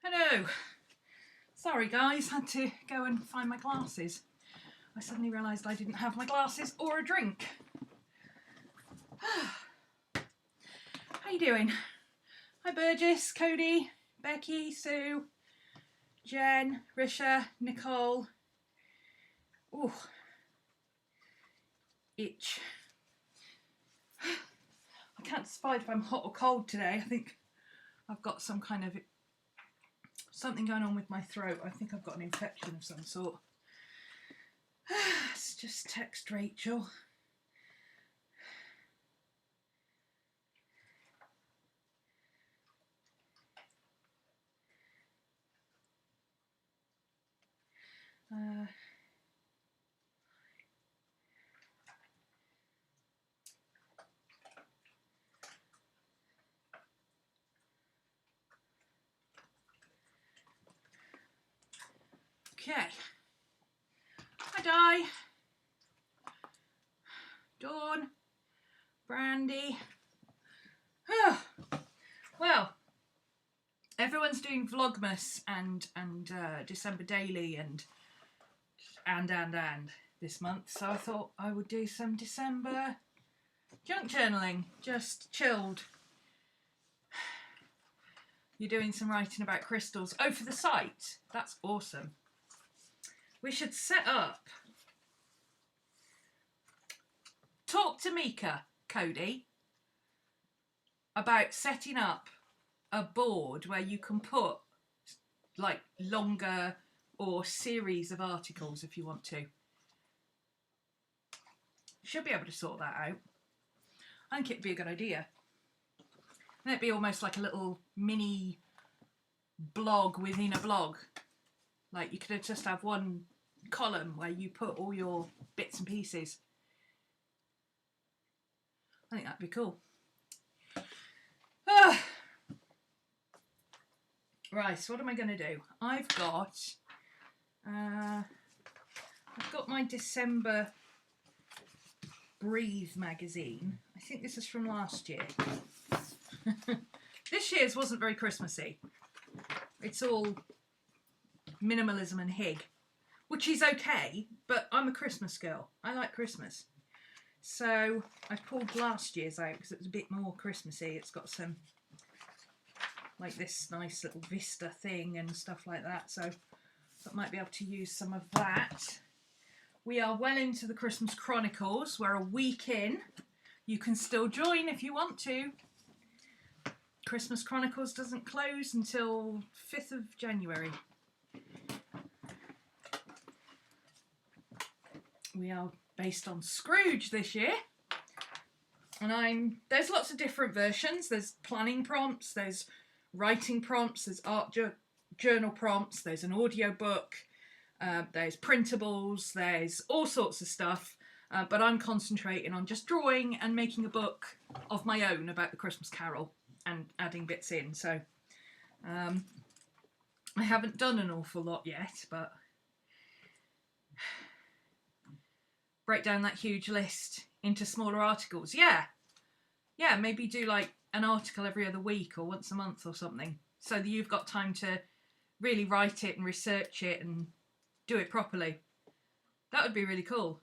Hello. Sorry guys, had to go and find my glasses. I suddenly realised I didn't have my glasses or a drink. How you doing? Hi Burgess, Cody, Becky, Sue, Jen, Risha, Nicole. Ooh. Itch. I can't decide if I'm hot or cold today. I think I've got some kind of something going on with my throat. I think I've got an infection of some sort. Let's just text Rachel. Okay. Hi Di. Dawn. Brandy. Well, everyone's doing Vlogmas and December Daily and this month, so I thought I would do some December junk journaling, just chilled. You're doing some writing about crystals. Oh, for the site? That's awesome. We should set up. Talk to Mika, Cody, about setting up a board where you can put like longer or series of articles if you want to. Should be able to sort that out. I think it'd be a good idea. And it'd be almost like a little mini blog within a blog. Like you could just have one column where you put all your bits and pieces. I think that'd be cool. Right, so what am I going to do? I've got my December Breathe magazine. I think this is from last year. This year's wasn't very Christmassy. It's all minimalism and hig, which is okay, but I'm a Christmas girl. I like Christmas. So I pulled last year's out because it was a bit more Christmassy. It's got some, like this nice little vista thing and stuff like that. So I might be able to use some of that. We are well into the Christmas Chronicles. We're a week in. You can still join if you want to. Christmas Chronicles doesn't close until 5th of January. We are based on Scrooge this year. And there's lots of different versions. There's planning prompts, there's writing prompts, there's art journal prompts, there's an audio book, there's printables, there's all sorts of stuff. But I'm concentrating on just drawing and making a book of my own about the Christmas Carol and adding bits in. So I haven't done an awful lot yet, but break down that huge list into smaller articles. Yeah, maybe do like an article every other week or once a month or something, so that you've got time to really write it and research it and do it properly. That would be really cool.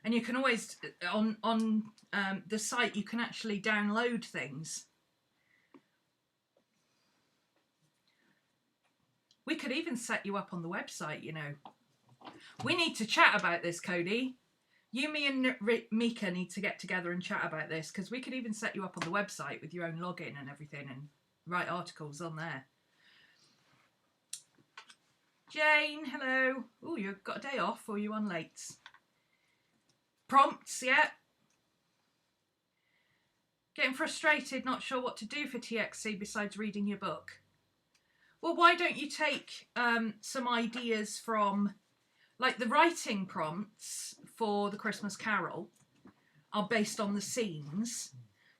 And you can always, on the site, you can actually download things. We could even set you up on the website, you know. We need to chat about this, Cody. You, me and Mika need to get together and chat about this, because we could even set you up on the website with your own login and everything and write articles on there. Jane, hello. Oh, you've got a day off or are you on late? Prompts, yeah. Getting frustrated, not sure what to do for TXC besides reading your book. Well, why don't you take some ideas from, like the writing prompts for the Christmas Carol are based on the scenes.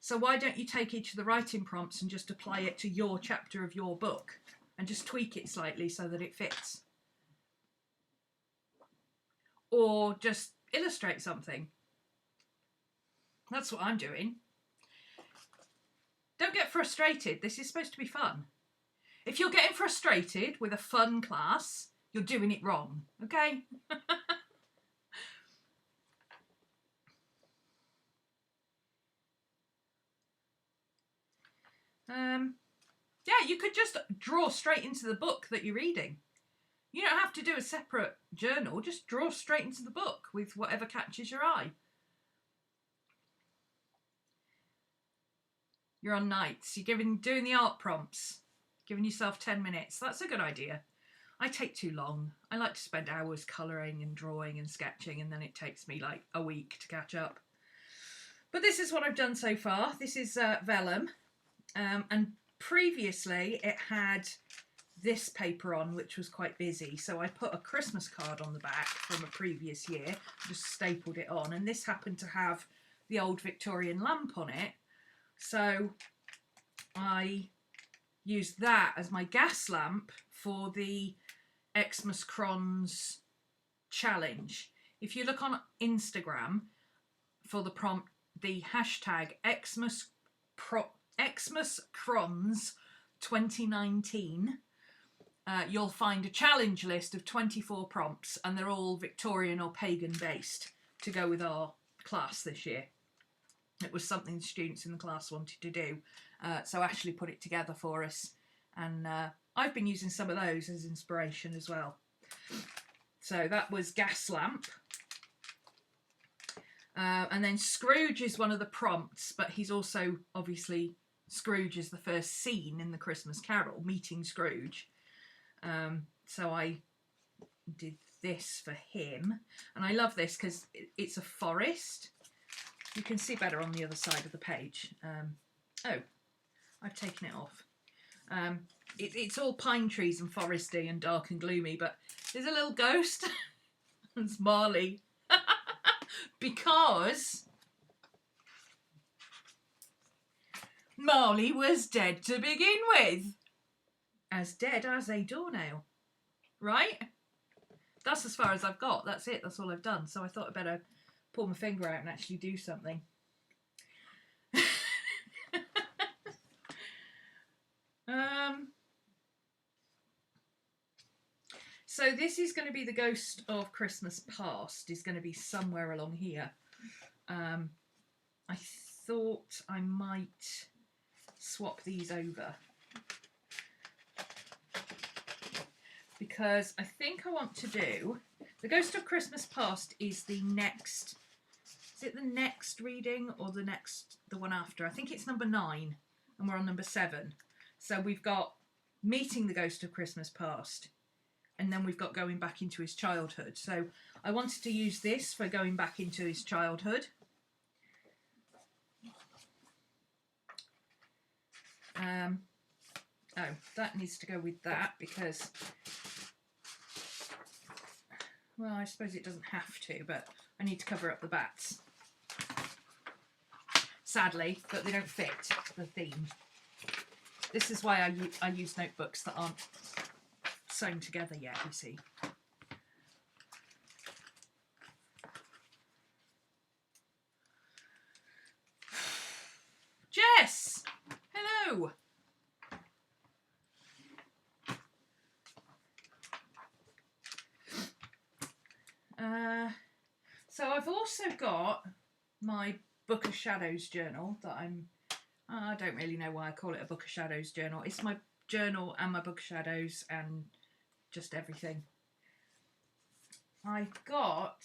So why don't you take each of the writing prompts and just apply it to your chapter of your book and just tweak it slightly so that it fits? Or just illustrate something. That's what I'm doing. Don't get frustrated. This is supposed to be fun. If you're getting frustrated with a fun class, you're doing it wrong, okay? Yeah, you could just draw straight into the book that you're reading. You don't have to do a separate journal, just draw straight into the book with whatever catches your eye. You're on nights, you're doing the art prompts, giving yourself 10 minutes. That's a good idea. I take too long. I like to spend hours colouring and drawing and sketching, and then it takes me like a week to catch up. But this is what I've done so far. This is vellum, and previously it had this paper on, which was quite busy, so I put a Christmas card on the back from a previous year, just stapled it on, and this happened to have the old Victorian lamp on it, so I used that as my gas lamp for the Xmas Crons challenge. If you look on Instagram for the prompt, the hashtag Xmas Crons 2019, you'll find a challenge list of 24 prompts, and they're all Victorian or pagan based to go with our class this year. It was something the students in the class wanted to do, so Ashley put it together for us, and I've been using some of those as inspiration as well. So that was gas lamp. And then Scrooge is one of the prompts, but he's also, obviously, Scrooge is the first scene in the Christmas Carol, meeting Scrooge. So I did this for him, and I love this because it's a forest. You can see better on the other side of the page. Oh, I've taken it off. It's all pine trees and foresty and dark and gloomy, but there's a little ghost. It's Marley. Because Marley was dead to begin with. As dead as a doornail. Right? That's as far as I've got. That's it. That's all I've done. So I thought I'd better pull my finger out and actually do something. So this is going to be the Ghost of Christmas Past, is going to be somewhere along here. I thought I might swap these over, because I think I want to do the Ghost of Christmas Past is the next. Is it the next reading or the one after? I think it's number 9, and we're on number 7. So we've got meeting the Ghost of Christmas Past, and then we've got going back into his childhood. So I wanted to use this for going back into his childhood. Oh, that needs to go with that because, well, I suppose it doesn't have to, but I need to cover up the bats. Sadly, but they don't fit the theme. This is why I use notebooks that aren't sewn together yet, you see. Jess! Hello! So I've also got my Book of Shadows journal that I don't really know why I call it a Book of Shadows journal. It's my journal and my Book of Shadows and just everything. I've got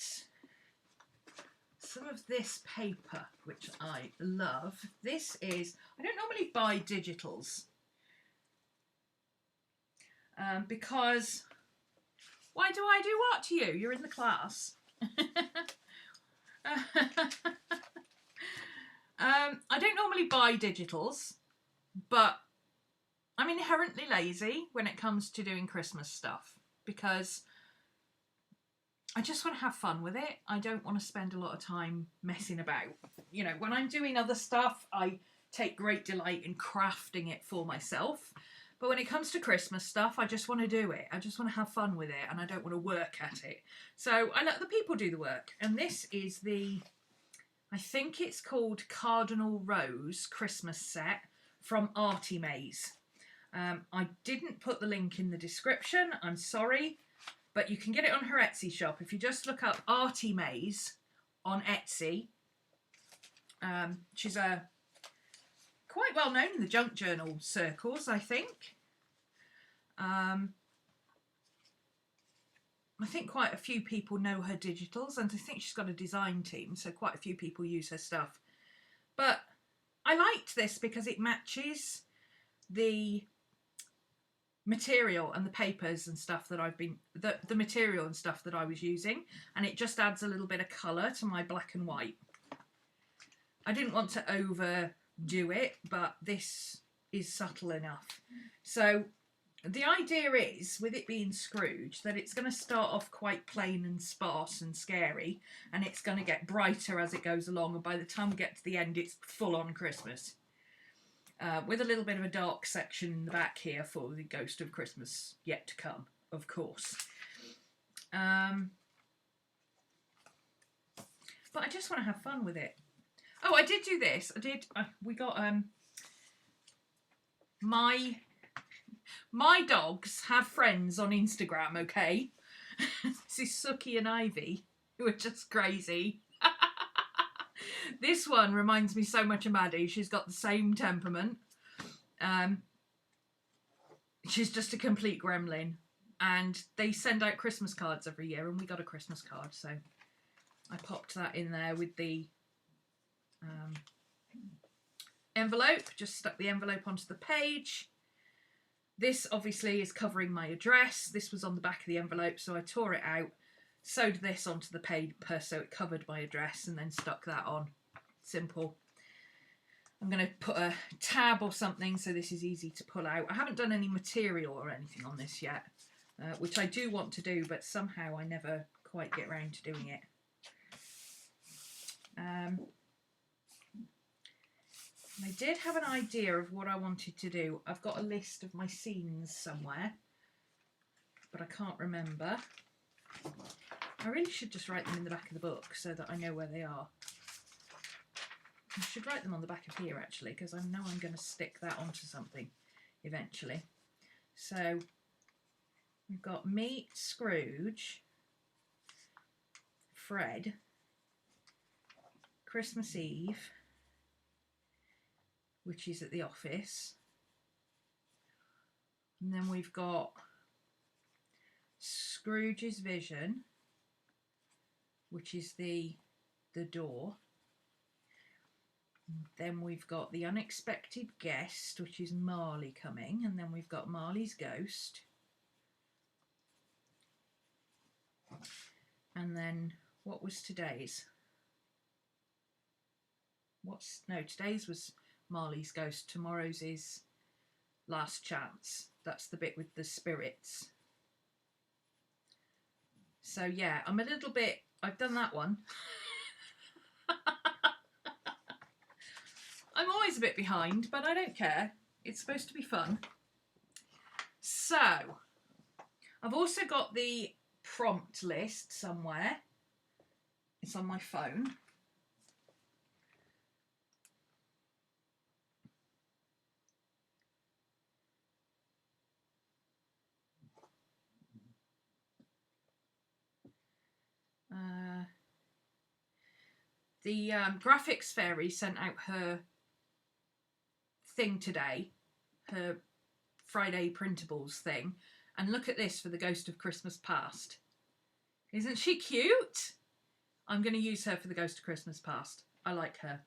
some of this paper, which I love. This is, I don't normally buy digitals because why do I do what to you? You're in the class. I don't normally buy digitals, but I'm inherently lazy when it comes to doing Christmas stuff because I just want to have fun with it. I don't want to spend a lot of time messing about. You know, when I'm doing other stuff, I take great delight in crafting it for myself. But when it comes to Christmas stuff, I just want to do it. I just want to have fun with it, and I don't want to work at it. So I let the people do the work. And this is the, I think it's called Cardinal Rose Christmas set from Artie Maze. I didn't put the link in the description, I'm sorry, but you can get it on her Etsy shop. If you just look up Artie Maze on Etsy, she's quite well known in the junk journal circles, I think. I think quite a few people know her digitals, and I think she's got a design team, so quite a few people use her stuff. But I liked this because it matches the material and the papers and stuff that I've been, the material and stuff that I was using, and it just adds a little bit of colour to my black and white. I didn't want to overdo it, but this is subtle enough. So the idea is, with it being Scrooge, that it's going to start off quite plain and sparse and scary, and it's going to get brighter as it goes along, and by the time we get to the end, it's full on Christmas. With a little bit of a dark section in the back here for the Ghost of Christmas yet to come, of course. But I just want to have fun with it. Oh, I did do this. We got my dogs have friends on Instagram, okay? This is Suki and Ivy, who are just crazy. This one reminds me so much of Maddie. She's got the same temperament. She's just a complete gremlin. And they send out Christmas cards every year, and we got a Christmas card, so I popped that in there with the envelope. Just stuck the envelope onto the page. This obviously is covering my address. This was on the back of the envelope, so I tore it out, sewed this onto the paper so it covered my address, and then stuck that on. Simple. I'm going to put a tab or something so this is easy to pull out. I haven't done any material or anything on this yet, which I do want to do, but somehow I never quite get around to doing it. I did have an idea of what I wanted to do. I've got a list of my scenes somewhere, but I can't remember. I really should just write them in the back of the book so that I know where they are. I should write them on the back of here actually, because I know I'm going to stick that onto something eventually. So we've got me, Scrooge, Fred, Christmas Eve, which is at the office, and then we've got Scrooge's vision, which is the door. Then we've got the unexpected guest, which is Marley coming, and then we've got Marley's ghost, and then what was today's? Today's was Marley's ghost. Tomorrow's is Last Chance. That's the bit with the spirits. So yeah, I'm a little bit, I've done that one. I'm always a bit behind, but I don't care. It's supposed to be fun. So, I've also got the prompt list somewhere. It's on my phone. The Graphics Fairy sent out her thing today, her Friday printables thing, and look at this for the Ghost of Christmas Past. Isn't she cute? I'm going to use her for the Ghost of Christmas Past. I like her.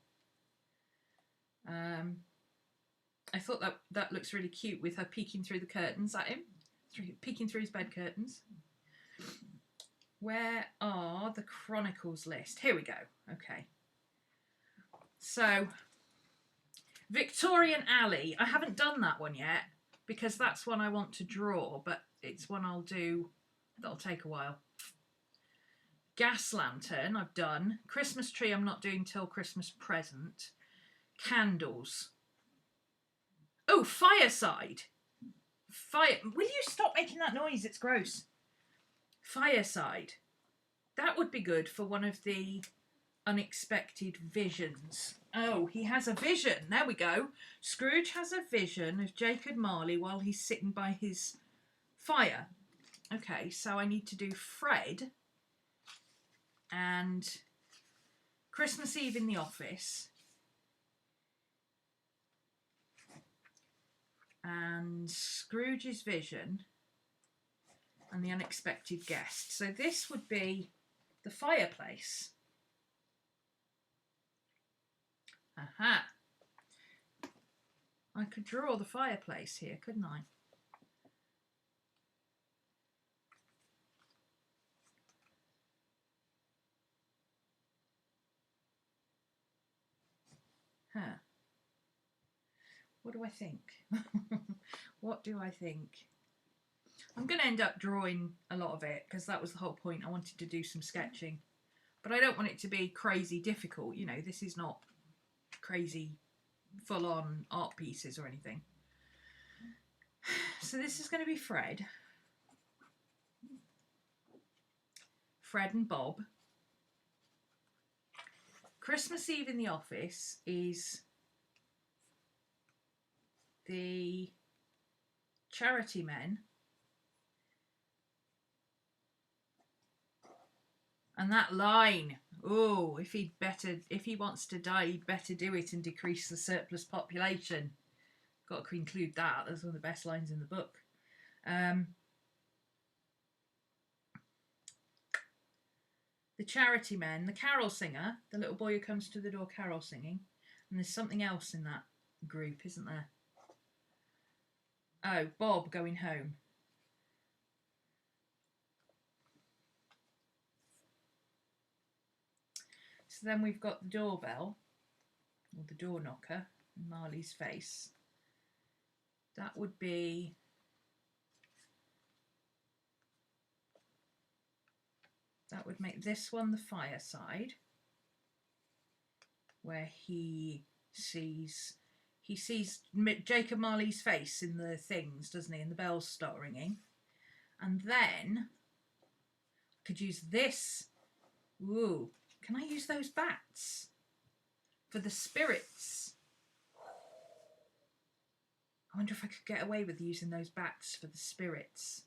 I thought that looks really cute with her peeking through the curtains at him, peeking through his bed curtains. Where are the Chronicles list? Here we go. Okay. So, Victorian Alley. I haven't done that one yet because that's one I want to draw, but it's one I'll do. That'll take a while. Gas lantern, I've done. Christmas tree, I'm not doing till Christmas present. Candles. Oh, fireside. Will you stop making that noise? It's gross. Fireside. That would be good for one of the unexpected visions. Oh, he has a vision. There we go. Scrooge has a vision of Jacob Marley while he's sitting by his fire. Okay, so I need to do Fred and Christmas Eve in the office and Scrooge's vision and the unexpected guest. So this would be the fireplace. Aha. I could draw the fireplace here, couldn't I? Huh. What do I think? What do I think? I'm going to end up drawing a lot of it because that was the whole point. I wanted to do some sketching. But I don't want it to be crazy difficult. You know, this is not crazy full-on art pieces or anything. So this is going to be Fred. Fred and Bob. Christmas Eve in the office is the charity men. And that line, oh, if he wants to die, he'd better do it and decrease the surplus population. Got to include that. That's one of the best lines in the book. The charity men, the carol singer, the little boy who comes to the door carol singing. And there's something else in that group, isn't there? Oh, Bob going home. So then we've got the doorbell, or the door knocker, in Marley's face. That would be... that would make this one the fireside, where he sees Jacob Marley's face in the things, doesn't he? And the bells start ringing. And then I could use this. Ooh. Can I use those bats for the spirits? I wonder if I could get away with using those bats for the spirits.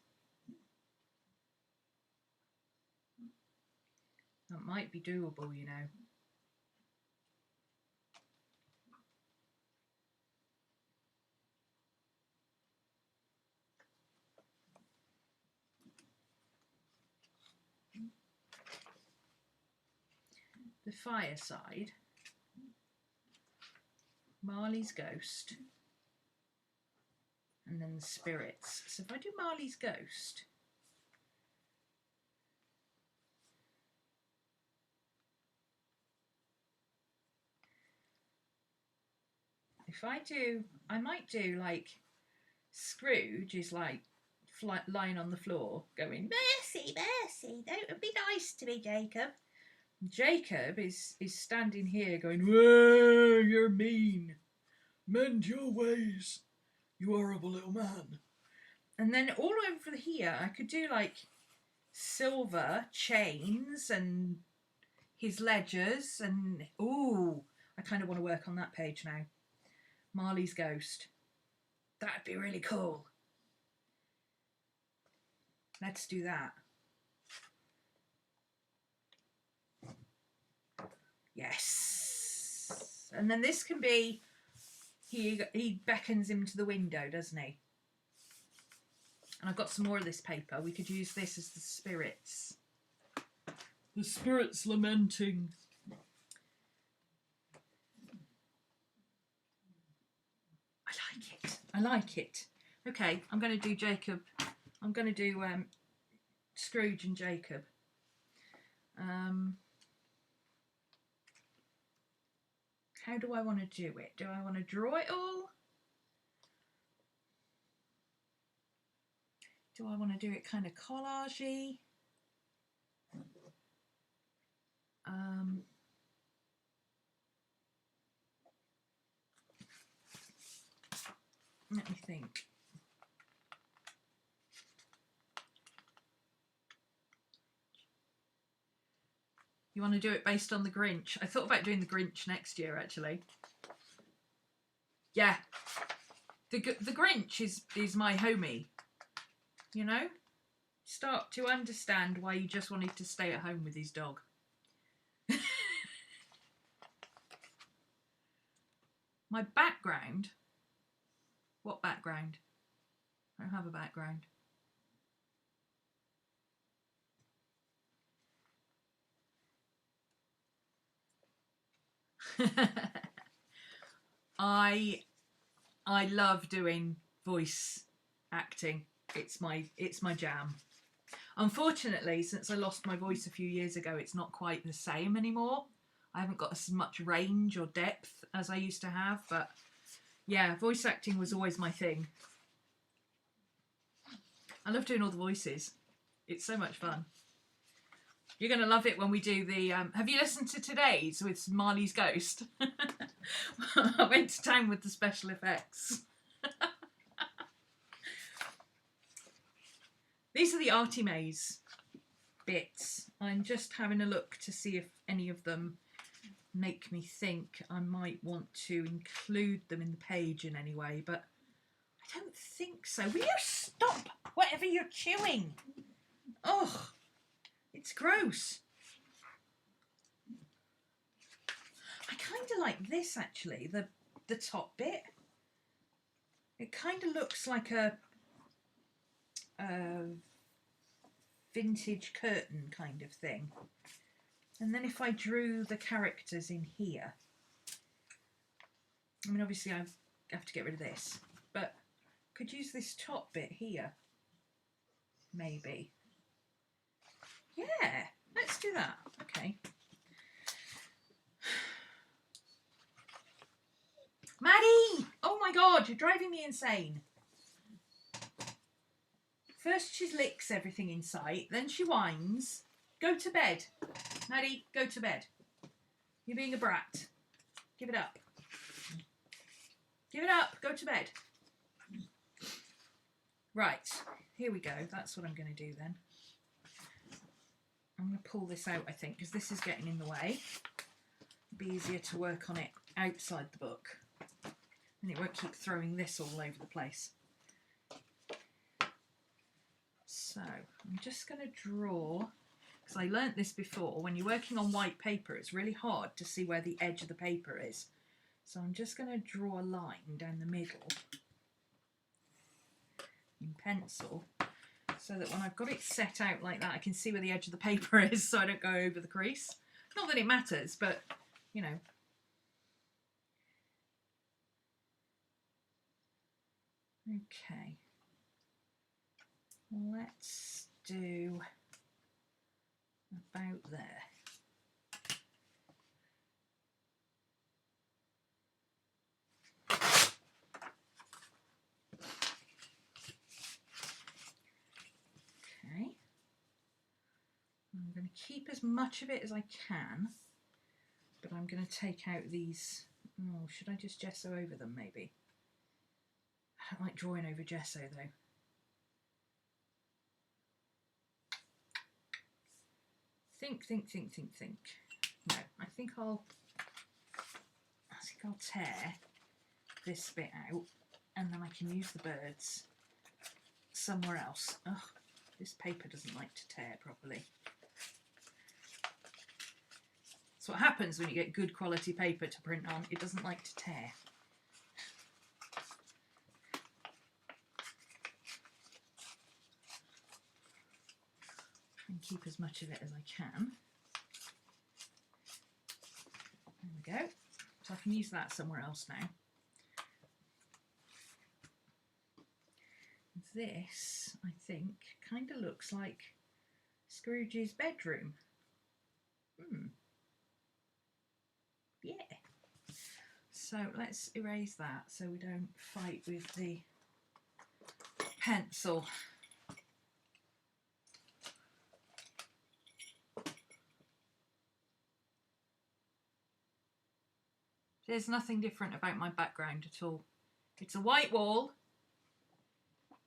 That might be doable, you know. The fireside, Marley's ghost, and then the spirits. So if I do Marley's ghost, I might do like Scrooge is like lying on the floor going, mercy, mercy, don't be nice to me, Jacob. Jacob is standing here going, whoa, you're mean. Mend your ways, you horrible little man. And then all over here, I could do like silver chains and his ledgers and, ooh, I kind of want to work on that page now. Marley's ghost. That'd be really cool. Let's do that. Yes. And then this can be, he beckons him to the window, doesn't he? And I've got some more of this paper. We could use this as the spirits. The spirits lamenting. I like it. I like it. Okay, I'm going to do Jacob. I'm going to do Scrooge and Jacob. How do I want to do it? Do I want to draw it all? Do I want to do it kind of collage-y? Let me think. You want to do it based on the Grinch? I thought about doing the Grinch next year, actually. Yeah. The Grinch is my homie. You know? Start to understand why he just wanted to stay at home with his dog. My background? What background? I don't have a background. I love doing voice acting. It's my jam. Unfortunately, since I lost my voice a few years ago, it's not quite the same anymore. I haven't got as much range or depth as I used to have, but yeah, voice acting was always my thing. I love doing all the voices. It's so much fun. You're going to love it when we do the... have you listened to today's with Marley's Ghost? I went to town with the special effects. These are the Artie Maze bits. I'm just having a look to see if any of them make me think I might want to include them in the page in any way, but I don't think so. Will you stop whatever you're chewing? Oh, it's gross. I kind of like this actually, the top bit. It kind of looks like a vintage curtain kind of thing. And then if I drew the characters in here, I mean obviously I have to get rid of this, but I could use this top bit here, maybe. Yeah, let's do that. Okay. Maddie! Oh my god, you're driving me insane. First she licks everything in sight, then she whines. Go to bed. Maddie, go to bed. You're being a brat. Give it up. Give it up. Go to bed. Right, here we go. That's what I'm going to do then. I'm going to pull this out, I think, because this is getting in the way. It'll be easier to work on it outside the book. And it won't keep throwing this all over the place. So I'm just going to draw, because I learnt this before, when you're working on white paper it's really hard to see where the edge of the paper is. So I'm just going to draw a line down the middle in pencil, so that when I've got it set out like that I can see where the edge of the paper is, so I don't go over the crease. Not that it matters, but you know. Okay. Let's do about there. Okay. I'm going to keep as much of it as I can, but I'm going to take out these. Oh, should I just gesso over them maybe? I don't like drawing over gesso though. Think. No, I think I'll tear this bit out, and then I can use the birds somewhere else. Ugh, this paper doesn't like to tear properly. That's what happens when you get good quality paper to print on. It doesn't like to tear. And keep as much of it as I can. There we go. So I can use that somewhere else now. This, I think, kind of looks like Scrooge's bedroom. Yeah. So let's erase that so we don't fight with the pencil. There's nothing different about my background at all. It's a white wall,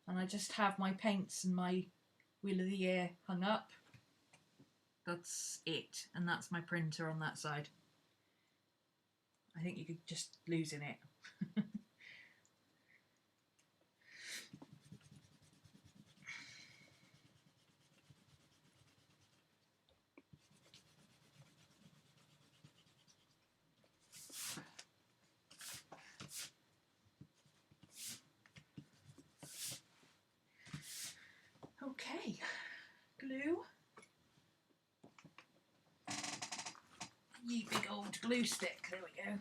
and I just have my paints and my Wheel of the Year hung up. That's it, and that's my printer on that side. I think you could just lose in it. Okay, glue. You big old glue stick, there we go.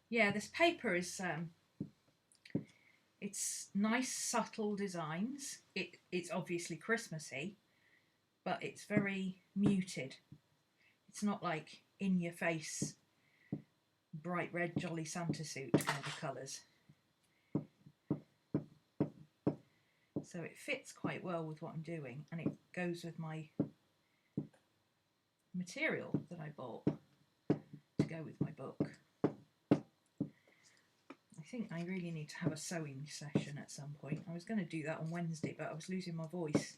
Yeah, this paper is it's nice subtle designs. It's obviously Christmassy, but it's very muted. It's not like in your face bright red jolly Santa suit kind of colours. So it fits quite well with what I'm doing, and it goes with my material that I bought to go with my book. I think I really need to have a sewing session at some point. I was going to do that on Wednesday, but I was losing my voice.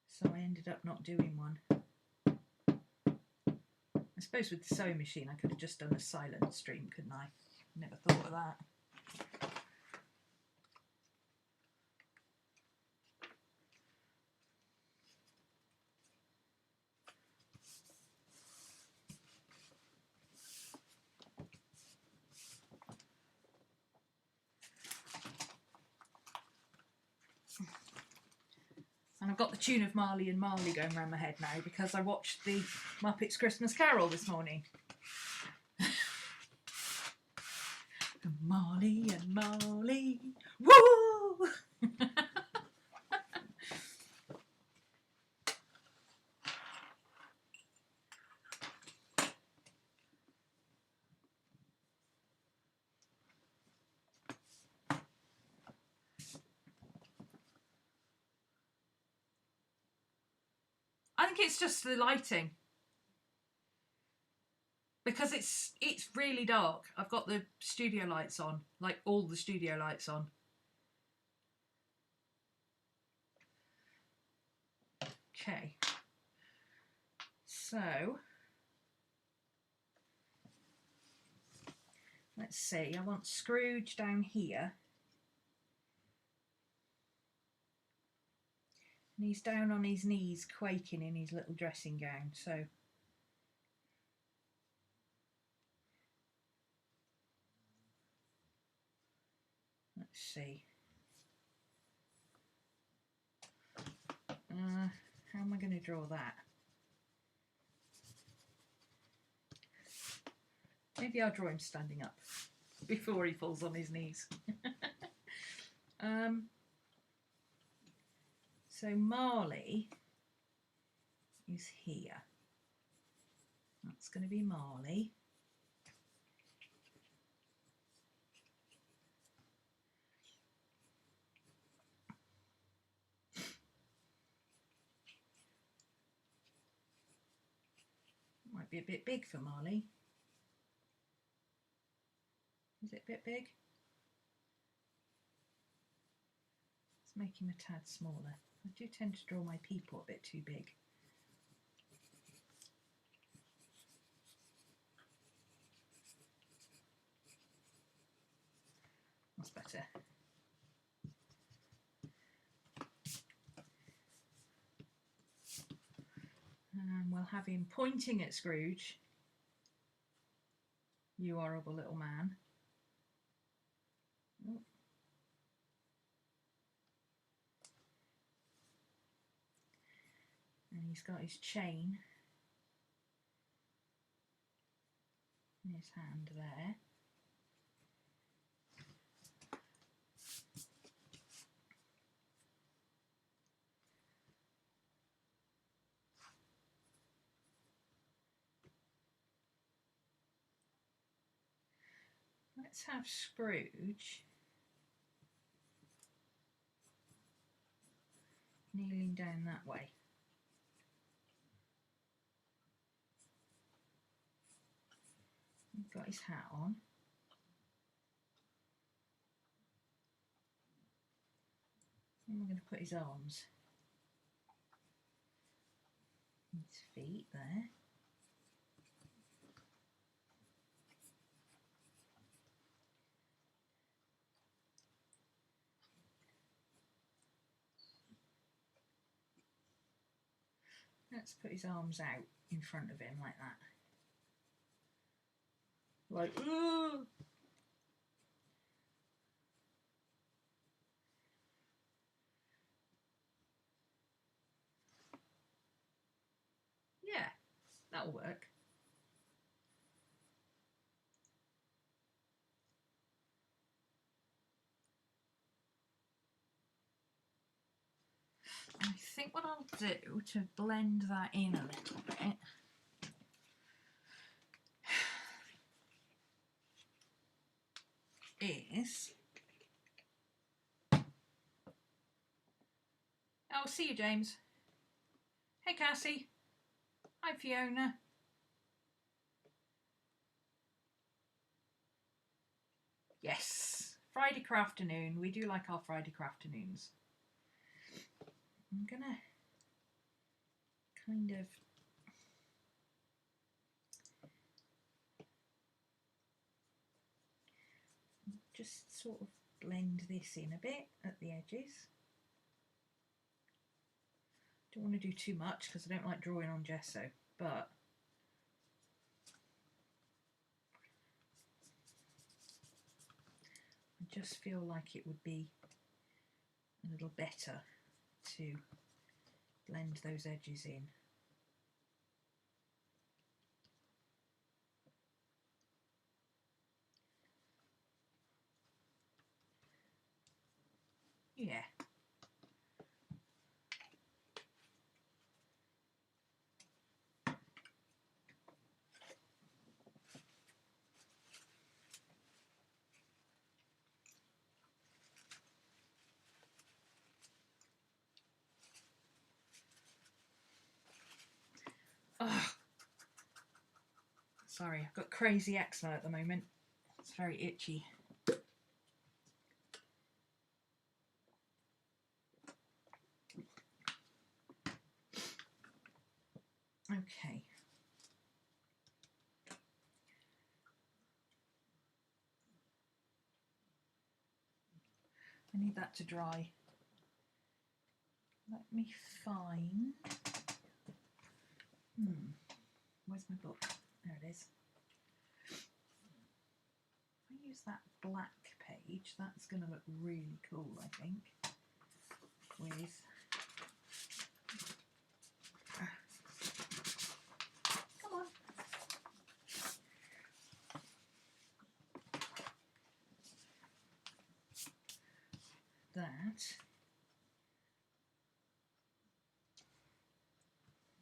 So I ended up not doing one. I suppose with the sewing machine I could have just done a silent stream, couldn't I? Never thought of that. And I've got the tune of Marley and Marley going around my head now because I watched the Muppets Christmas Carol this morning. Marley and Marley, woo! I think it's just the lighting. Because it's really dark. I've got the studio lights on, like all the studio lights on. Okay. So, let's see, I want Scrooge down here. And he's down on his knees, quaking in his little dressing gown, so... Let's see. How am I going to draw that? Maybe I'll draw him standing up before he falls on his knees. So Marley is here. That's going to be Marley. Might be a bit big for Marley. Is it a bit big? Let's make him a tad smaller. I do tend to draw my people a bit too big. That's better. And we'll have him pointing at Scrooge. You horrible little man. Oh. And he's got his chain in his hand there. Let's have Scrooge kneeling down that way. He's got his hat on. And we're going to put his arms, his feet there. Let's put his arms out in front of him like that. Like, ooh! Yeah, that'll work. I think what I'll do to blend that in a little bit is... Oh, see you, James. Hey, Cassie. Hi, Fiona. Yes, Friday Crafternoon. We do like our Friday Crafternoons. I'm gonna kind of just sort of blend this in a bit at the edges. Don't want to do too much because I don't like drawing on gesso, but I just feel like it would be a little better to blend those edges in. Yeah. Oh, sorry, I've got crazy eczema at the moment. It's very itchy. Okay. I need that to dry. Let me find... Where's my book? There it is. If I use that black page, that's going to look really cool, I think. With... Come on. That...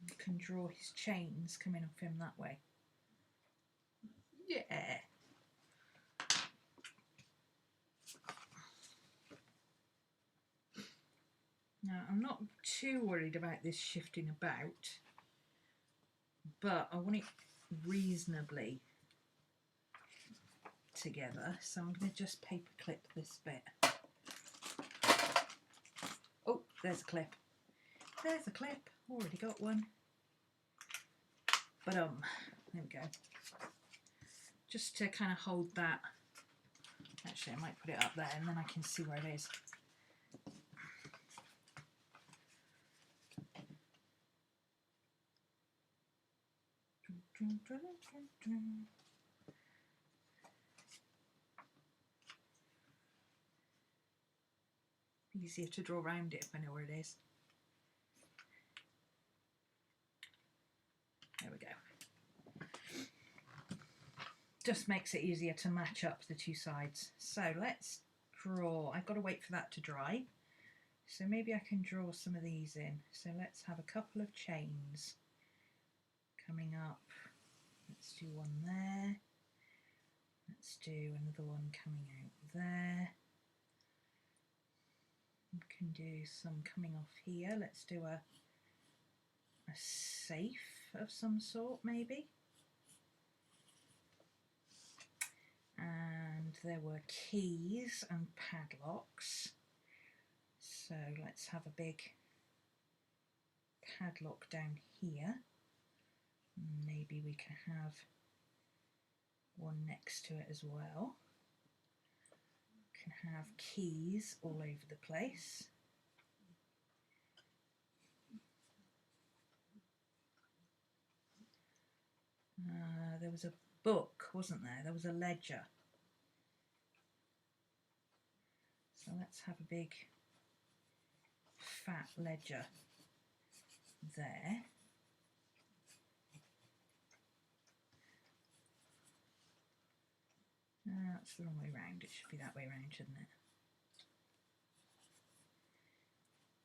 You can draw his chains coming off him that way. Yeah. Now, I'm not too worried about this shifting about, but I want it reasonably together, so I'm going to just paper clip this bit. Oh, there's a clip. There's a clip. Already got one. But there we go. Just to kind of hold that. Actually, I might put it up there and then I can see where it is. Easier to draw around it if I know where it is. There we go. Just makes it easier to match up the two sides. So let's draw. I've got to wait for that to dry. So maybe I can draw some of these in. So let's have a couple of chains coming up. Let's do one there. Let's do another one coming out there. We can do some coming off here. Let's do a safe of some sort, maybe. And there were keys and padlocks. So let's have a big padlock down here. Maybe we can have one next to it as well. We can have keys all over the place. There was a book, wasn't there? There was a ledger. So let's have a big fat ledger there. That's the wrong way round. It should be that way round, shouldn't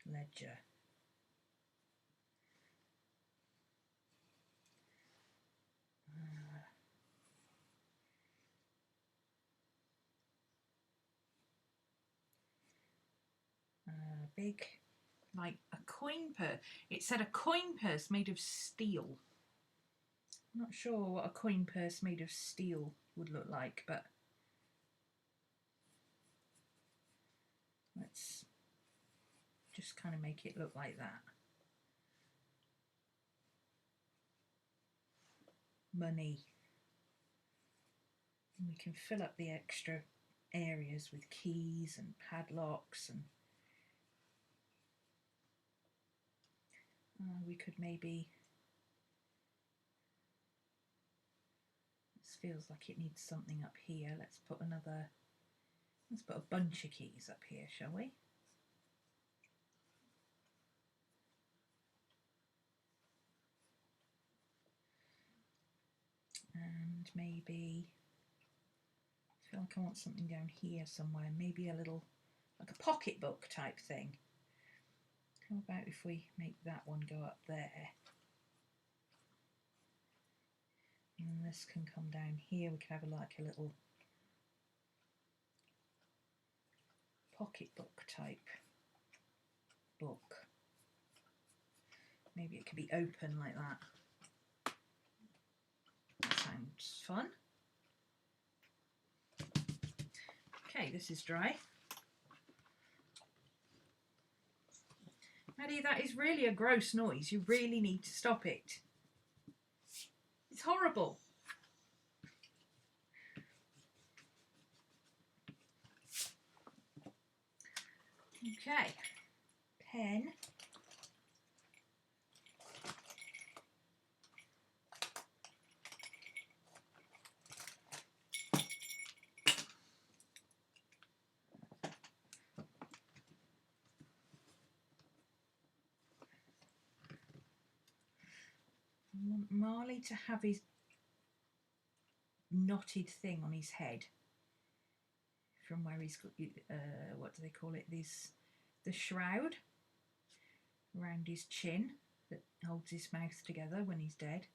it? Ledger. Big, like a coin purse. It said a coin purse made of steel. I'm not sure what a coin purse made of steel would look like, but let's just kind of make it look like that. Money. And we can fill up the extra areas with keys and padlocks, and we could maybe, this feels like it needs something up here. Let's put a bunch of keys up here, shall we? And maybe, I feel like I want something down here somewhere, maybe a little, like a pocketbook type thing. How about if we make that one go up there? And this can come down here. We can have like a little pocketbook type book. Maybe it could be open like that. That sounds fun. Okay, this is dry. Maddie, that is really a gross noise. You really need to stop it. It's horrible. Okay, pen. I want Marley to have his knotted thing on his head from where he's got, what do they call it, the shroud around his chin that holds his mouth together when he's dead.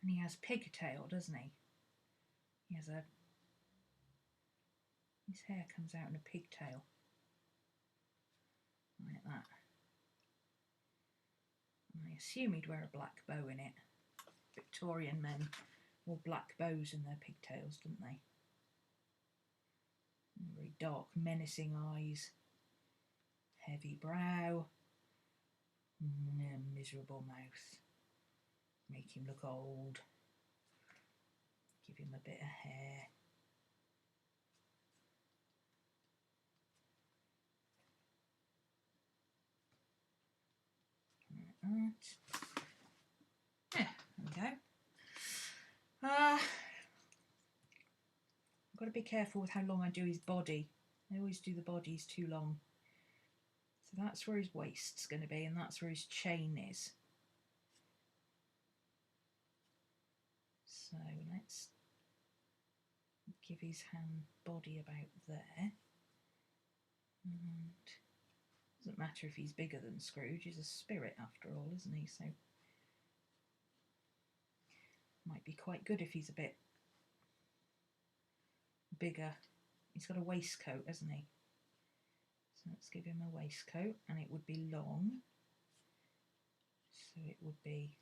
And he has pigtail, doesn't he? He has his hair comes out in a pigtail. Like that. And I assume he'd wear a black bow in it. Victorian men wore black bows in their pigtails, didn't they? Very dark, menacing eyes. Heavy brow. Miserable mouth. Make him look old. Give him a bit of hair. Like that. Yeah, there we go. I've got to be careful with how long I do his body. I always do the bodies too long. So that's where his waist's going to be, and that's where his chain is. So let's give his hand body about there. And doesn't matter if he's bigger than Scrooge, he's a spirit after all, isn't he? So might be quite good if he's a bit bigger. He's got a waistcoat, hasn't he? So let's give him a waistcoat, and it would be long. So it would be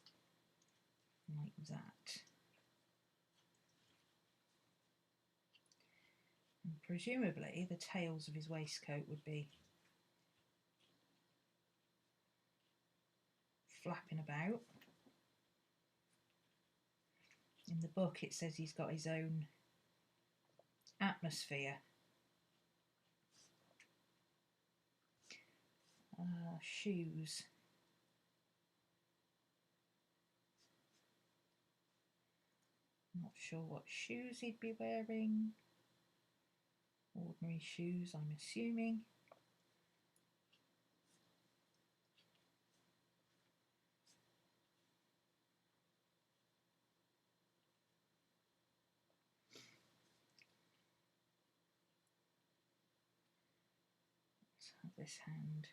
like that. And presumably the tails of his waistcoat would be flapping about. In the book it says he's got his own atmosphere. Shoes. Not sure what shoes he'd be wearing. Ordinary shoes, I'm assuming. Let's have this hand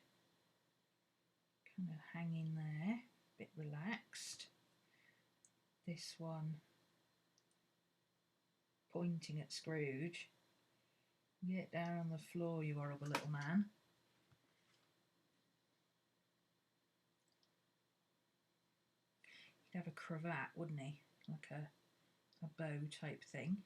kind of hanging there, a bit relaxed. This one pointing at Scrooge. Get down on the floor, you horrible little man. He'd have a cravat, wouldn't he? Like a bow type thing.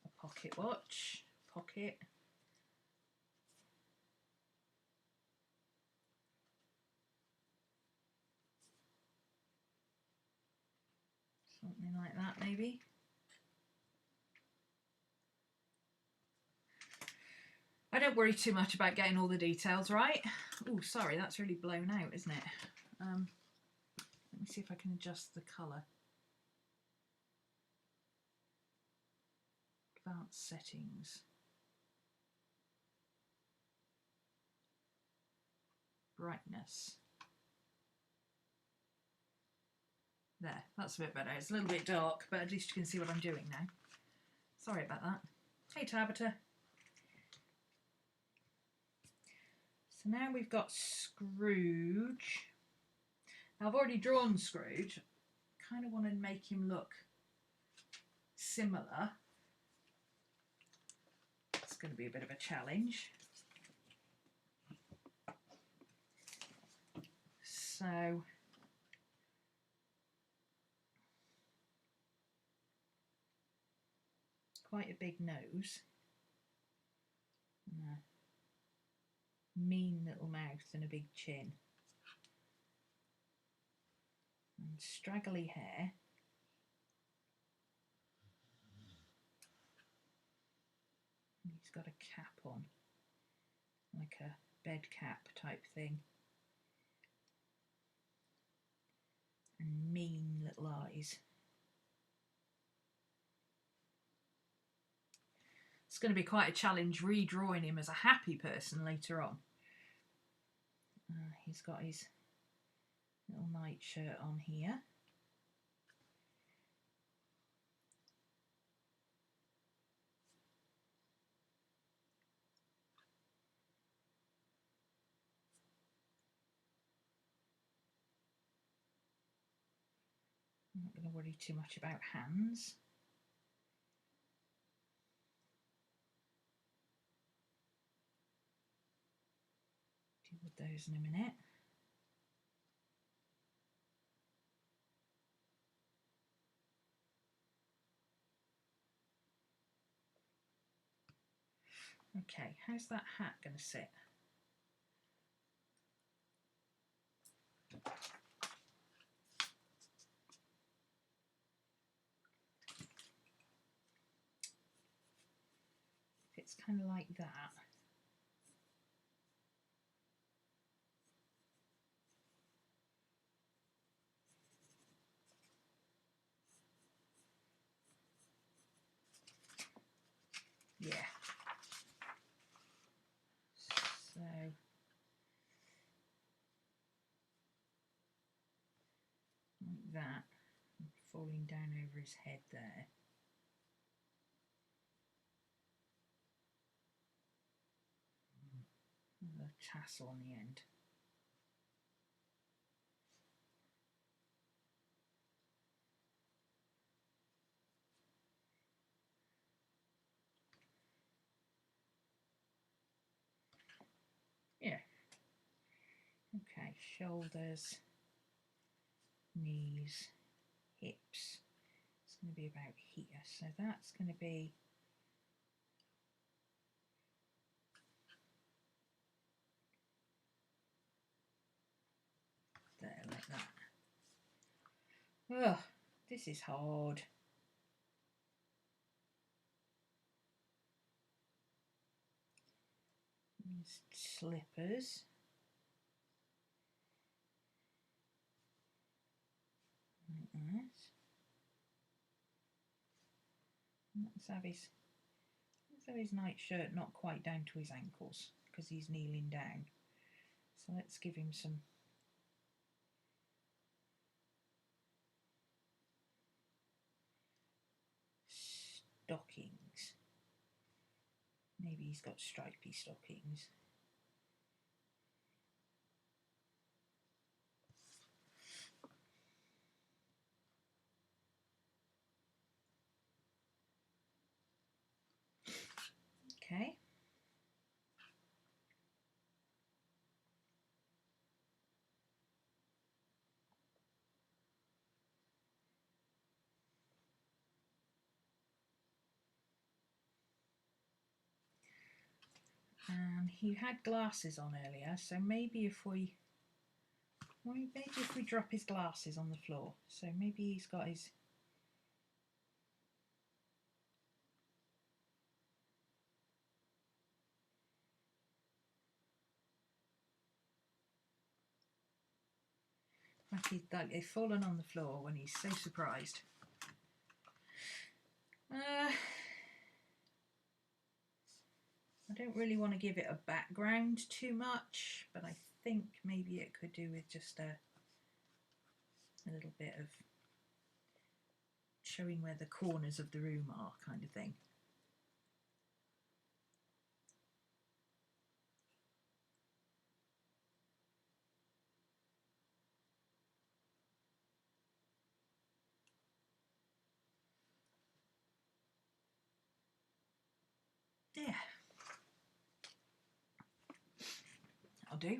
A pocket watch, pocket. Something like that maybe. I don't worry too much about getting all the details right. Oh, sorry, that's really blown out, isn't it? Let me see if I can adjust the colour. Advanced settings. Brightness. There, that's a bit better. It's a little bit dark, but at least you can see what I'm doing now. Sorry about that. Hey, Tabitha. So now we've got Scrooge. Now I've already drawn Scrooge. Kind of want to make him look similar. It's going to be a bit of a challenge. So quite a big nose. And a mean little mouth and a big chin. And straggly hair. And he's got a cap on, like a bed cap type thing. And mean little eyes. It's going to be quite a challenge redrawing him as a happy person later on. He's got his little nightshirt on here. I'm not going to worry too much about hands. Deal with those in a minute. Okay, how's that hat going to sit? If it's kind of like that. Yeah. So that, falling down over his head there. The tassel on the end. Yeah. Okay, shoulders, knees, hips. It's going to be about here. So that's going to be there, like that. Oh, this is hard. These slippers. Like that. Let's have his nightshirt not quite down to his ankles because he's kneeling down. So let's give him some stockings. Maybe he's got stripy stockings. Okay. And he had glasses on earlier, so maybe if we drop his glasses on the floor. So maybe he's got his like they've fallen on the floor when he's so surprised. I don't really want to give it a background too much, but I think maybe it could do with just a little bit of showing where the corners of the room are, kind of thing. Yeah, that'll do.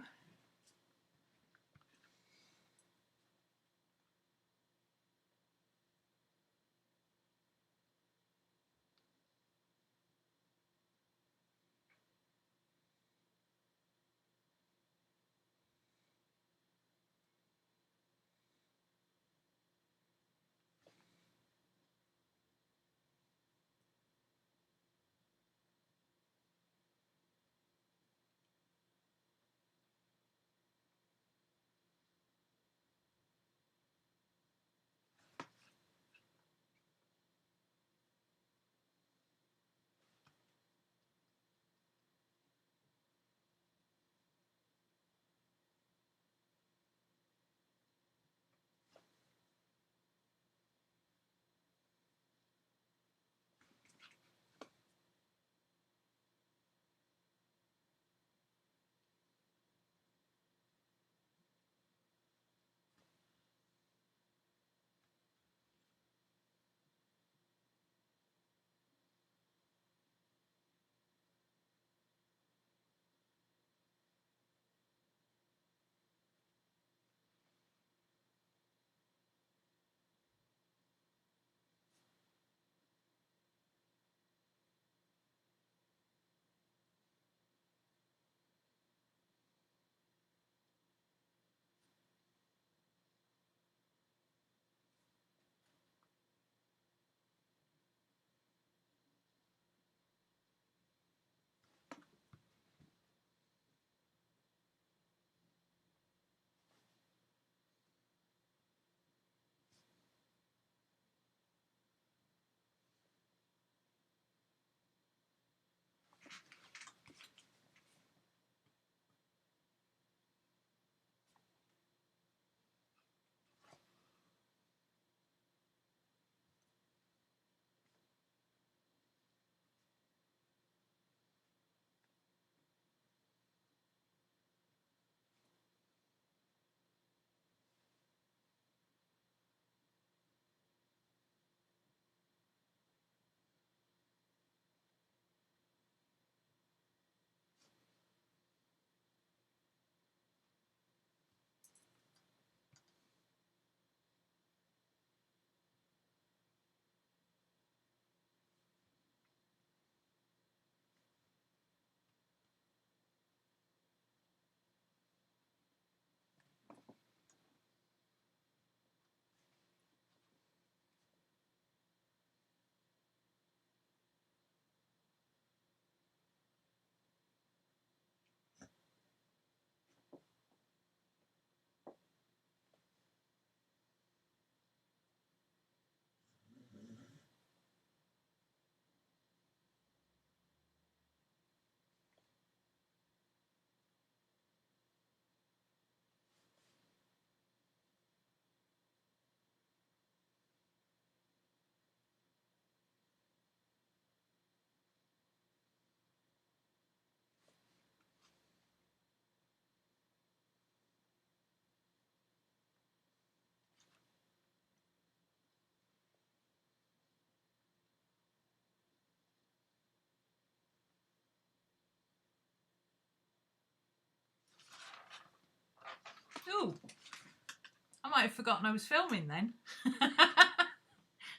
might have forgotten I was filming then.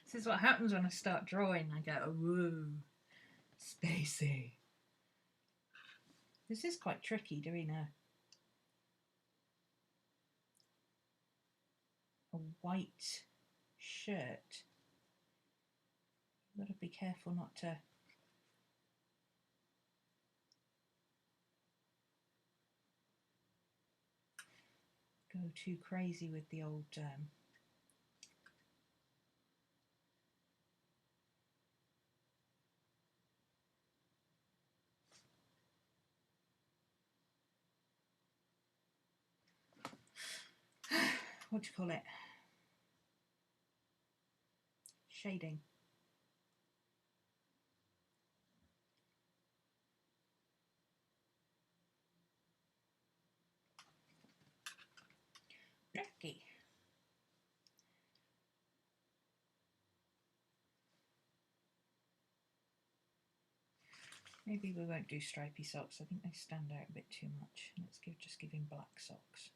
This is what happens when I start drawing. I go, whoa, spacey. This is quite tricky doing a white shirt. You've got to be careful not to go too crazy with the old what do you call it? Shading. Tricky. Maybe we won't do stripy socks. I think they stand out a bit too much. Let's just give him black socks.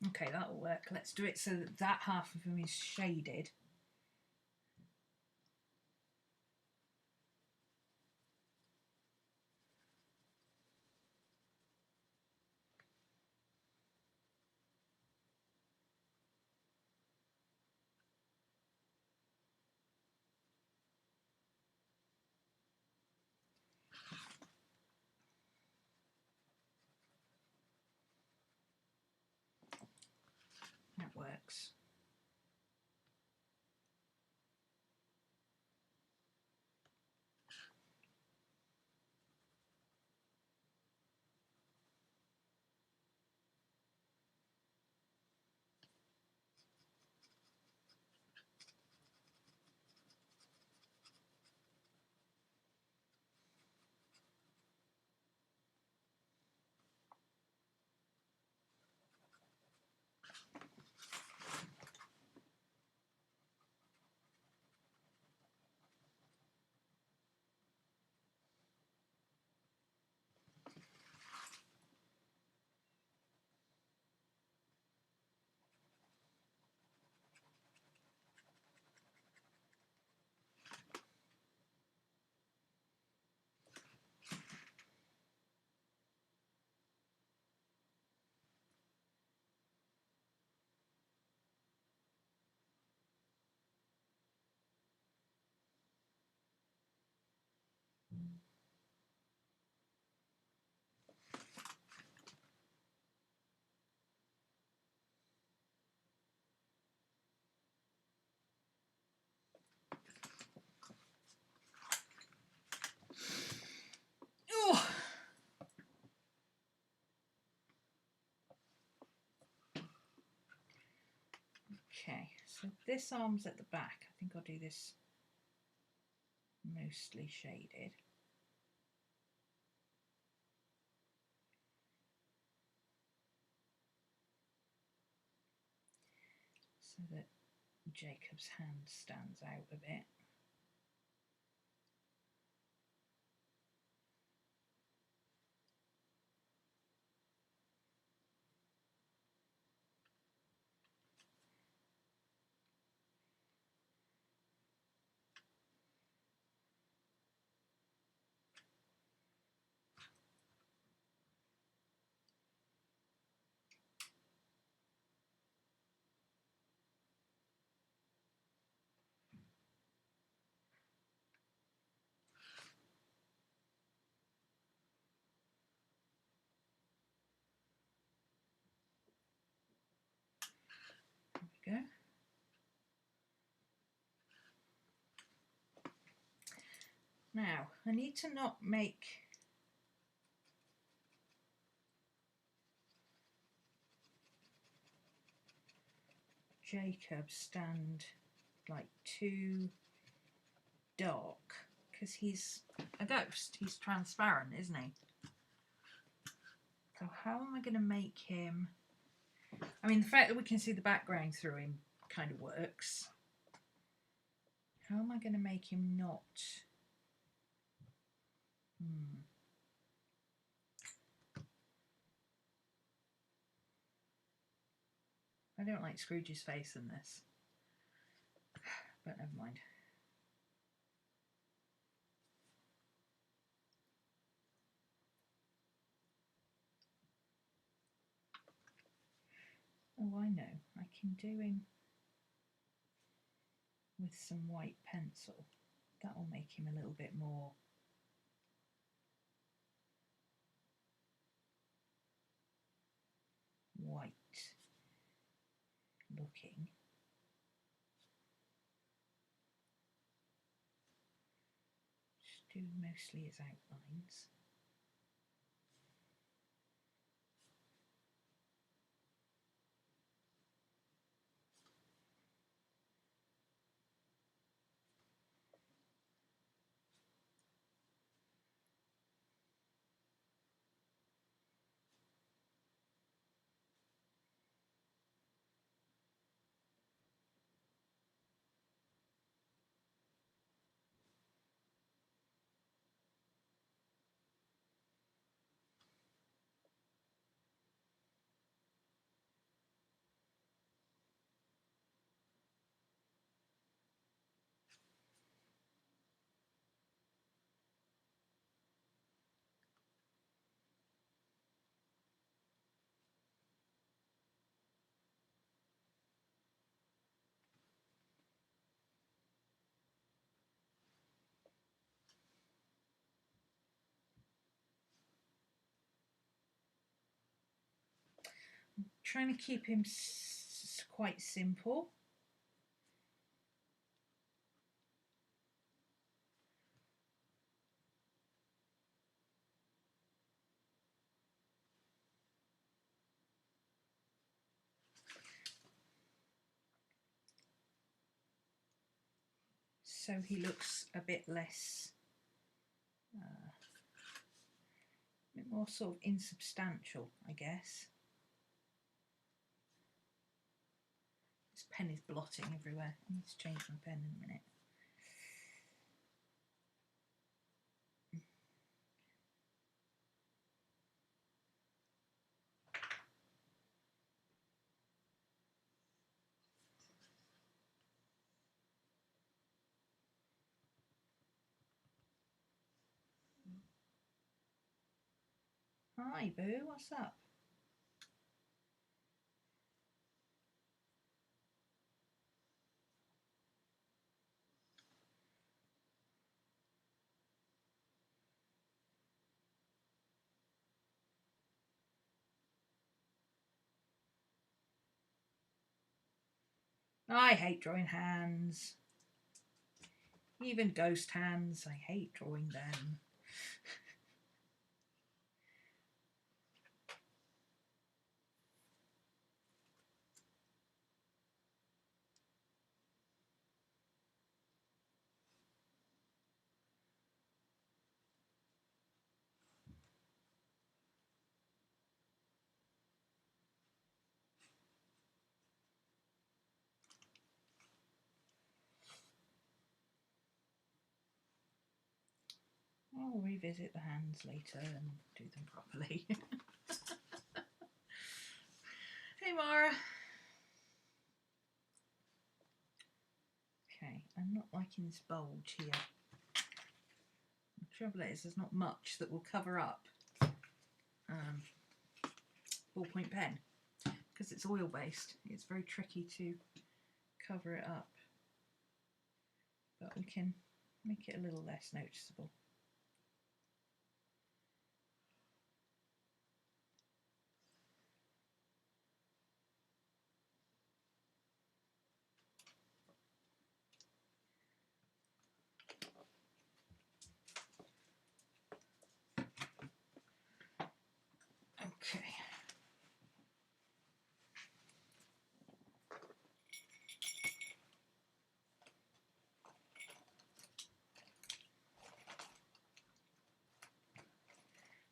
Okay, that'll work. Let's do it so that that half of him is shaded. That works. Oh. Okay, so this arm's at the back. I think I'll do this mostly shaded. so that Jacob's hand stands out a bit. There we go. Now, I need to not make Jacob stand like too dark, because he's a ghost. He's transparent, isn't he? So how am I going to make him... I mean, the fact that we can see the background through him kind of works. How am I going to make him not... I don't like Scrooge's face in this, but never mind. Oh, I know. I can do him with some white pencil. That will make him a little bit more white looking. Just do mostly his outlines. Trying to keep him quite simple. So he looks a bit less, a bit more sort of insubstantial, I guess. This pen is blotting everywhere. I need to change my pen in a minute. Hi Boo, what's up? I hate drawing hands. Even ghost hands, I hate drawing them. I'll revisit the hands later and do them properly. Hey Mara. Okay, I'm not liking this bulge here. The trouble is there's not much that will cover up ballpoint pen because it's oil based. It's very tricky to cover it up, but we can make it a little less noticeable. Okay.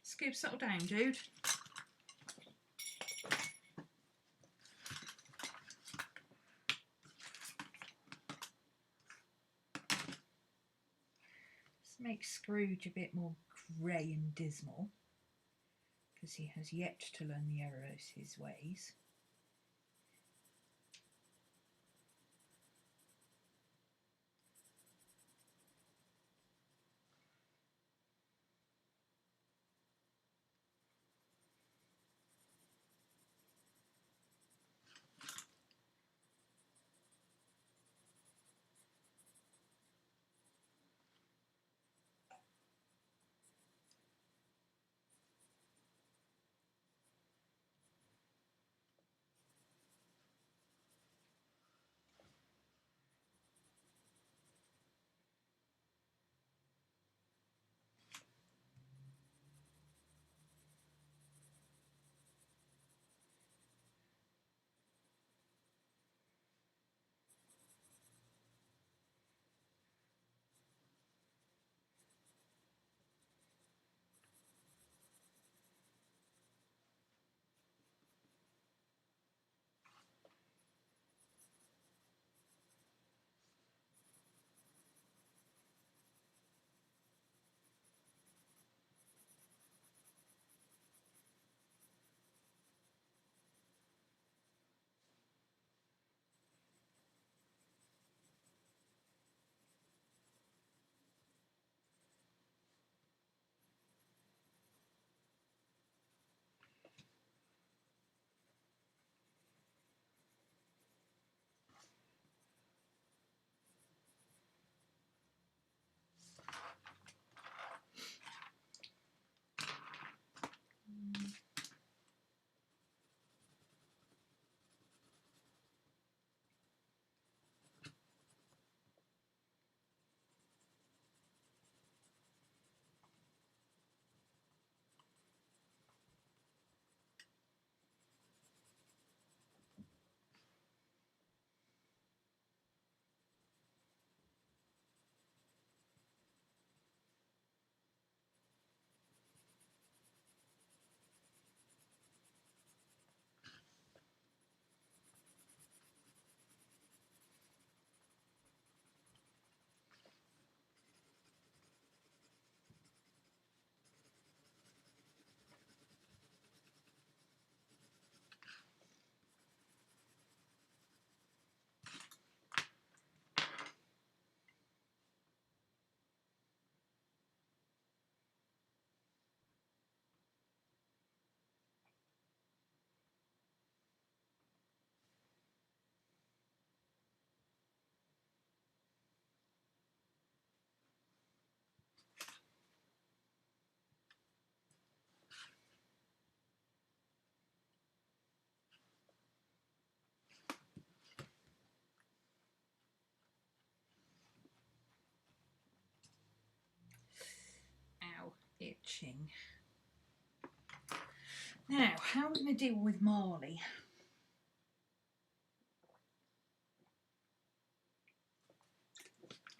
Skip, settle down, dude. Let's make Scrooge a bit more grey and dismal, because he has yet to learn the errors of his ways. Ow, itching. Now, how are we going to deal with Marley?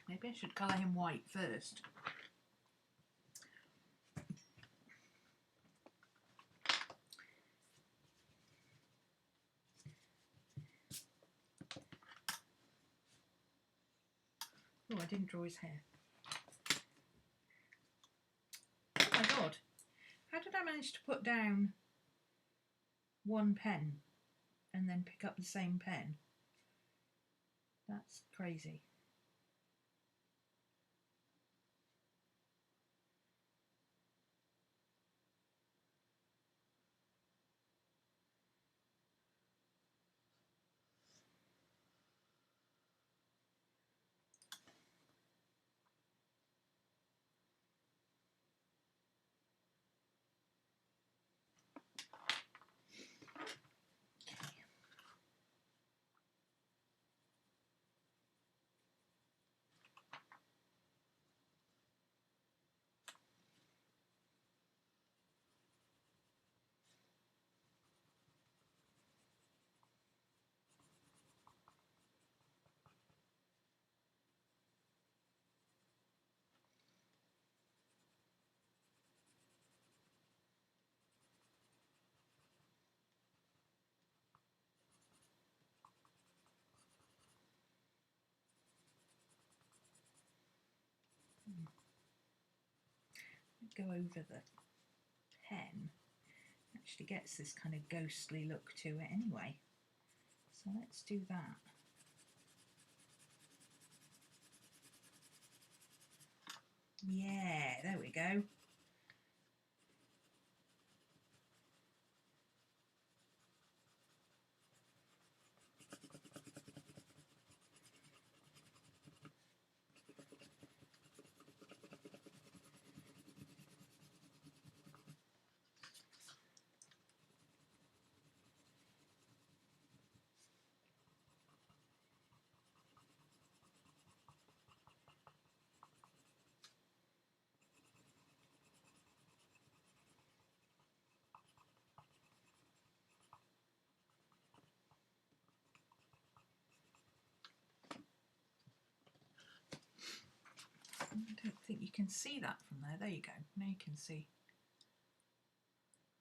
Maybe I should colour him white first. Oh, I didn't draw his hair. managed to put down one pen and then pick up the same pen. That's crazy. Go over the pen. Actually gets this kind of ghostly look to it anyway. So let's do that. Yeah, there we go. I don't think you can see that from there. There you go. Now you can see.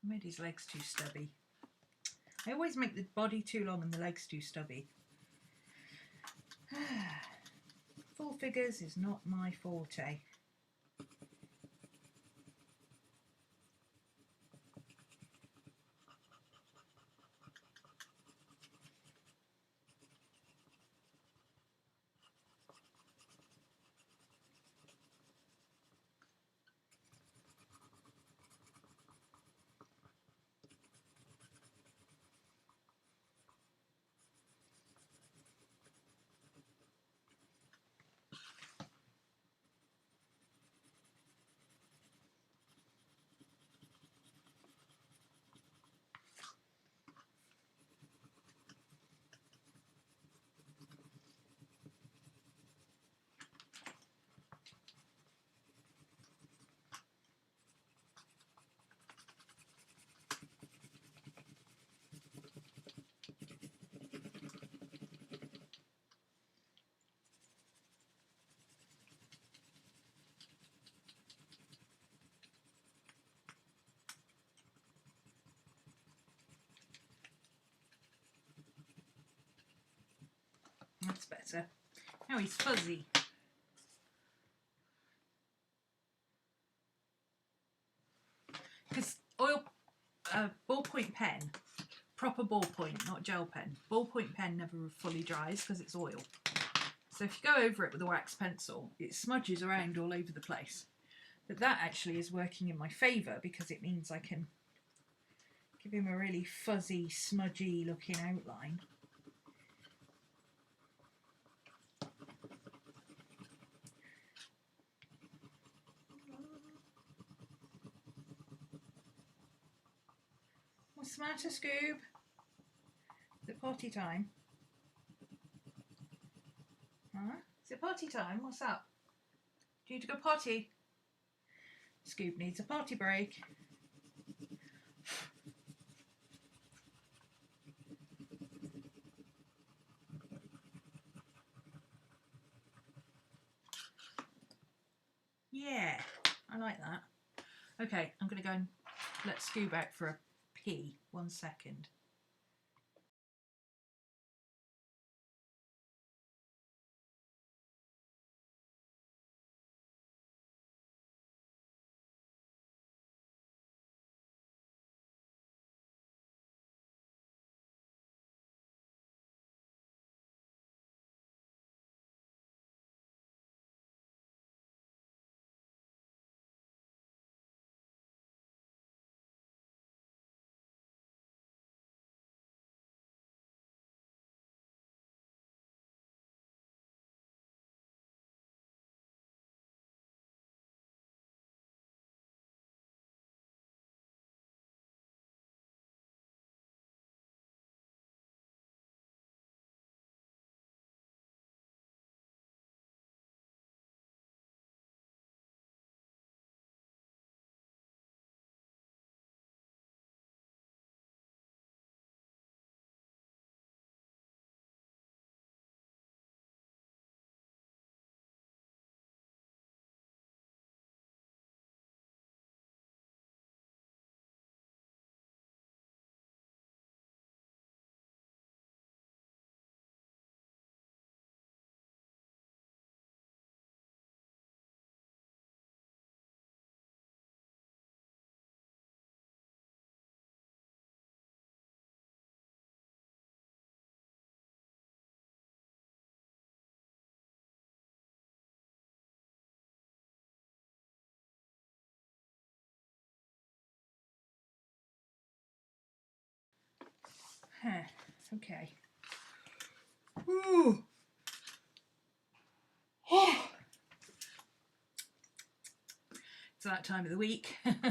I made his legs too stubby. I always make the body too long and the legs too stubby. Full figures is not my forte. That's better. Now he's fuzzy. Because ballpoint pen, proper ballpoint, not gel pen, ballpoint pen never fully dries because it's oil. So if you go over it with a wax pencil, it smudges around all over the place. But that actually is working in my favour because it means I can give him a really fuzzy, smudgy looking outline. What's the matter, Scoob? Is it potty time? Huh? Is it potty time? What's up? Do you need to go potty? Scoob needs a potty break. Yeah, I like that. Okay, I'm going to go and let Scoob out for a pee. 1 second. Okay. Ooh. Oh. It's that time of the week. Okay.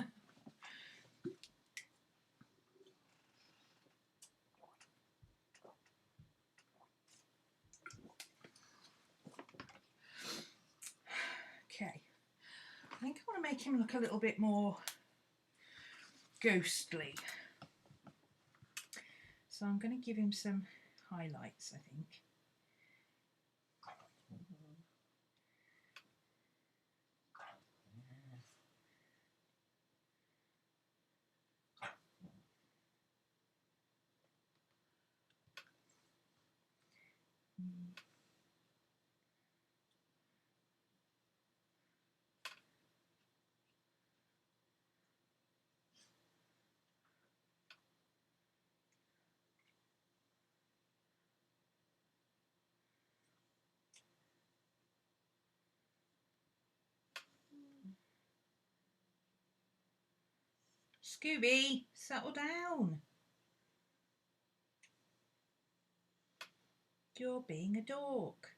I think I want to make him look a little bit more ghostly. So I'm going to give him some highlights, I think. Scooby, settle down. You're being a dork.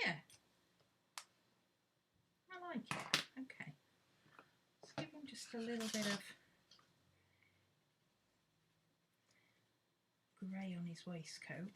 Yeah, I like it. Okay, let's give him just a little bit of grey on his waistcoat.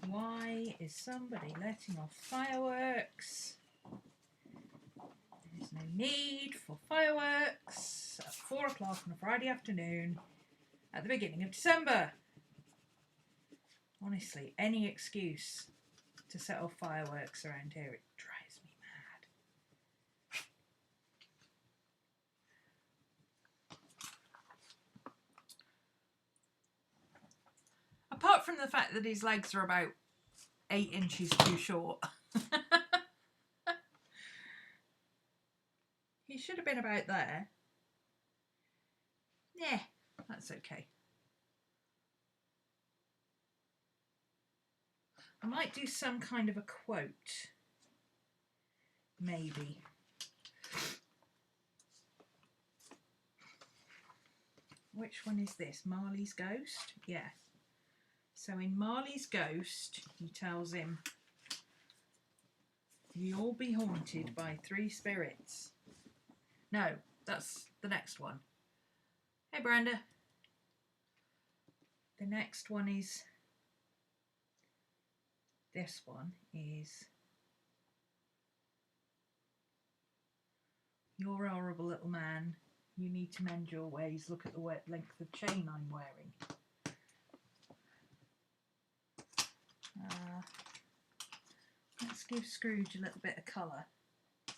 Why is somebody letting off fireworks? There is no need for fireworks at 4 o'clock on a Friday afternoon at the beginning of December. Honestly, any excuse to set off fireworks around here, it drives me mad. Apart from the fact that his legs are about 8 inches too short. He should have been about there. Yeah, that's okay. I might do some kind of a quote. Maybe. Which one is this? Marley's Ghost? Yeah. So in Marley's Ghost, he tells him, you'll be haunted by 3 spirits. No, that's the next one. Hey Brenda. The next one is, this one is, you're a horrible little man. You need to mend your ways. Look at the length of chain I'm wearing. Let's give Scrooge a little bit of colour. I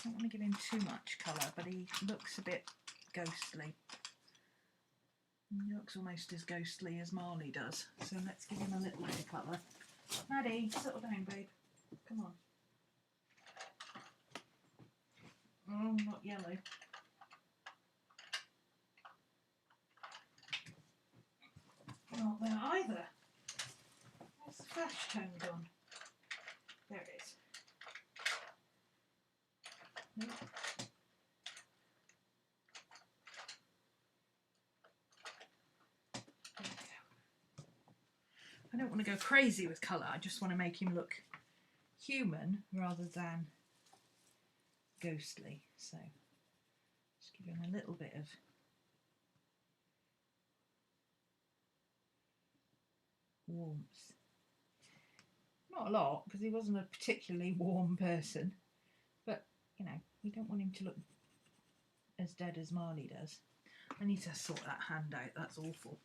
don't want to give him too much colour, but he looks a bit ghostly. He looks almost as ghostly as Marley does. So let's give him a little bit of colour. Maddie, settle down, babe. Come on. Oh, not yellow. Not there either. Where's the flash tone gone? There it is. Nope. There we go. I don't want to go crazy with colour. I just want to make him look human rather than ghostly. So just give him a little bit of warmth. Not a lot, because he wasn't a particularly warm person, but you know, we don't want him to look as dead as Marley does. I need to sort that hand out, that's awful.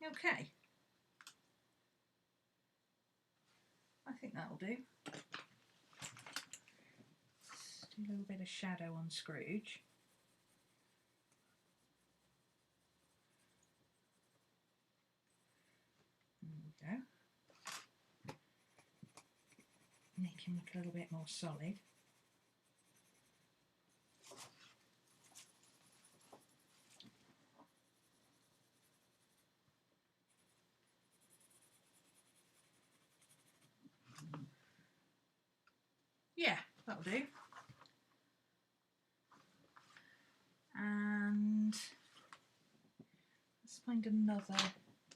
Okay, I think that'll do. Let's do a little bit of shadow on Scrooge. There we go. Make him look a little bit more solid. Yeah, that'll do. And let's find another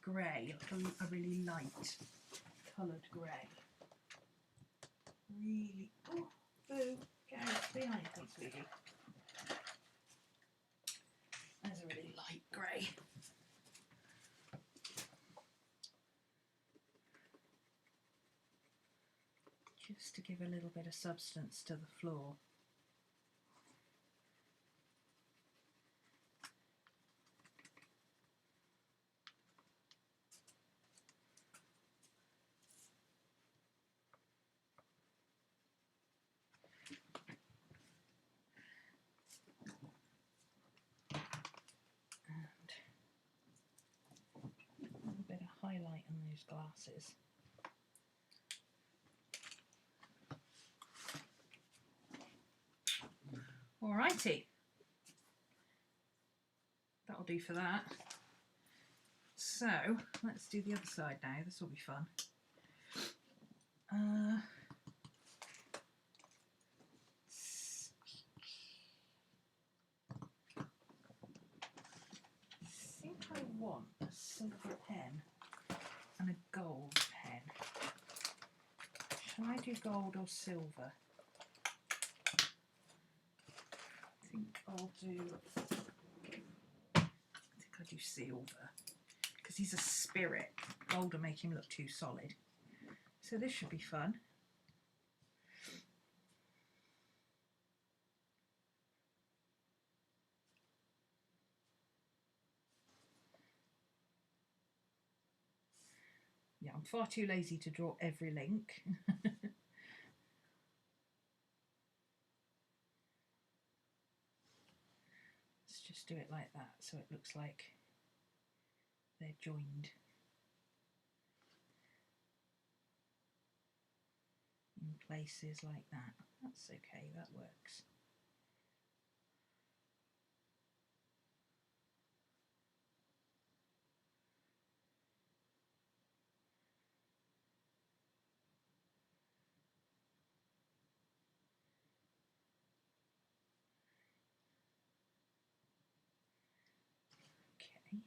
grey, like a really light coloured grey. Really, oh, boo, get out behind me, sweetie. There's a really light grey. Just to give a little bit of substance to the floor. And a little bit of highlight on those glasses. Alrighty, that'll do for that. So let's do the other side now. This will be fun. I think I want a silver pen and a gold pen. Shall I do gold or silver? I think I'll do silver, because he's a spirit. Gold will make him look too solid. So this should be fun. Yeah, I'm far too lazy to draw every link. Let's just do it like that, so it looks like they're joined in places like that. That's okay, that works. Okay.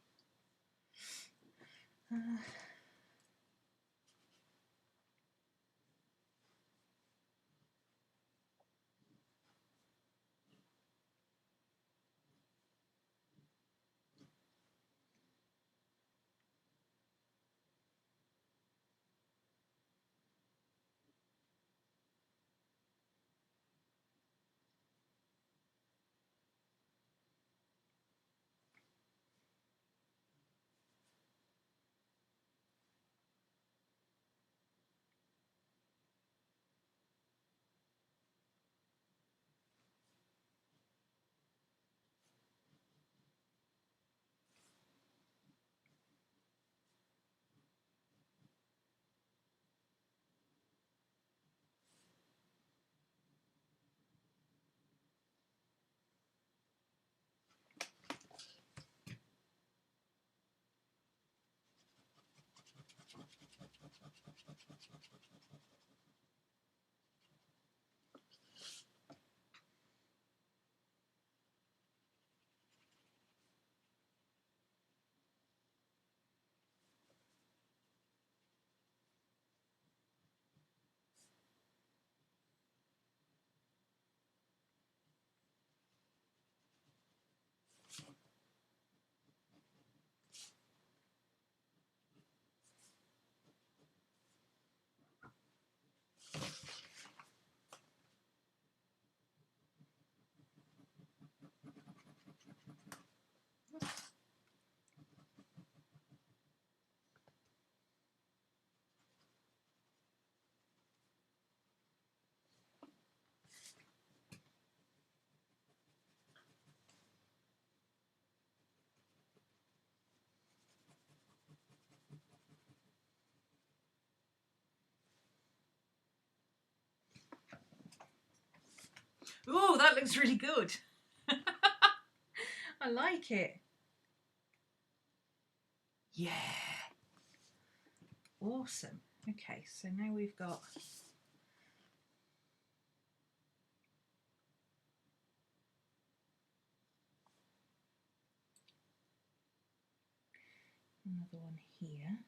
looks really good. I like it. Yeah. Awesome. Okay, so now we've got another one here.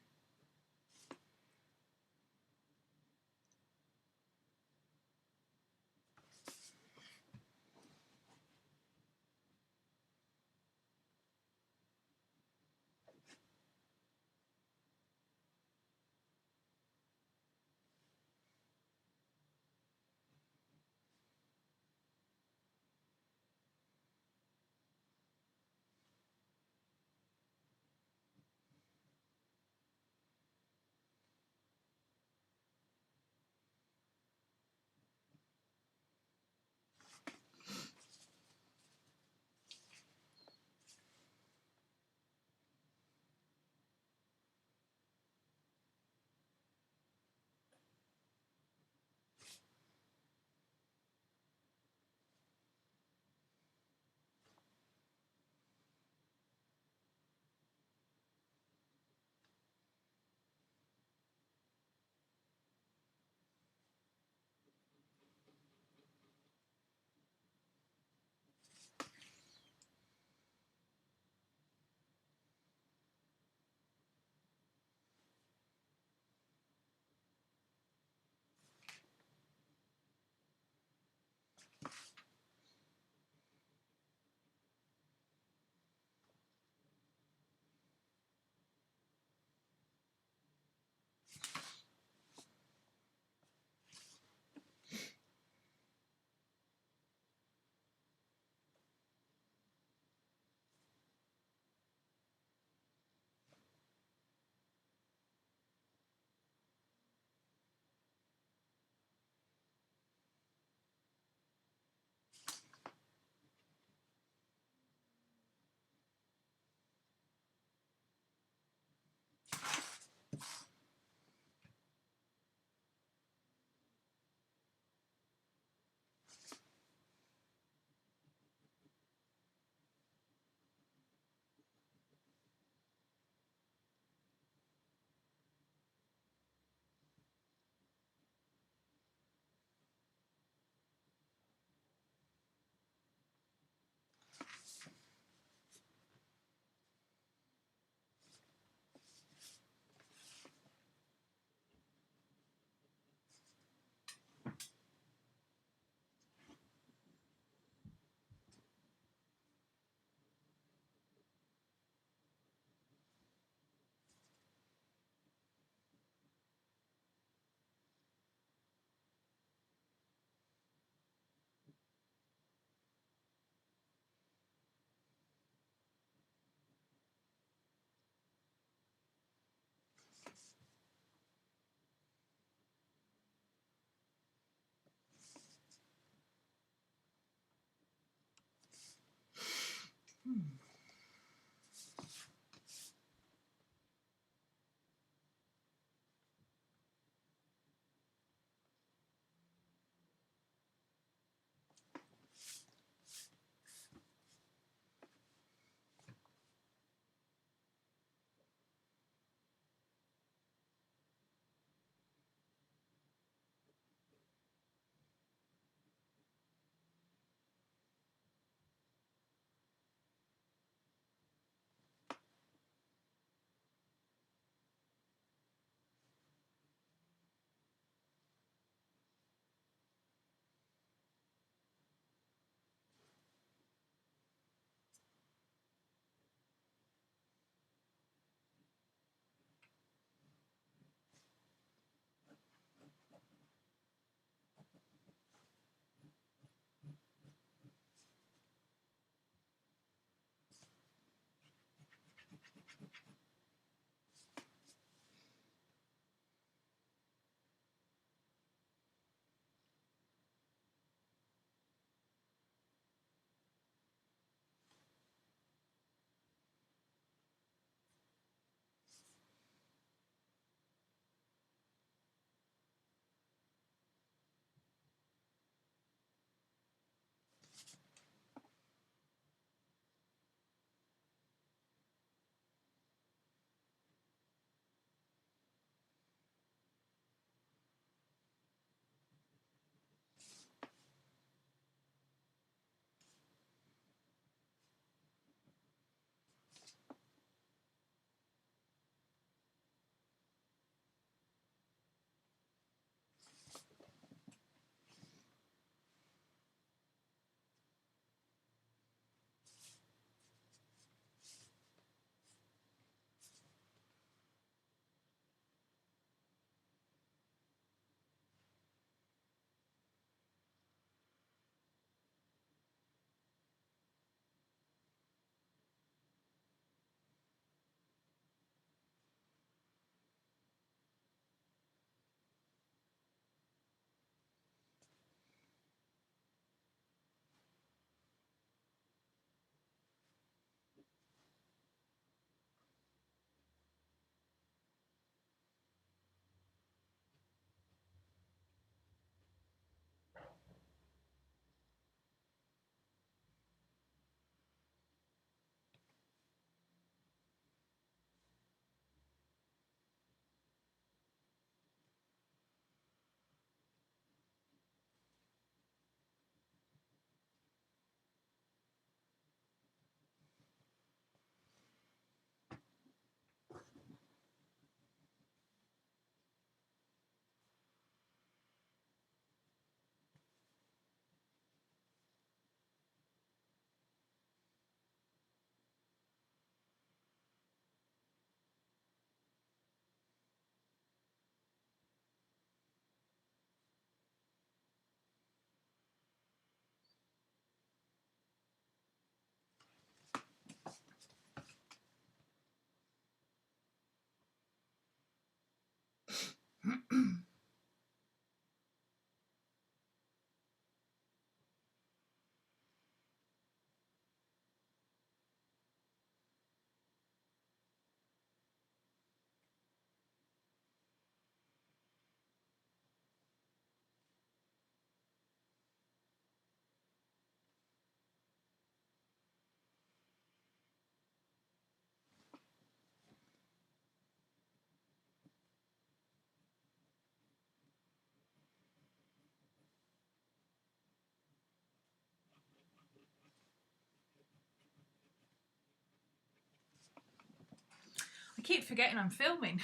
I keep forgetting I'm filming.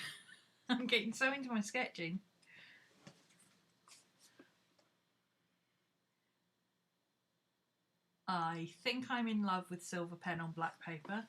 I'm getting so into my sketching. I think I'm in love with silver pen on black paper.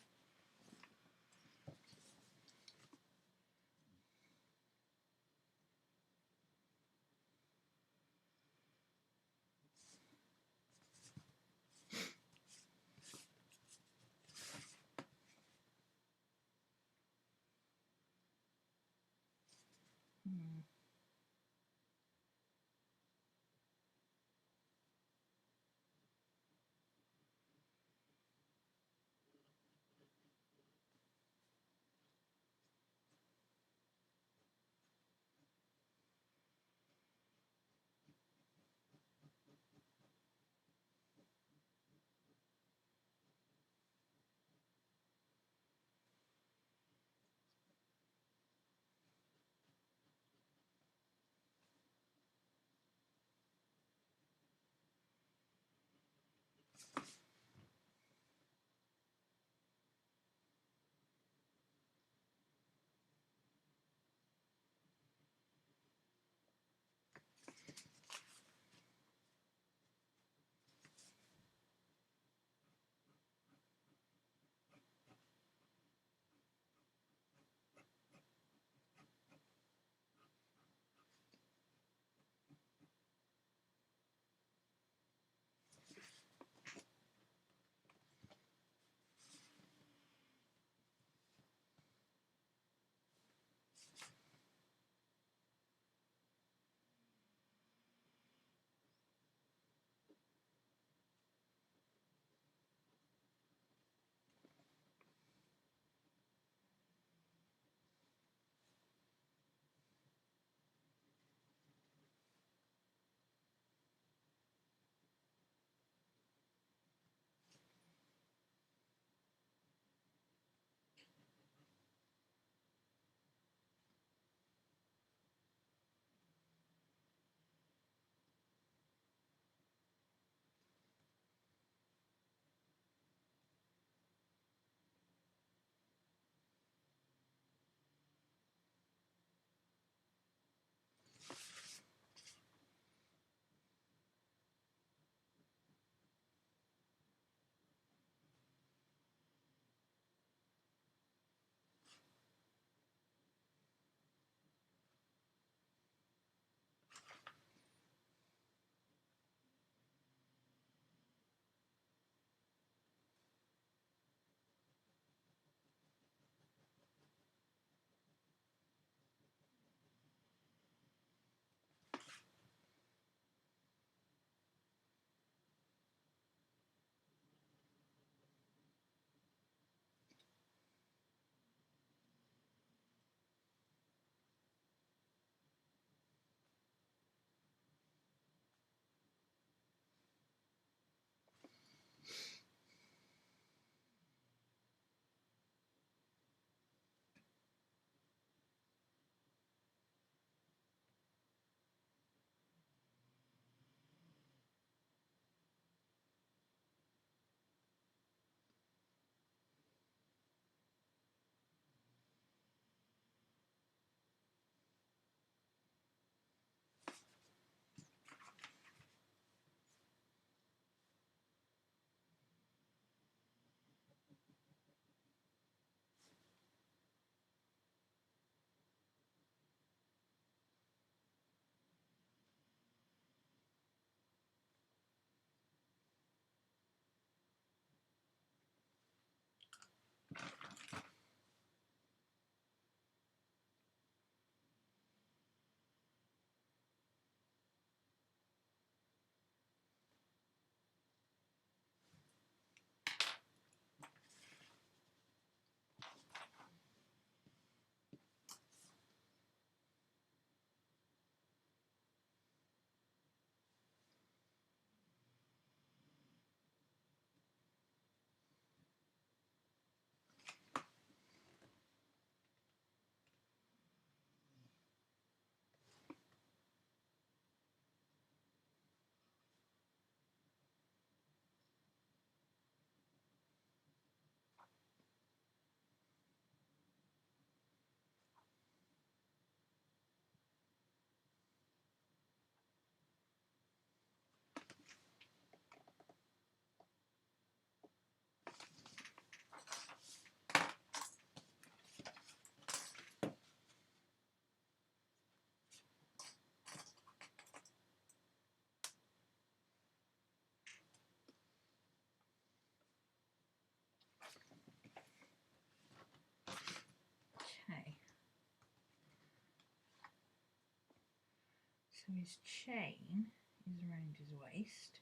So his chain is around his waist.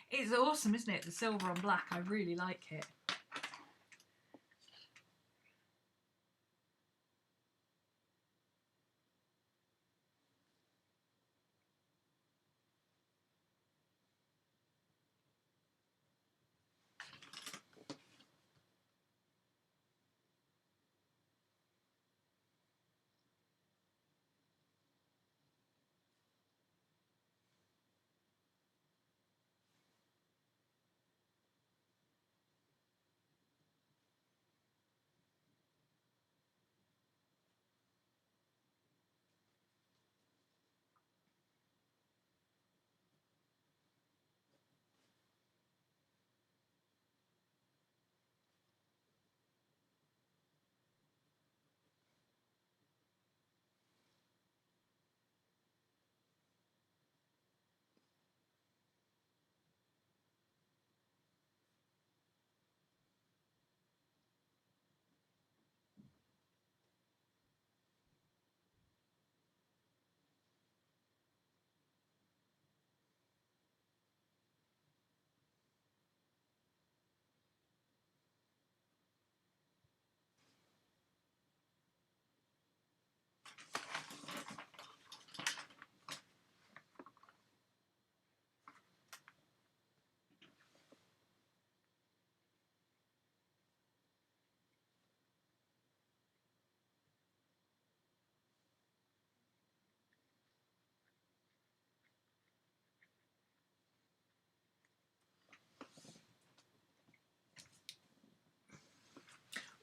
It's awesome, isn't it? The silver on black. I really like it.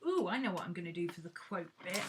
Ooh, I know what I'm going to do for the quote bit.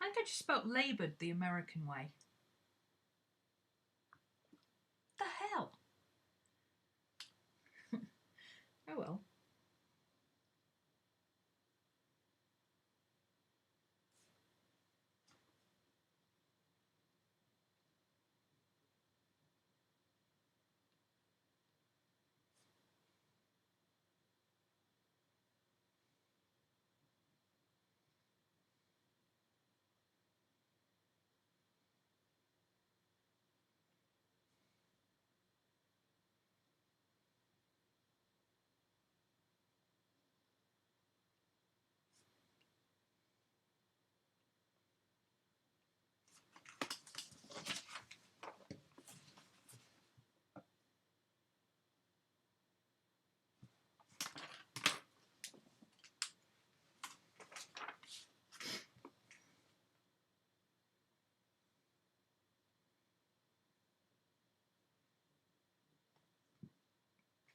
I think I just spelt laboured the American way. The hell? Oh well.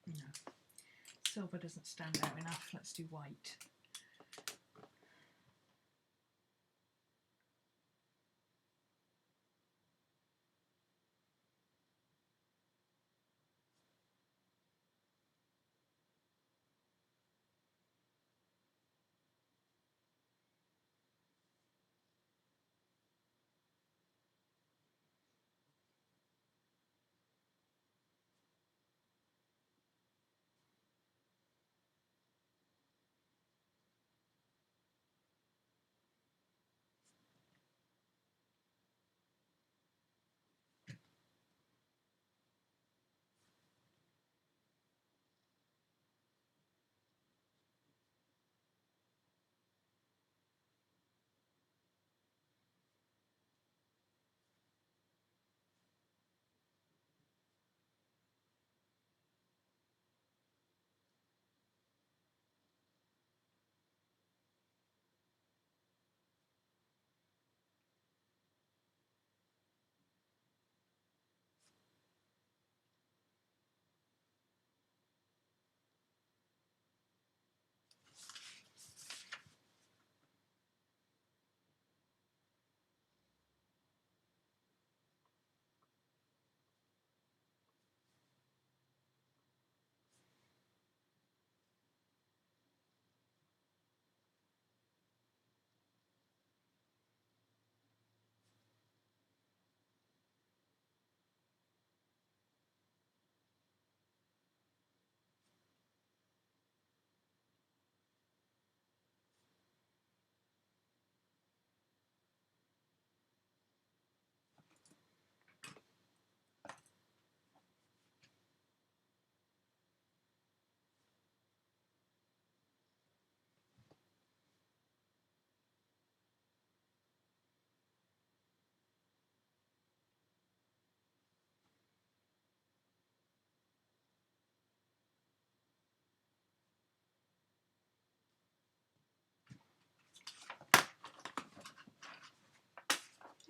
No. Silver doesn't stand out enough. Let's do white.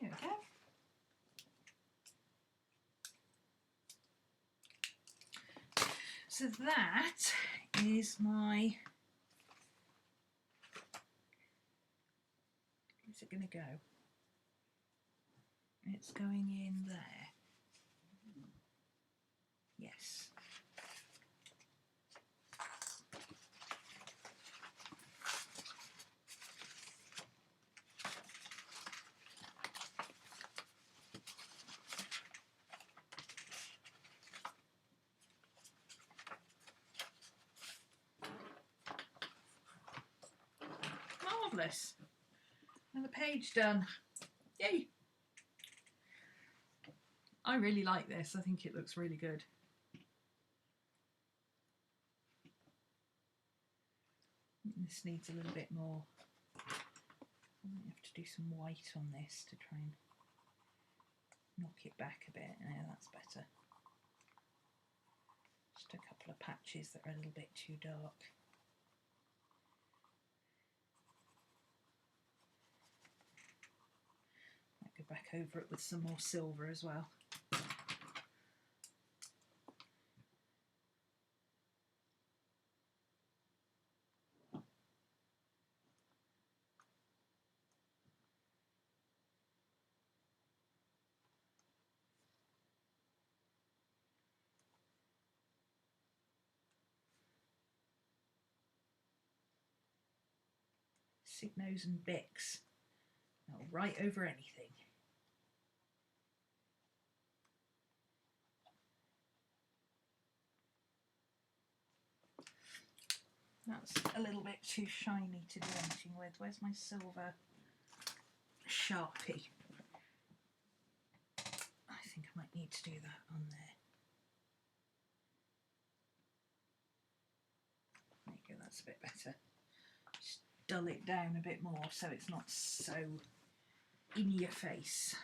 There we go. So that is my, where's it going to go? It's going in there. Yes. Marvellous. Another page done. Yay! I really like this. I think it looks really good. This needs a little bit more. I might have to do some white on this to try and knock it back a bit. Yeah, that's better. Just a couple of patches that are a little bit too dark. Might go back over it with some more silver as well. Signos and Bics. I'll write over anything. That's a little bit too shiny to do anything with. Where's my silver Sharpie? I think I might need to do that on there. There you go, that's a bit better. Just dull it down a bit more so it's not so in your face.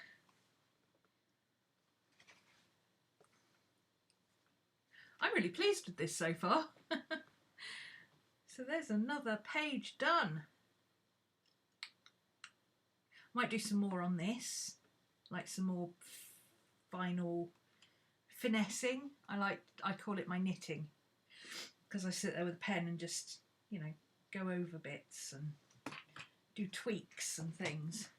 I'm really pleased with this so far. So there's another page done. Might do some more on this, like some more final finessing. I call it my knitting, because I sit there with a pen and just, you know, go over bits and do tweaks and things.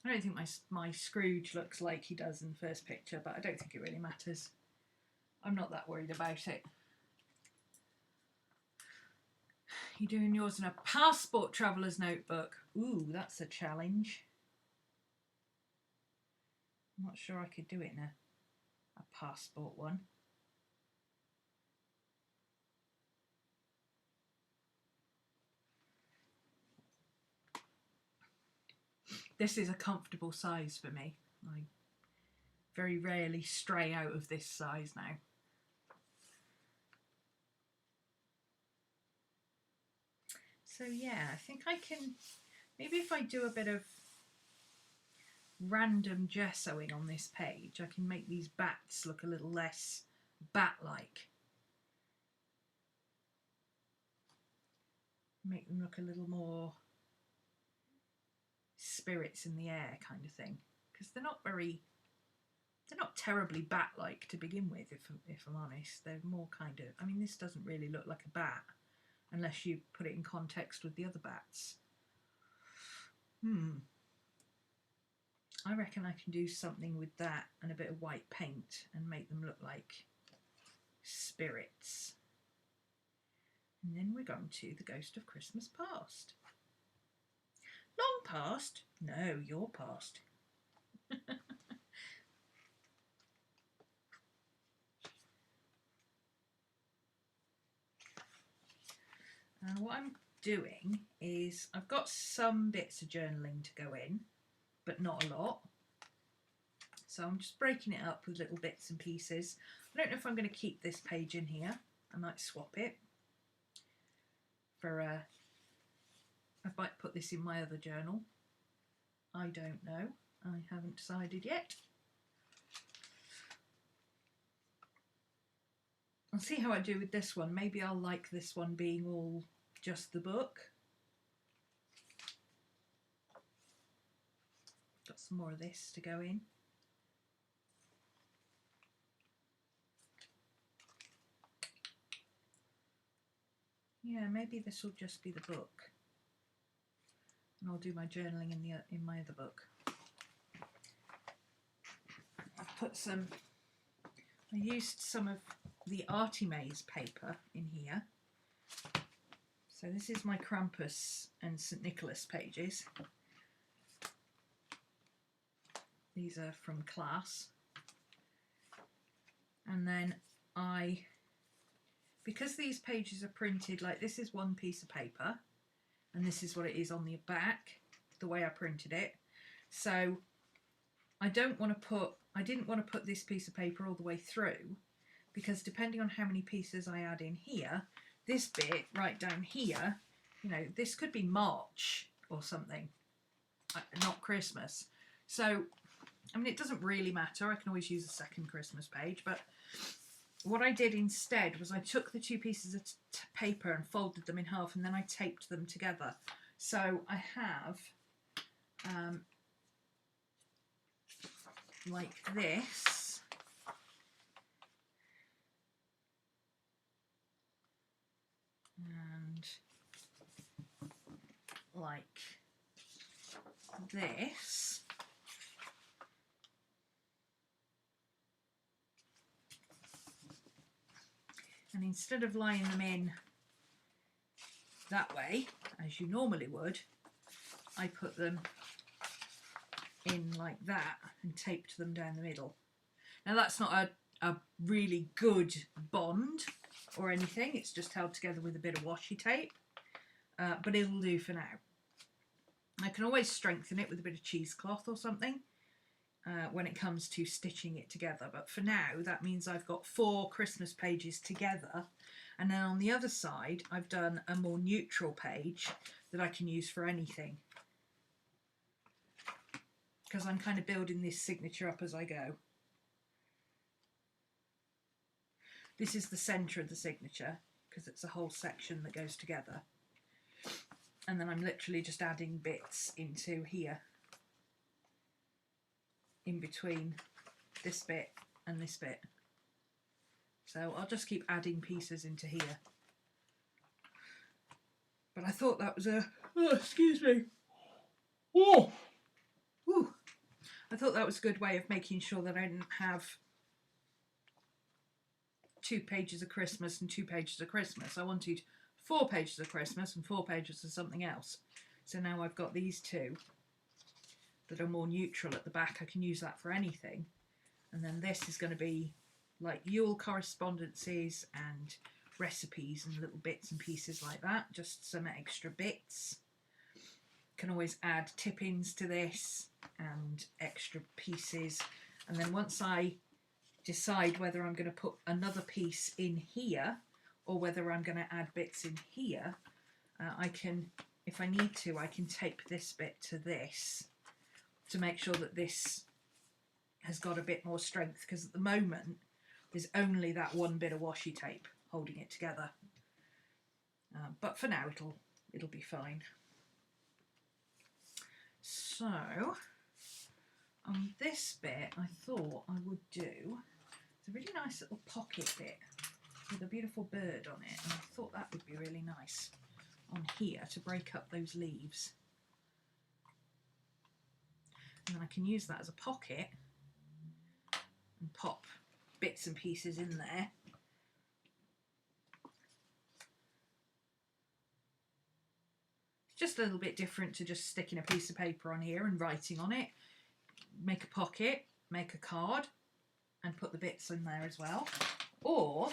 I don't think my Scrooge looks like he does in the first picture, but I don't think it really matters. I'm not that worried about it. You're doing yours in a passport traveller's notebook. Ooh, that's a challenge. I'm not sure I could do it in a passport one. This is a comfortable size for me. I very rarely stray out of this size now. So yeah, I think I can, maybe if I do a bit of random gessoing on this page, I can make these bats look a little less bat-like. Make them look a little more spirits in the air kind of thing, because they're not terribly bat-like to begin with, if I'm honest. They're more kind of, I mean, this doesn't really look like a bat unless you put it in context with the other bats. I reckon I can do something with that and a bit of white paint and make them look like spirits. And then we're going to the Ghost of Christmas Past. Long past? No, your past. And what I'm doing is I've got some bits of journaling to go in, but not a lot. So I'm just breaking it up with little bits and pieces. I don't know if I'm going to keep this page in here. I might swap it for I might put this in my other journal. I don't know. I haven't decided yet. I'll see how I do with this one. Maybe I'll like this one being all just the book. Got some more of this to go in. Yeah, maybe this will just be the book. And I'll do my journaling in my other book. I've put some, I used some of the Artie Maze paper in here. So this is my Krampus and St. Nicholas pages. These are from class. And then because these pages are printed, like this is one piece of paper, and this is what it is on the back, the way I printed it. So I didn't want to put this piece of paper all the way through, because depending on how many pieces I add in here, this bit right down here, you know, this could be March or something, not Christmas. So, I mean, it doesn't really matter. I can always use a second Christmas page, but what I did instead was I took the two pieces of paper and folded them in half, and then I taped them together. So I have like this, and like this, and instead of lying them in that way as you normally would, I put them in like that and taped them down the middle. Now that's not a really good bond or anything, it's just held together with a bit of washi tape, but it'll do for now. I can always strengthen it with a bit of cheesecloth or something when it comes to stitching it together, but for now that means I've got 4 Christmas pages together, and then on the other side I've done a more neutral page that I can use for anything, because I'm kind of building this signature up as I go. This is the centre of the signature because it's a whole section that goes together, and then I'm literally just adding bits into here, in between this bit and this bit. So I'll just keep adding pieces into here. But I thought that was a, oh, excuse me. Oh, ooh. I thought that was a good way of making sure that I didn't have 2 pages of Christmas and 2 pages of Christmas. I wanted 4 pages of Christmas and 4 pages of something else. So now I've got these 2 that are more neutral at the back. I can use that for anything. And then this is going to be like Yule correspondences and recipes and little bits and pieces like that, just some extra bits. Can always add tip-ins to this and extra pieces, and then once I decide whether I'm going to put another piece in here or whether I'm going to add bits in here, I can, if I need to, I can tape this bit to this to make sure that this has got a bit more strength, because at the moment there's only that one bit of washi tape holding it together, but for now it'll be fine. So on this bit I thought I would do, it's a really nice little pocket bit with a beautiful bird on it, and I thought that would be really nice on here to break up those leaves, and then I can use that as a pocket and pop bits and pieces in there. It's just a little bit different to just sticking a piece of paper on here and writing on it. Make a pocket, make a card, and put the bits in there as well. Or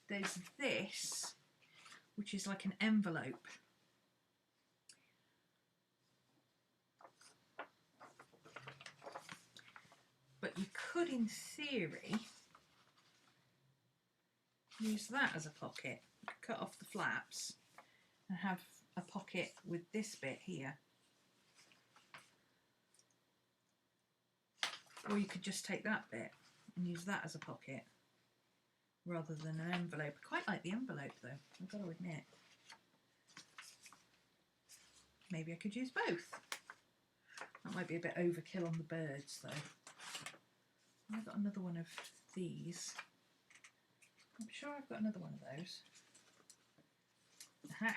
there's this, which is like an envelope. But you could, in theory, use that as a pocket. Cut off the flaps and have a pocket with this bit here. Or you could just take that bit and use that as a pocket rather than an envelope. I quite like the envelope though, I've got to admit. Maybe I could use both. That might be a bit overkill on the birds though. I've got another one of these. I'm sure I've got another one of those. Aha!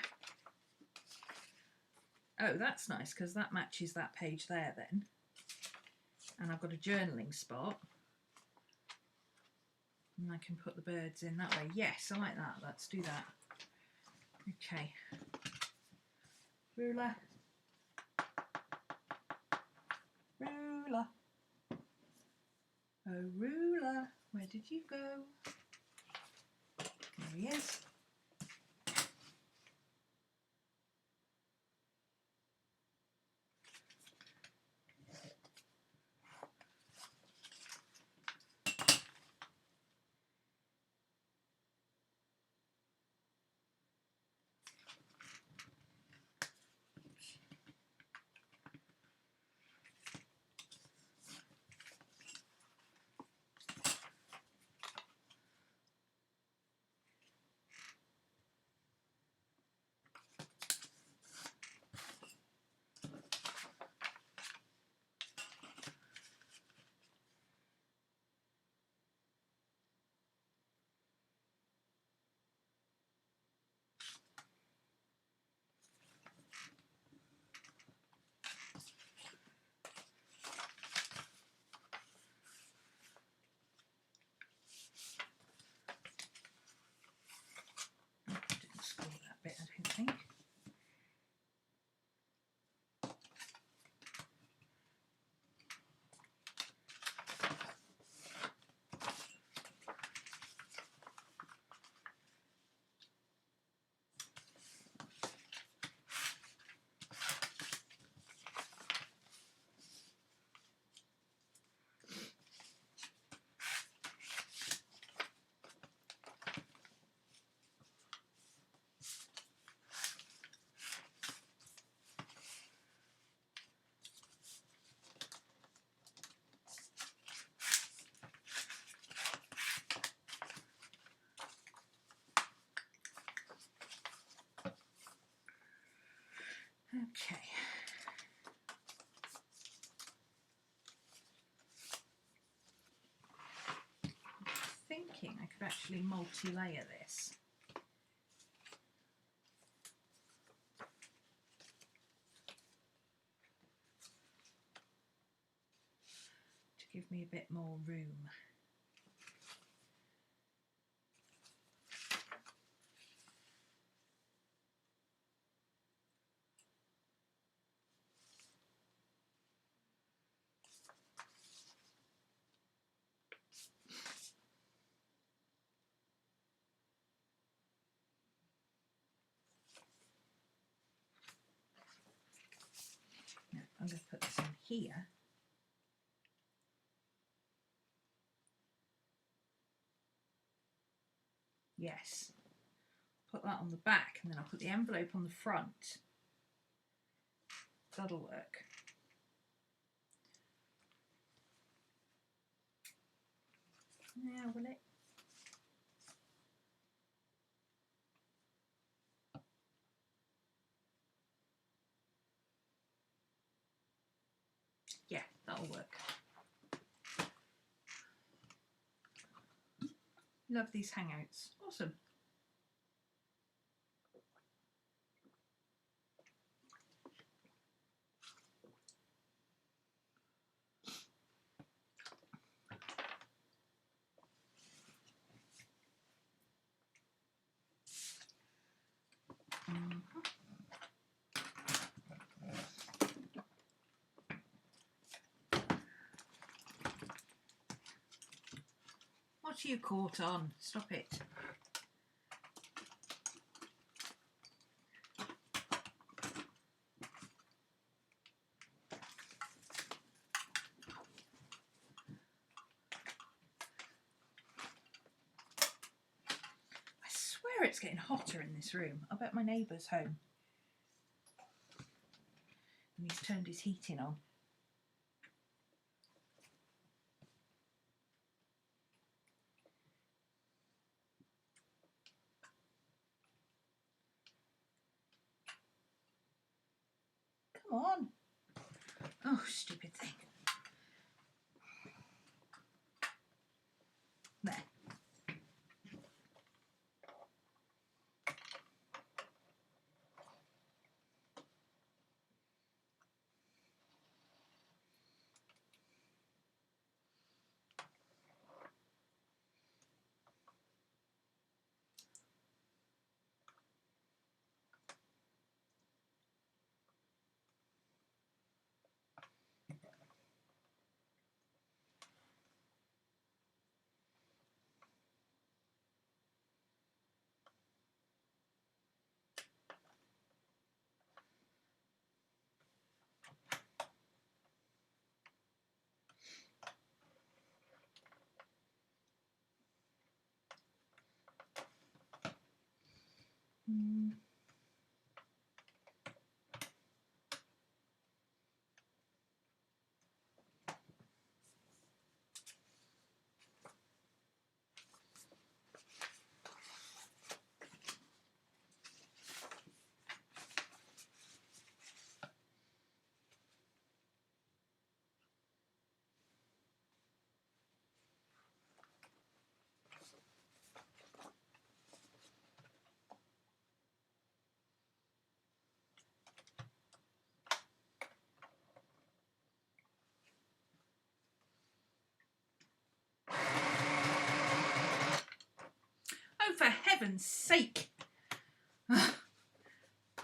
Oh, that's nice because that matches that page there then. And I've got a journaling spot. And I can put the birds in that way. Yes, I like that. Let's do that. Okay. Ruler. Ruler. Oh, ruler, where did you go? There he is. could actually multi-layer this. To give me a bit more room. Now I'm going to put this in here. Yes. Put that on the back and then I'll put the envelope on the front. That'll work. Now will it? Yeah, that'll work. Love these hangouts. Awesome. What are you caught on? Stop it. I swear it's getting hotter in this room. I bet my neighbour's home. And he's turned his heating on. Come on. Oh, stupid thing. There. Oh, for heaven's sake!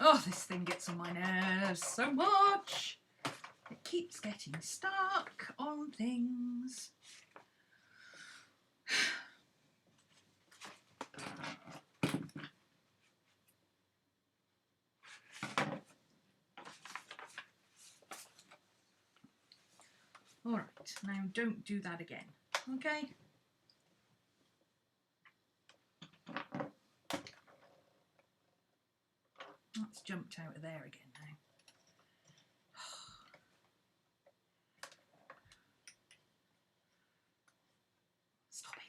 Oh, this thing gets on my nerves so much. It keeps getting stuck on things. All right, now don't do that again, okay? That's jumped out of there again now. Stop it.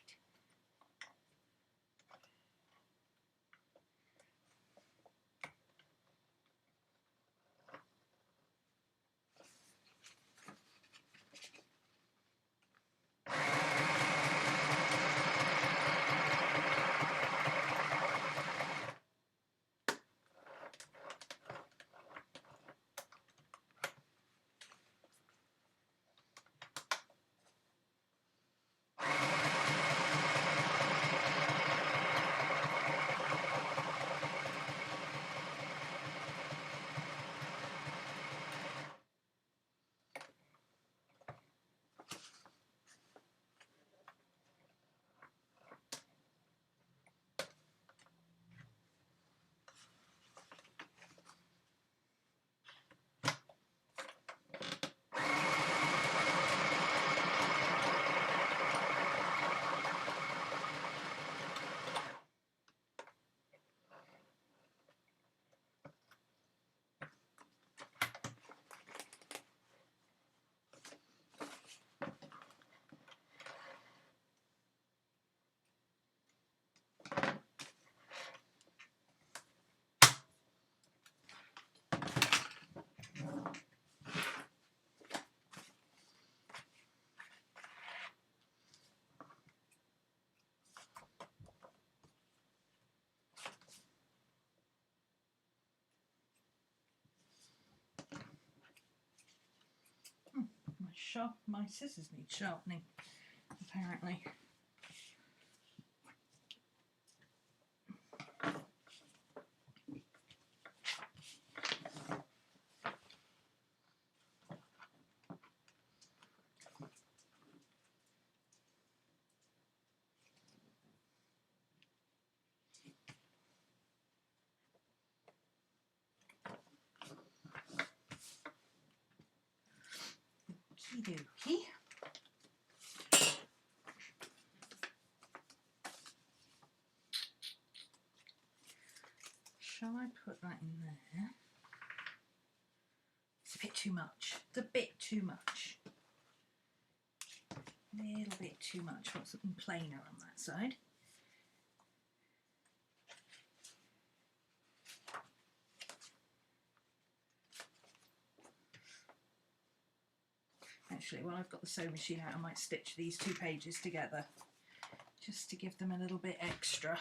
my scissors need sharpening, apparently. Okie dokie. Shall I put that in there? It's a bit too much. It's a bit too much. A little bit too much. Want something plainer on that side. Actually, while I've got the sewing machine out, I might stitch these two pages together just to give them a little bit extra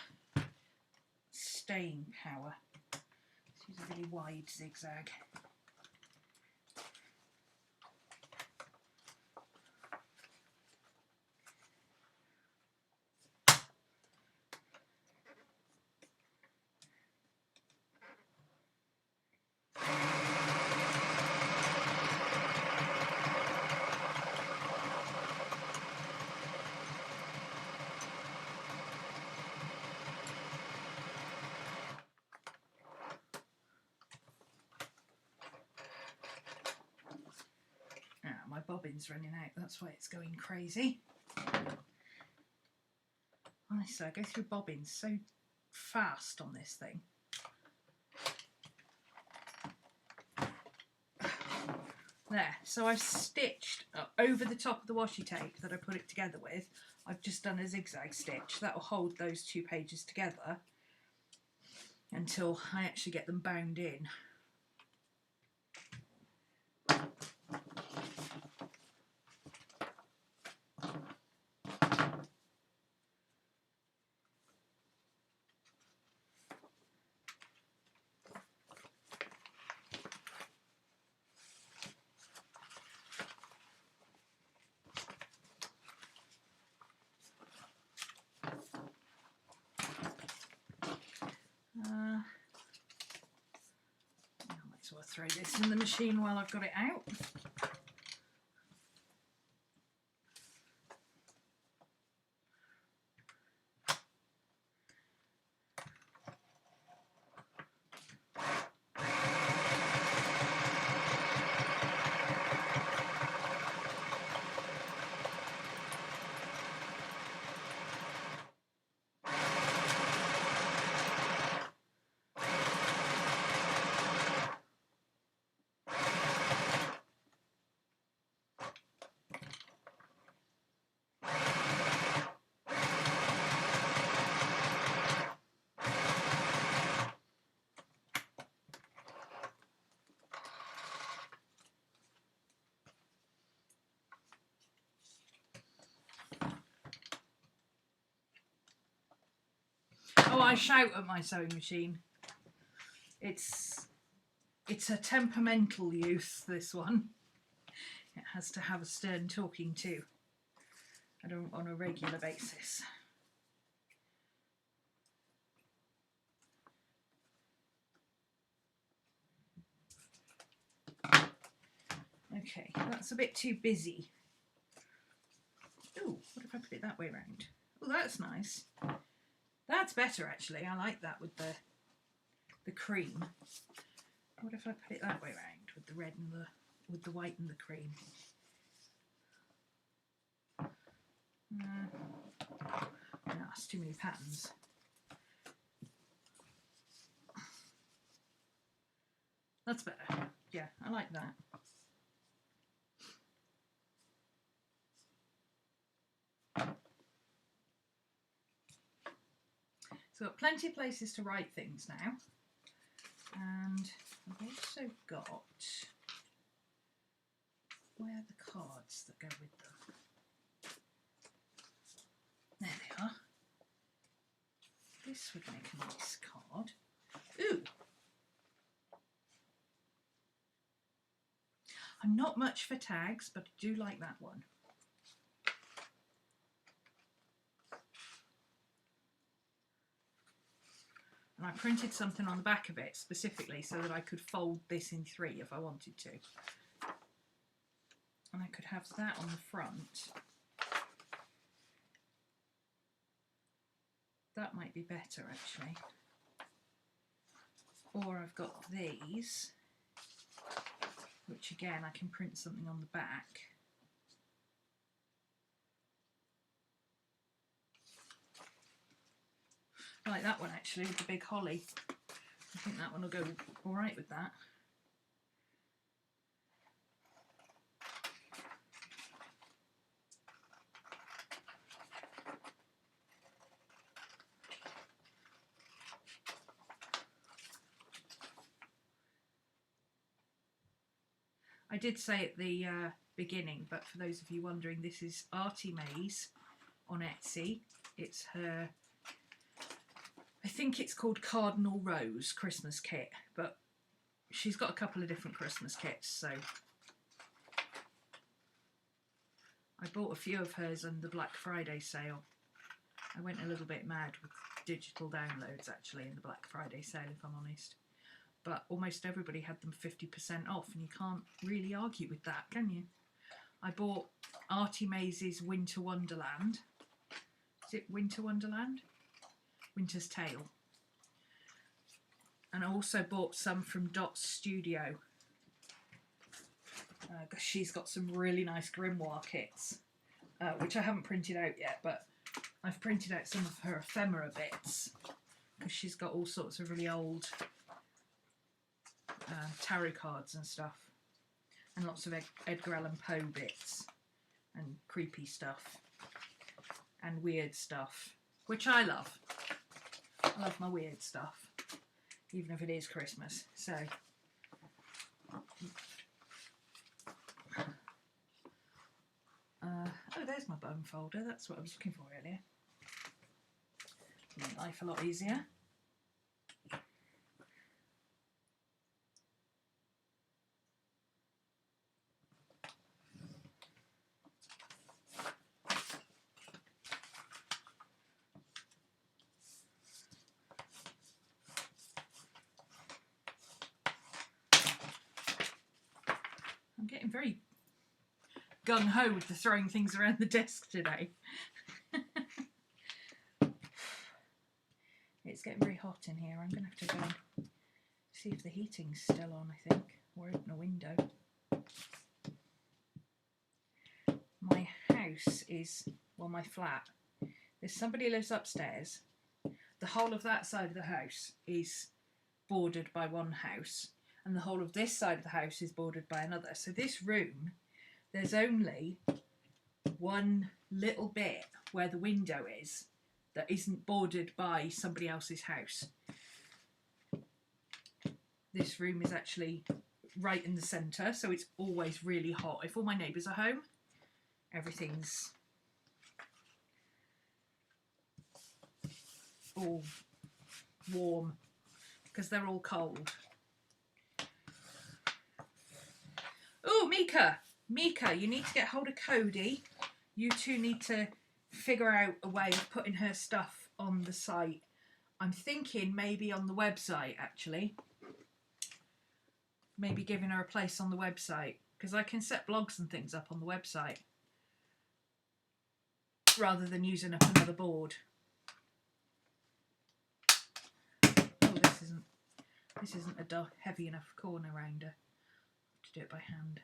staying power. Let's use a really wide zigzag. My bobbin's running out, that's why it's going crazy. Honestly, I go through bobbins so fast on this thing. There, so I've stitched over the top of the washi tape that I put it together with. I've just done a zigzag stitch that will hold those two pages together until I actually get them bound in. So I'll throw this in the machine while I've got it out. Oh, I shout at my sewing machine. It's a temperamental youth, this one. It has to have a stern talking to. I don't on a regular basis. Okay, that's a bit too busy. Ooh, what if I put it that way round? Oh, that's nice. That's better actually. I like that with the cream. What if I put it that way round with the red and the white and the cream? No, that's too many patterns. That's better. Yeah, I like that. So I've got plenty of places to write things now, and I've also got, where are the cards that go with them? There they are. This would make a nice card. Ooh! I'm not much for tags, but I do like that one. And I printed something on the back of it specifically so that I could fold this in 3 if I wanted to. And I could have that on the front. That might be better actually. Or I've got these, which again I can print something on the back. I like that one actually with the big holly. I think that one will go alright with that. I did say at the beginning, but for those of you wondering, this is Artie Mays on Etsy. It's her, I think it's called Cardinal Rose Christmas kit, but she's got a couple of different Christmas kits, so I bought a few of hers on the Black Friday sale. I went a little bit mad with digital downloads actually in the Black Friday sale, if I'm honest. But almost everybody had them 50% off, and you can't really argue with that, can you? I bought Artie Mays' Winter Wonderland. Is it Winter Wonderland? Winter's Tale. And I also bought some from Dot's Studio. Because she's got some really nice grimoire kits, which I haven't printed out yet, but I've printed out some of her ephemera bits, because she's got all sorts of really old tarot cards and stuff, and lots of Edgar Allan Poe bits and creepy stuff and weird stuff, which I love. I love my weird stuff, even if it is Christmas. So oh, there's my bone folder. That's what I was looking for earlier. Make life a lot easier. I'm getting very gung-ho with the throwing things around the desk today. It's getting very hot in here. I'm going to have to go and see if the heating's still on, I think, or open a window. My house is, well, my flat. There's somebody who lives upstairs. The whole of that side of the house is bordered by one house, and the whole of this side of the house is bordered by another. So this room, there's only one little bit where the window is that isn't bordered by somebody else's house. This room is actually right in the centre, so it's always really hot. If all my neighbours are home, everything's all warm because they're all cold. Oh, Mika, you need to get hold of Cody. You two need to figure out a way of putting her stuff on the site. I'm thinking maybe on the website, actually. Maybe giving her a place on the website, because I can set blogs and things up on the website rather than using up another board. Oh, this isn't a heavy enough corner rounder to do it by hand.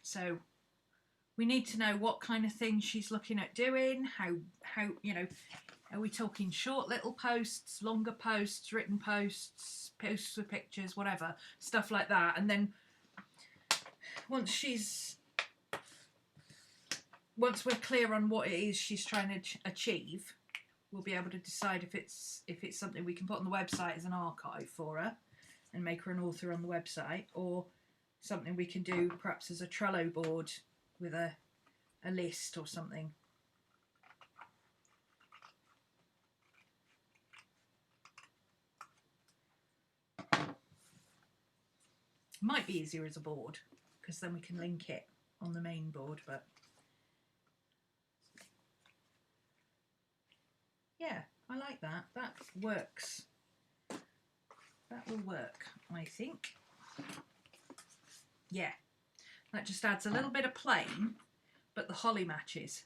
So we need to know what kind of thing she's looking at doing, how you know, are we talking short little posts, longer posts, written posts, posts with pictures, whatever, stuff like that. And then once she's once we're clear on what it is she's trying to achieve, we'll be able to decide if it's something we can put on the website as an archive for her and make her an author on the website, or something we can do perhaps as a Trello board with a list or something. Might be easier as a board because then we can link it on the main board, but yeah, I like that. That works. That will work, I think. Yeah, that just adds a little bit of plain, but the holly matches.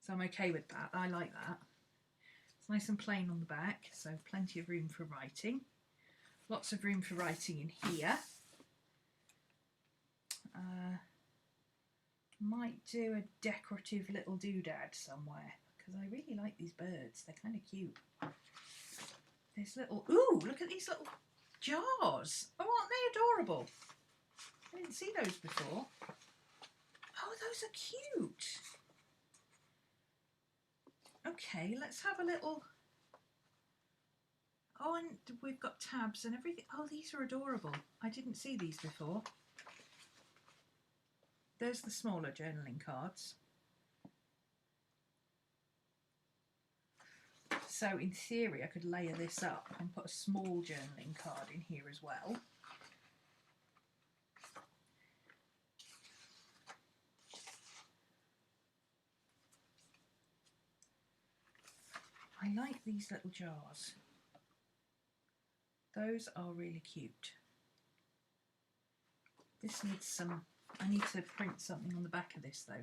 So I'm okay with that. I like that. It's nice and plain on the back, so plenty of room for writing. Lots of room for writing in here. Might do a decorative little doodad somewhere, because I really like these birds. They're kind of cute. There's little, ooh, look at these little jars. Oh, aren't they adorable? I didn't see those before. Oh, those are cute. Okay, let's have a little. Oh, and we've got tabs and everything. Oh, these are adorable. I didn't see these before. There's the smaller journaling cards. So in theory, I could layer this up and put a small journaling card in here as well. I like these little jars. Those are really cute. This needs some, I need to print something on the back of this though,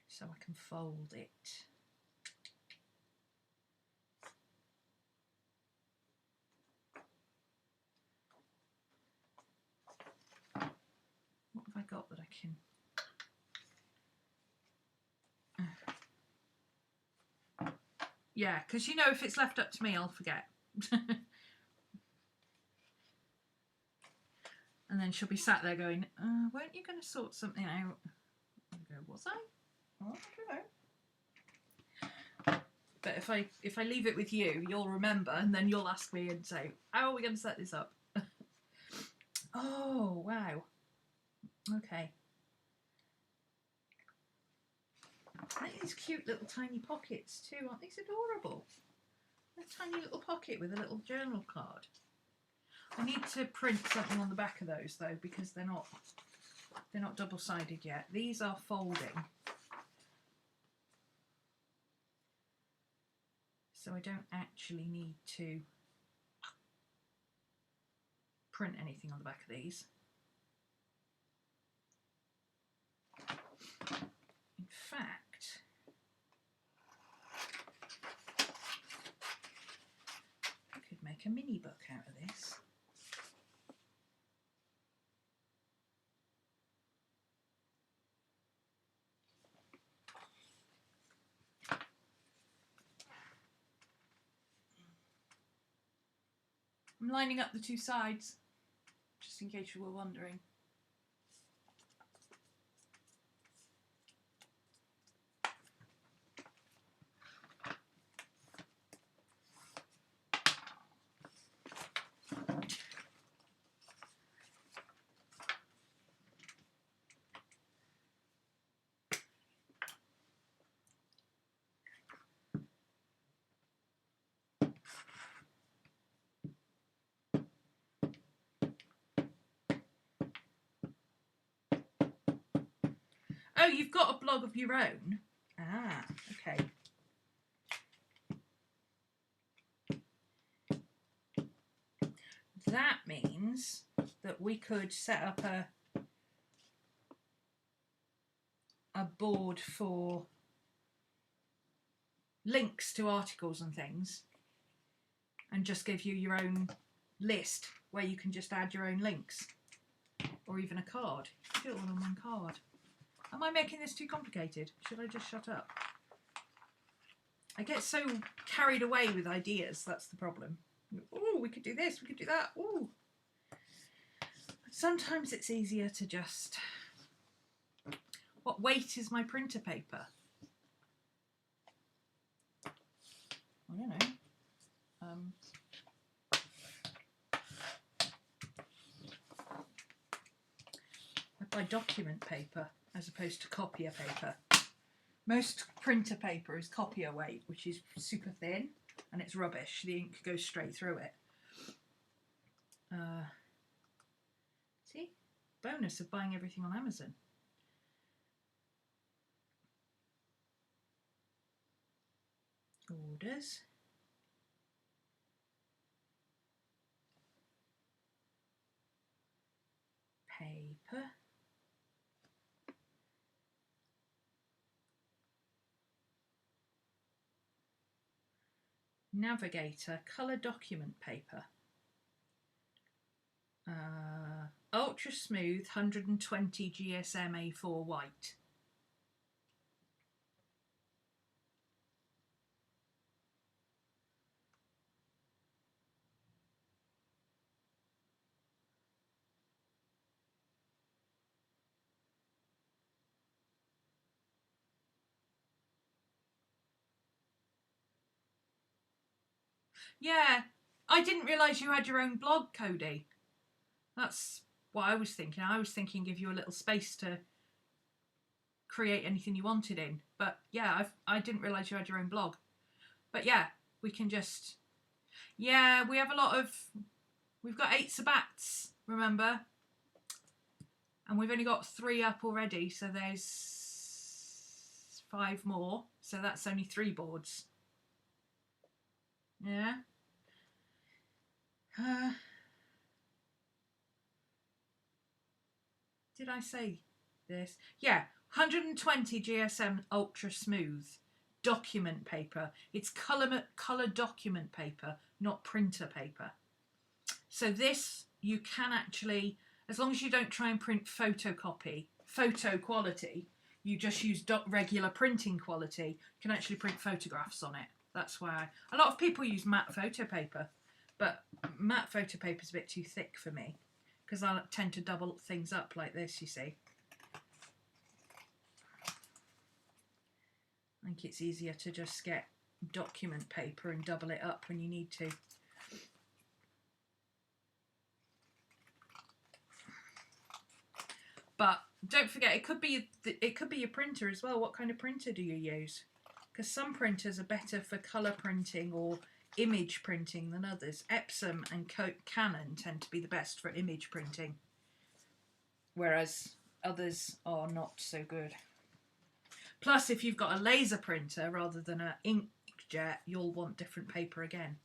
so I can fold it. What have I got that I can... Yeah, because you know, if it's left up to me, I'll forget. And then she'll be sat there going, weren't you going to sort something out? I go, was I? Oh, I don't know. But if I leave it with you, you'll remember, and then you'll ask me and say, how are we going to set this up? Oh, wow. Okay. I like these cute little tiny pockets too. Aren't these adorable? A tiny little pocket with a little journal card. I need to print something on the back of those though, because they're not double-sided yet. These are folding, so I don't actually need to print anything on the back of these. In fact, I could make a mini book out of this. I'm lining up the two sides, just in case you were wondering. Oh, you've got a blog of your own? Ah, okay. That means that we could set up a board for links to articles and things, and just give you your own list where you can just add your own links, or even a card. Do it all on one card. Am I making this too complicated? Should I just shut up? I get so carried away with ideas, that's the problem. Oh, we could do this, we could do that. Ooh. Sometimes it's easier to just... What weight is my printer paper? I don't know. I buy document paper as opposed to copier paper. Most printer paper is copier weight, which is super thin and it's rubbish. The ink goes straight through it. See? Bonus of buying everything on Amazon. Orders. Paper. Navigator, colour document paper. Ultra smooth 120 GSM A4 white. Yeah, I didn't realise you had your own blog, Cody. That's what I was thinking. I was thinking give you a little space to create anything you wanted in. But yeah, I didn't realise you had your own blog. But yeah, we can just... Yeah, we have a lot of... We've got 8 Sabats, remember? And we've only got 3 up already, so there's 5 more. So that's only 3 boards. Yeah. Did I say this? Yeah, 120 GSM Ultra Smooth document paper. It's colour document paper, not printer paper. So this you can actually, as long as you don't try and print photo quality, you just use regular printing quality, you can actually print photographs on it. That's why a lot of people use matte photo paper, but matte photo paper is a bit too thick for me because I tend to double things up like this, you see. I think it's easier to just get document paper and double it up when you need to. But don't forget, it could be your printer as well. What kind of printer do you use? Because some printers are better for colour printing or image printing than others. Epson and Canon tend to be the best for image printing, whereas others are not so good. Plus, if you've got a laser printer rather than an inkjet, you'll want different paper again.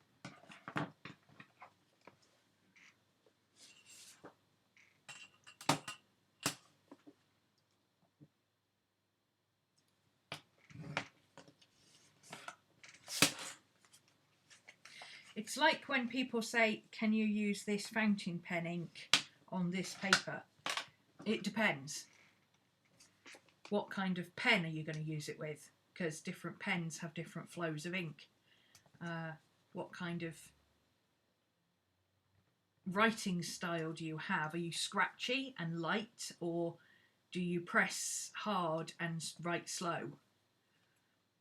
It's like when people say, can you use this fountain pen ink on this paper? It depends. What kind of pen are you going to use it with? Because different pens have different flows of ink. What kind of writing style do you have? Are you scratchy and light, or do you press hard and write slow?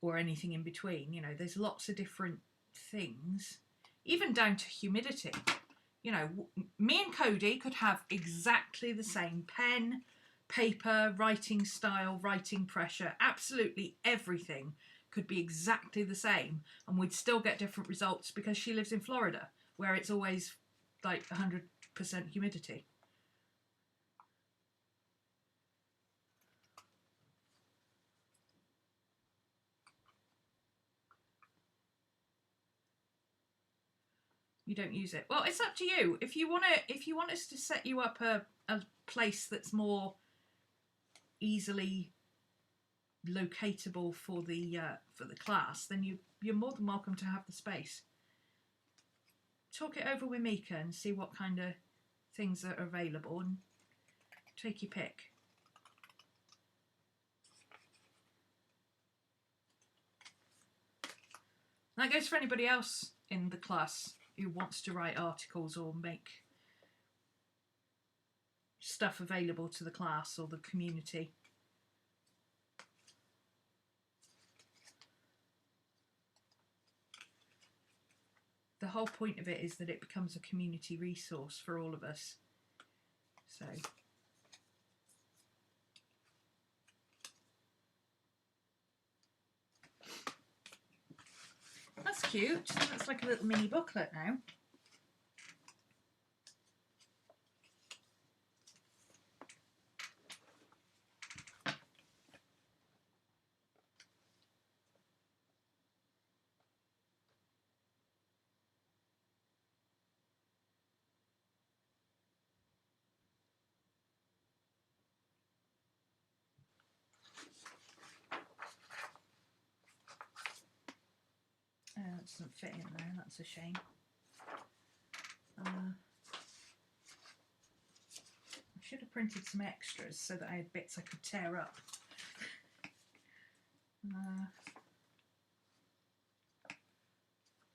Or anything in between? You know, there's lots of different things. Even down to humidity. You know, me and Cody could have exactly the same pen, paper, writing style, writing pressure, absolutely everything could be exactly the same and we'd still get different results because she lives in Florida where it's always like 100% humidity. You don't use it. Well, it's up to you. If you want us to set you up a place that's more easily locatable for the class, then you're more than welcome to have the space. Talk it over with Mika and see what kind of things are available and take your pick. That goes for anybody else in the class who wants to write articles or make stuff available to the class or the community. The whole point of it is that it becomes a community resource for all of us. So that's cute. That's like a little mini booklet now. That doesn't fit in there, that's a shame. I should have printed some extras so that I had bits I could tear up.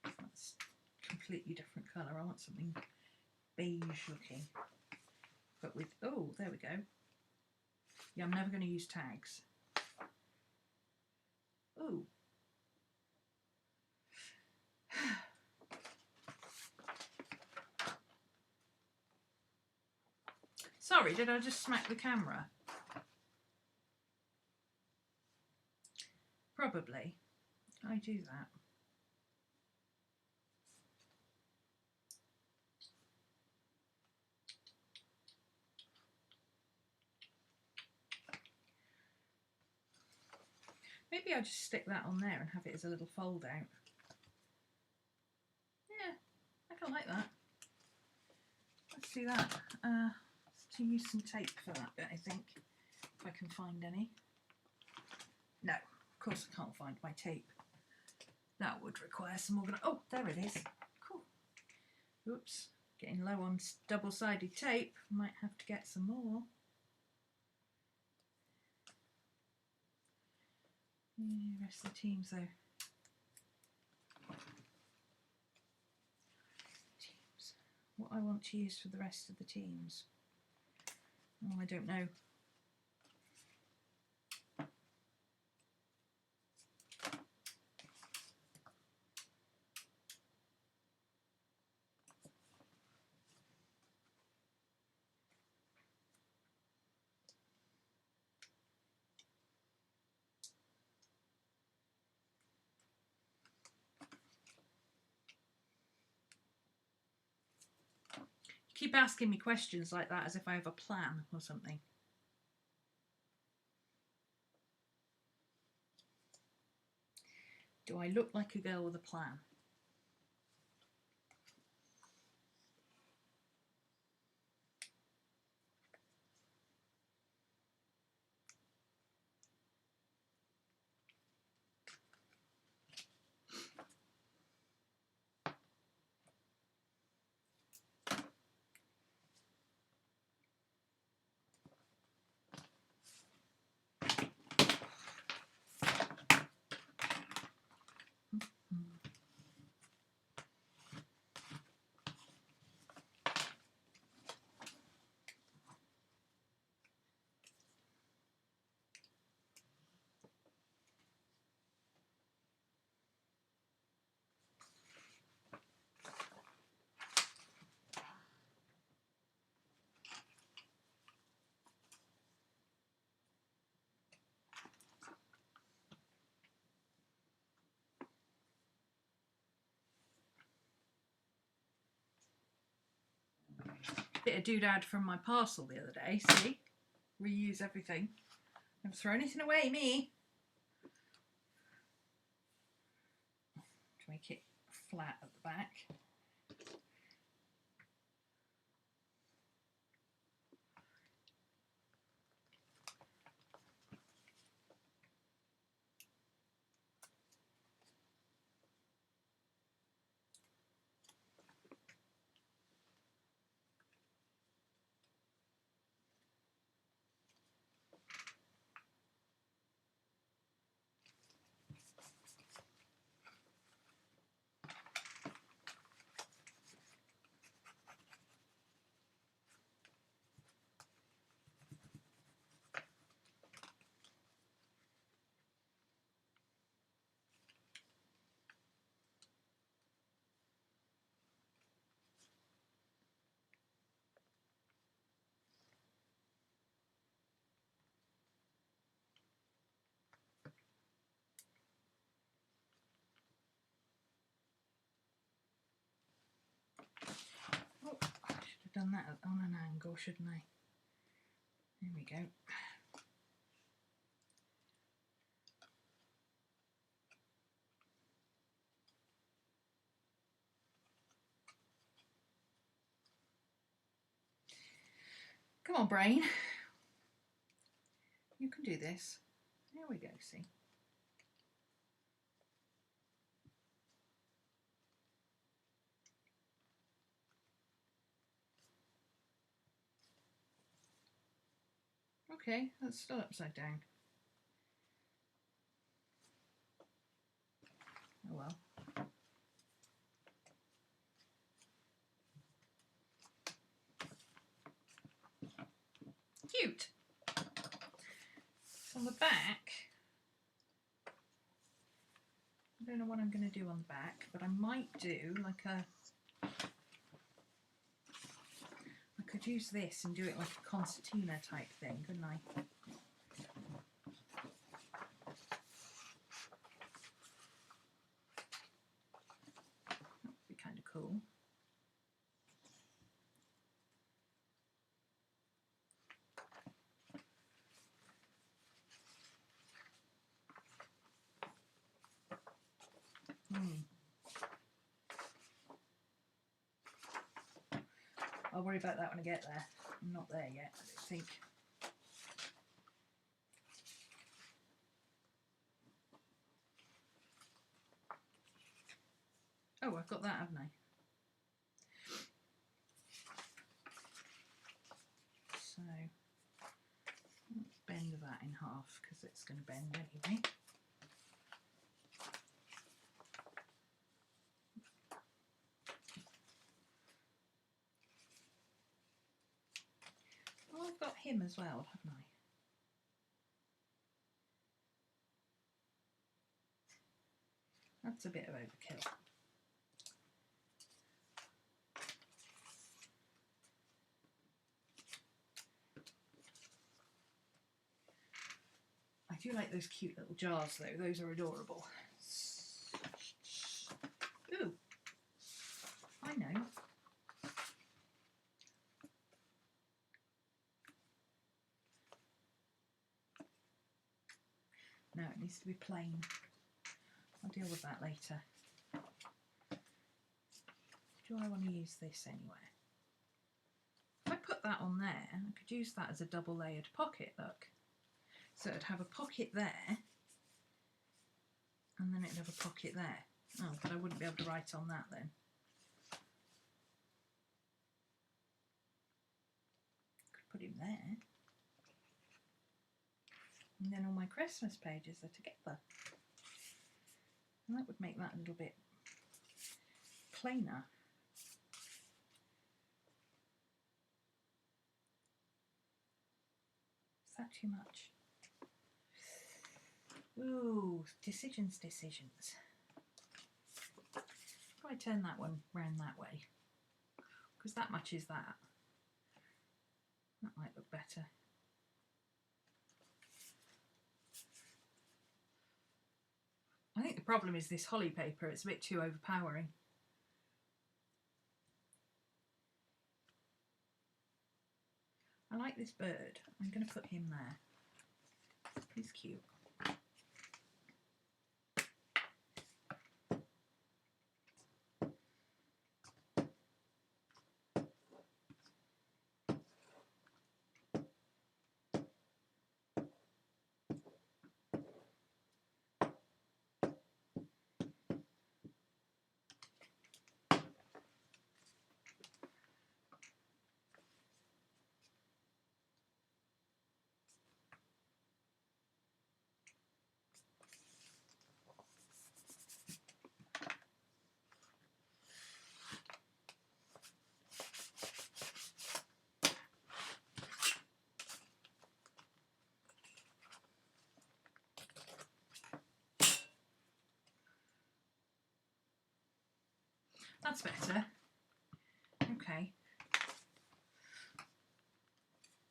That's a completely different colour. I want something beige looking. But with, oh, there we go. Yeah, I'm never going to use tags. Oh. Sorry, did I just smack the camera? Probably. I do that. Maybe I'll just stick that on there and have it as a little fold out. Yeah, I kind of like that. Let's do that. To use some tape for that bit, I think, if I can find any. No, of course I can't find my tape. That would require some more. Oh, there it is. Cool. Oops, getting low on double-sided tape. Might have to get some more. Yeah, rest of the teams though. Teams. What I want to use for the rest of the teams. Oh, I don't know. Keep asking me questions like that as if I have a plan or something. Do I look like a girl with a plan? Bit of doodad from my parcel the other day, see? Reuse everything. Never throw anything away, me. To make it flat at the back. done that on an angle, shouldn't I? There we go. Come on, brain. You can do this. There we go, see. Okay, that's still upside down. Oh well. Cute. On the back, I don't know what I'm going to do on the back, but I might do like a... I could use this and do it like a concertina type thing, couldn't I? That would be kind of cool. I'll worry about that when I get there. I'm not there yet, I don't think. Oh, I've got that, haven't I? So, let's bend that in half because it's going to bend anyway. Oh, I've got him as well, haven't I? That's a bit of overkill. I do like those cute little jars though, those are adorable. Ooh, I know. No, it needs to be plain. I'll deal with that later. Do I want to use this anywhere? If I put that on there, I could use that as a double layered pocket, look. So it'd have a pocket there, and then it'd have a pocket there. Oh, but I wouldn't be able to write on that then. Could put him there. And then all my Christmas pages are together. And that would make that a little bit plainer. Is that too much? Ooh, decisions. If I turn that one round that way, because that matches that. That might look better. I think the problem is this holly paper, it's a bit too overpowering. I like this bird. I'm going to put him there. He's cute. That's better. Okay.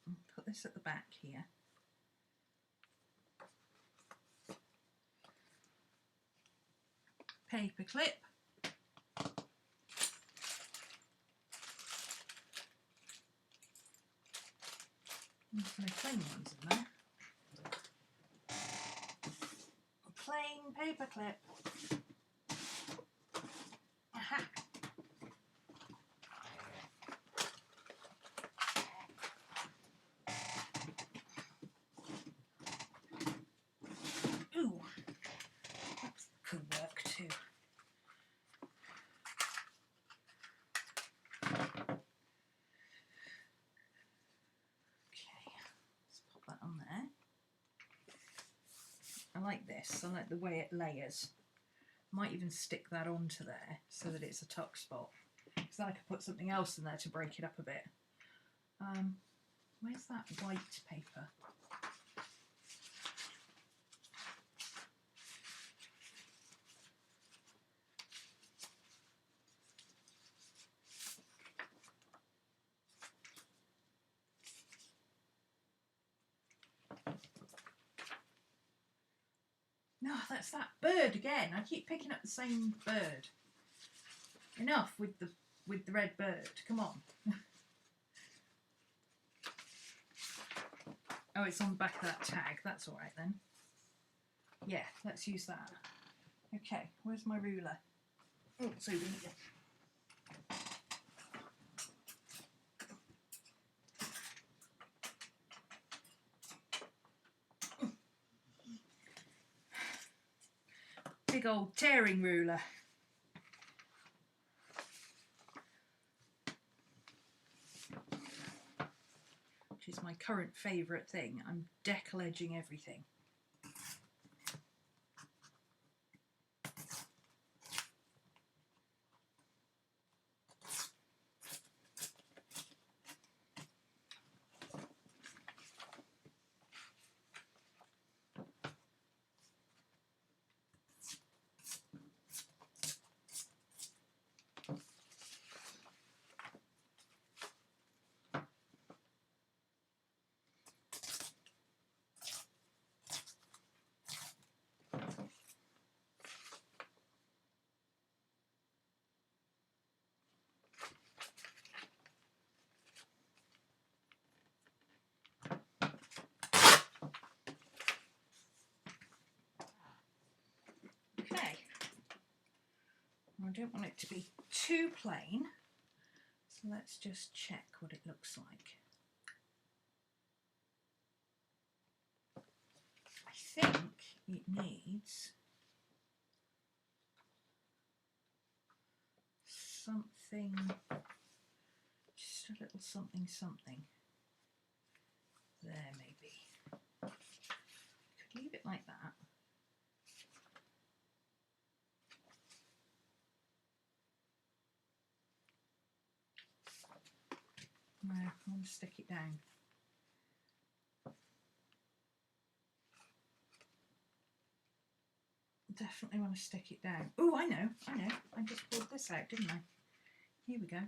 I'll put this at the back here. Paper clip. plain ones in there. A plain paper clip. Aha. Ooh, that could work too. I like this, I like the way it layers. Might even stick that onto there so that it's a tuck spot. Because then I could put something else in there to break it up a bit. Where's that white paper? No, that's that bird again. I keep picking up the same bird. Enough with the red bird. Come on. Oh, it's on the back of that tag. That's all right then. Yeah, let's use that. Okay, where's my ruler? Oh, so we need it. Big old tearing ruler. Which is my current favourite thing. I'm decal edging everything. Okay, I don't want it to be too plain, so let's just check what it looks like. I think it needs something, just a little something something. There, maybe. I could leave it like that. No, I want to stick it down. Definitely want to stick it down. Oh, I know. I just pulled this out, didn't I? Here we go.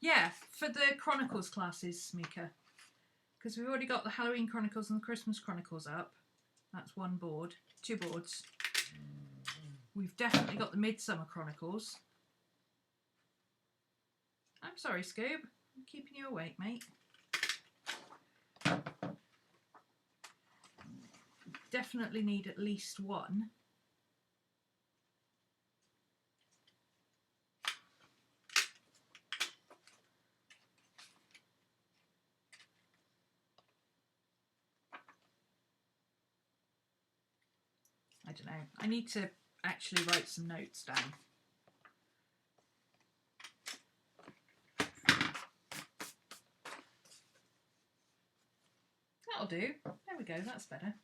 Yeah, for the Chronicles classes, Mika. Because we've already got the Halloween Chronicles and the Christmas Chronicles up. That's one board. 2 boards. We've definitely got the Midsummer Chronicles. I'm sorry, Scoob. I'm keeping you awake, mate. Definitely need at least one. I don't know. I need to actually write some notes down. That'll do. There we go. That's better.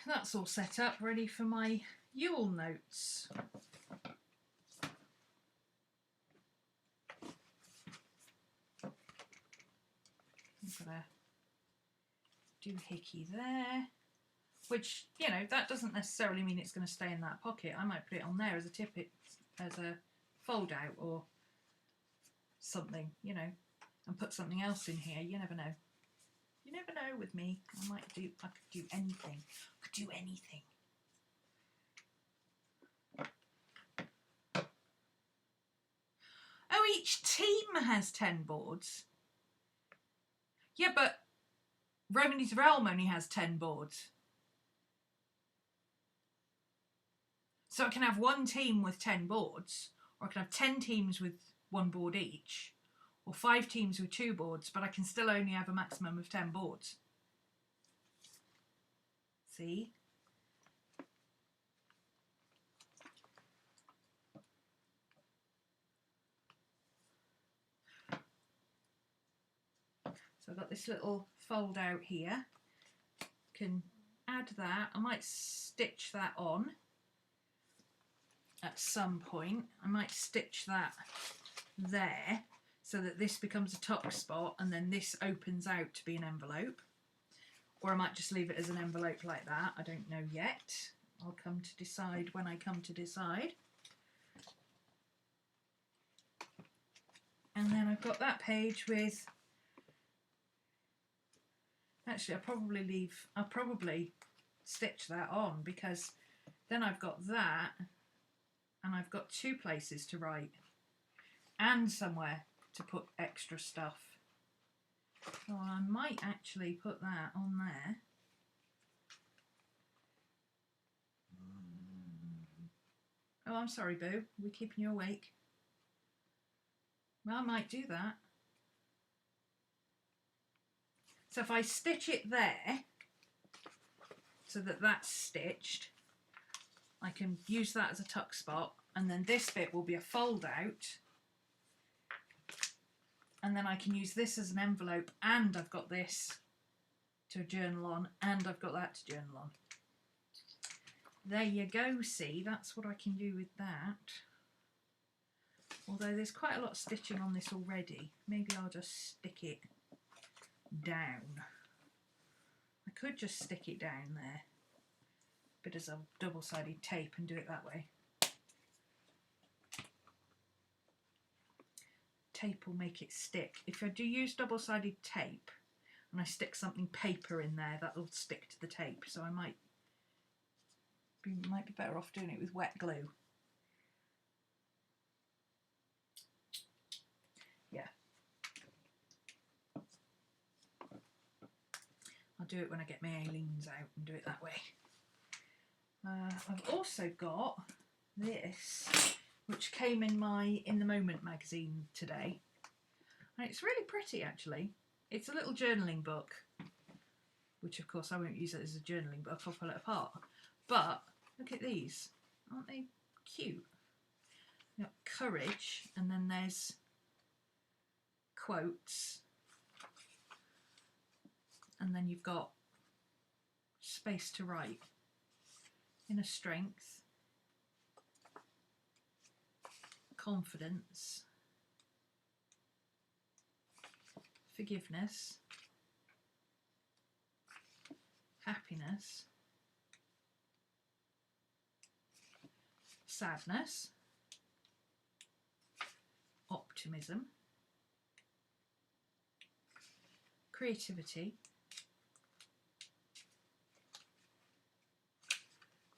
that's all set up, ready for my Yule notes. I'm gonna do hickey there, which, you know, that doesn't necessarily mean it's going to stay in that pocket. I might put it on there as a as a fold out or something, you know, and put something else in here. You never know. You never know with me. I could do anything. I could do anything. Oh, each team has 10 boards. Yeah, but RhomanysRealm only has 10 boards. So I can have one team with 10 boards, or I can have 10 teams with 1 board each, or 5 teams with 2 boards, but I can still only have a maximum of 10 boards. See? So I've got this little fold out here. Can add that. I might stitch that on at some point. I might stitch that there so that this becomes a top spot and then this opens out to be an envelope. Or I might just leave it as an envelope like that. I don't know yet. I'll come to decide when I come to decide. And then I've got that page with... Actually, I'll probably stitch that on, because then I've got that and I've got 2 places to write and somewhere to put extra stuff. So I might actually put that on there. Oh, I'm sorry, Boo. We're keeping you awake. Well, I might do that. So if I stitch it there, so that that's stitched, I can use that as a tuck spot, and then this bit will be a fold out, and then I can use this as an envelope, and I've got this to journal on, and I've got that to journal on. There you go, see, that's what I can do with that. Although there's quite a lot of stitching on this already, maybe I'll just stick it down. I could just stick it down there, bit as a double-sided tape, and do it that way. Tape will make it stick. If I do use double-sided tape and I stick something paper in there, that will stick to the tape, so I might be better off doing it with wet glue. Yeah. I'll do it when I get my aliens out and do it that way. I've also got this, which came in my In the Moment magazine today. And it's really pretty, actually. It's a little journaling book, which of course I won't use it as a journaling book, I'll pull it apart. But look at these, aren't they cute? You've got courage, and then there's quotes, and then you've got space to write. Inner strength, confidence, forgiveness, happiness, sadness, optimism, creativity,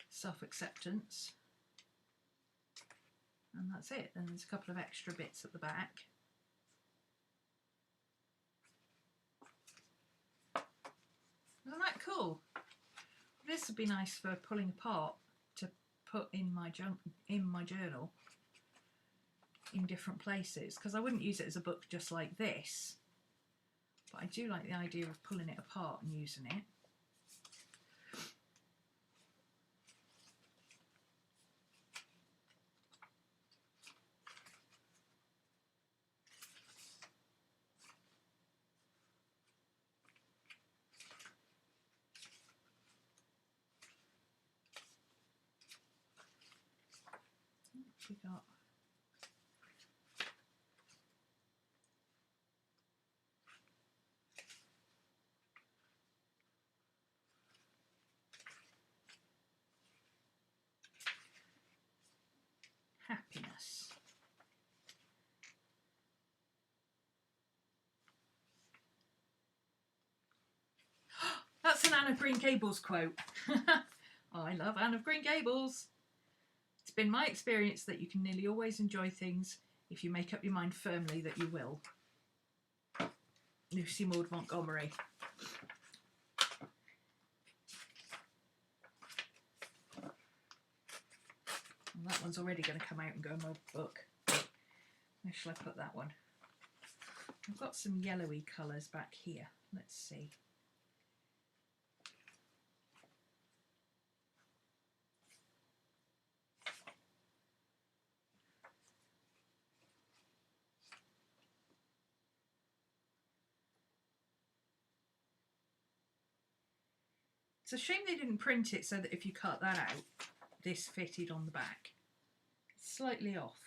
self-acceptance, and that's it. Then there's a couple of extra bits at the back. Isn't that cool? This would be nice for pulling apart to put in my journal in different places, because I wouldn't use it as a book just like this, but I do like the idea of pulling it apart and using it. we got? Happiness. That's an Anne of Green Gables quote. I love Anne of Green Gables. It's been my experience that you can nearly always enjoy things if you make up your mind firmly that you will. Lucy Maud Montgomery. Well, that one's already going to come out and go in my book. Where shall I put that one? I've got some yellowy colours back here. Let's see. It's a shame they didn't print it so that if you cut that out, this fitted on the back. It's slightly off.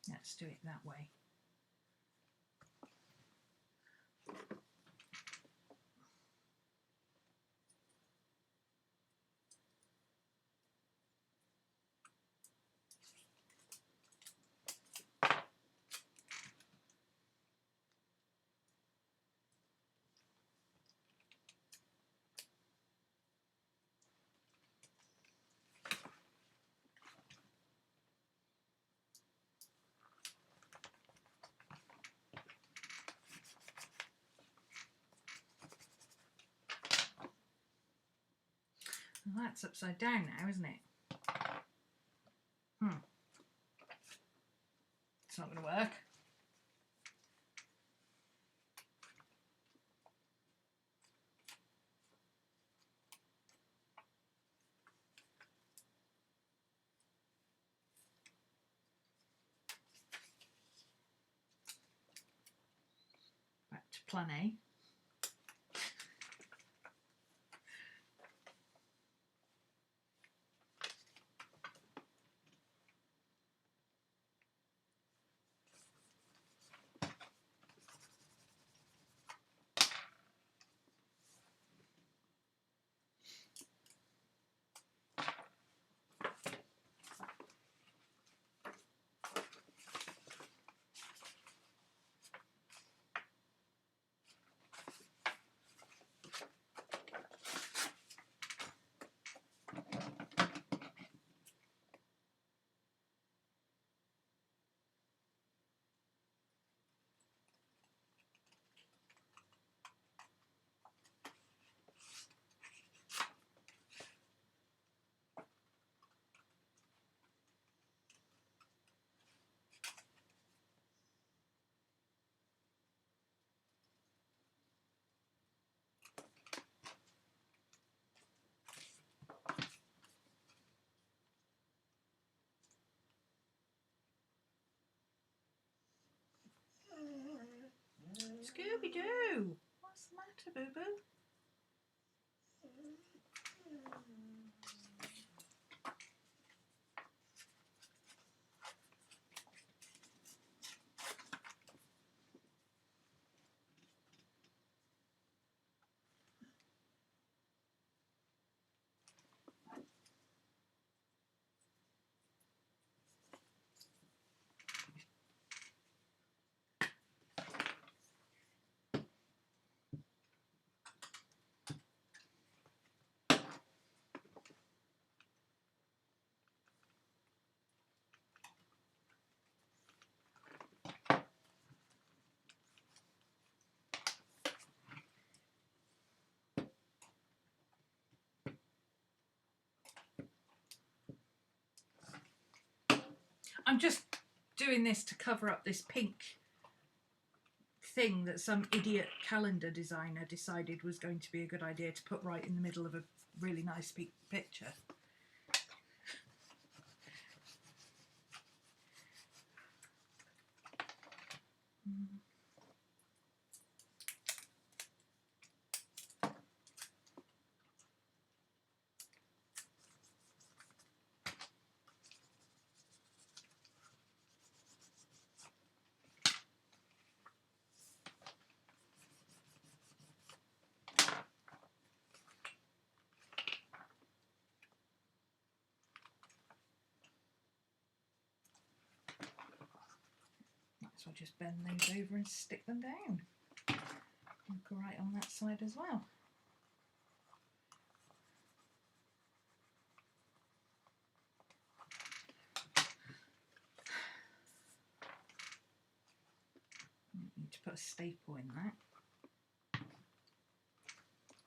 Let's do it that way. Well, that's upside down now, isn't it? It's not going to work. Back to plan A. Scooby-Doo! What's the Boo-boo. I'm just doing this to cover up this pink thing that some idiot calendar designer decided was going to be a good idea to put right in the middle of a really nice picture. So I'll just bend those over and stick them down. And go right on that side as well. Need to put a staple in that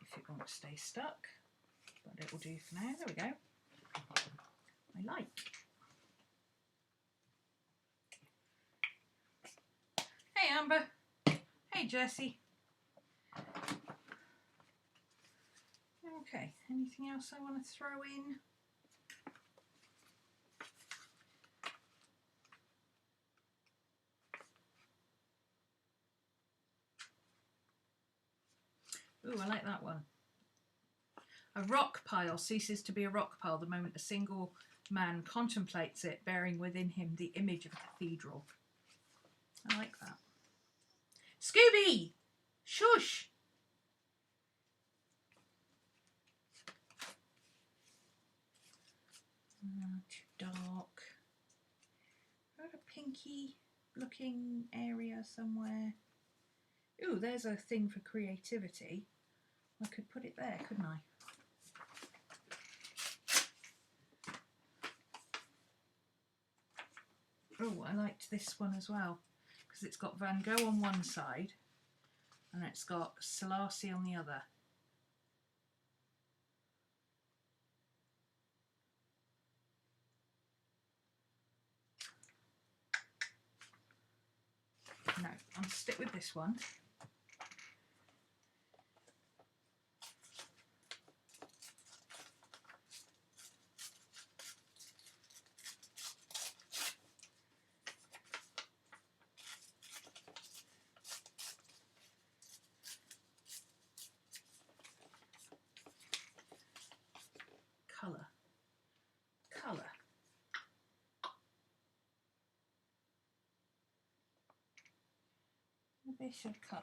if it won't stay stuck, but it will do for now. There we go. I like. Hey Amber. Hey Jessie. Okay, anything else I want to throw in? Ooh, I like that one. A rock pile ceases to be a rock pile the moment a single man contemplates it, bearing within him the image of a cathedral. I like that. Scooby! Shush! Too dark. Got a pinky looking area somewhere. Ooh, there's a thing for creativity. I could put it there, couldn't I? Oh, I liked this one as well because it's got Van Gogh on one side and it's got Selassie on the other. No, I'll stick with this one. Colour. Colour. A bit of colour.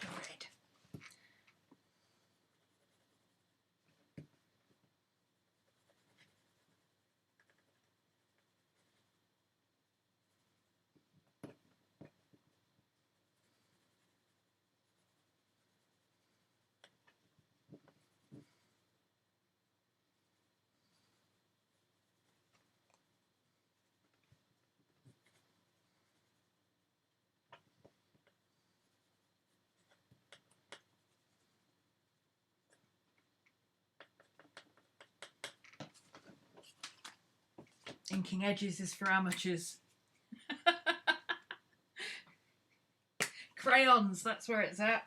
Red. Inking edges is for amateurs. Crayons, that's where it's at.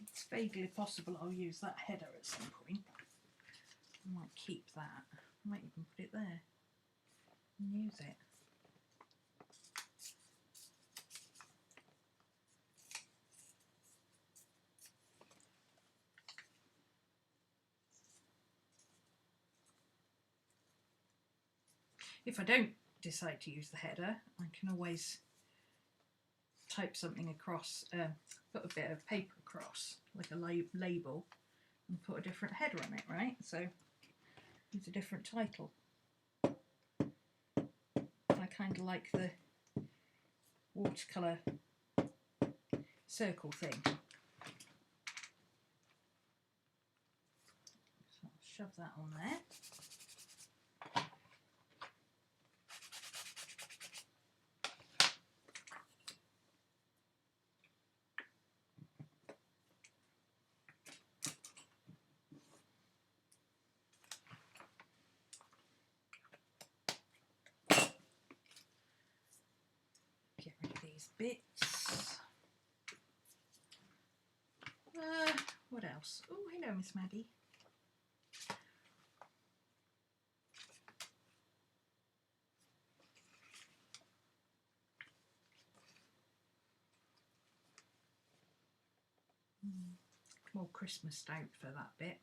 It's vaguely possible I'll use that header at some point. I might keep that. I might even put it there and use it. If I don't decide to use the header, I can always type something across, put a bit of paper across, like a label, and put a different header on it, right? So use a different title. I kind of like the watercolour circle thing. So I'll shove that on there. Get rid of these bits. What else? Oh, hello, Miss Maddie. More Christmas out for that bit.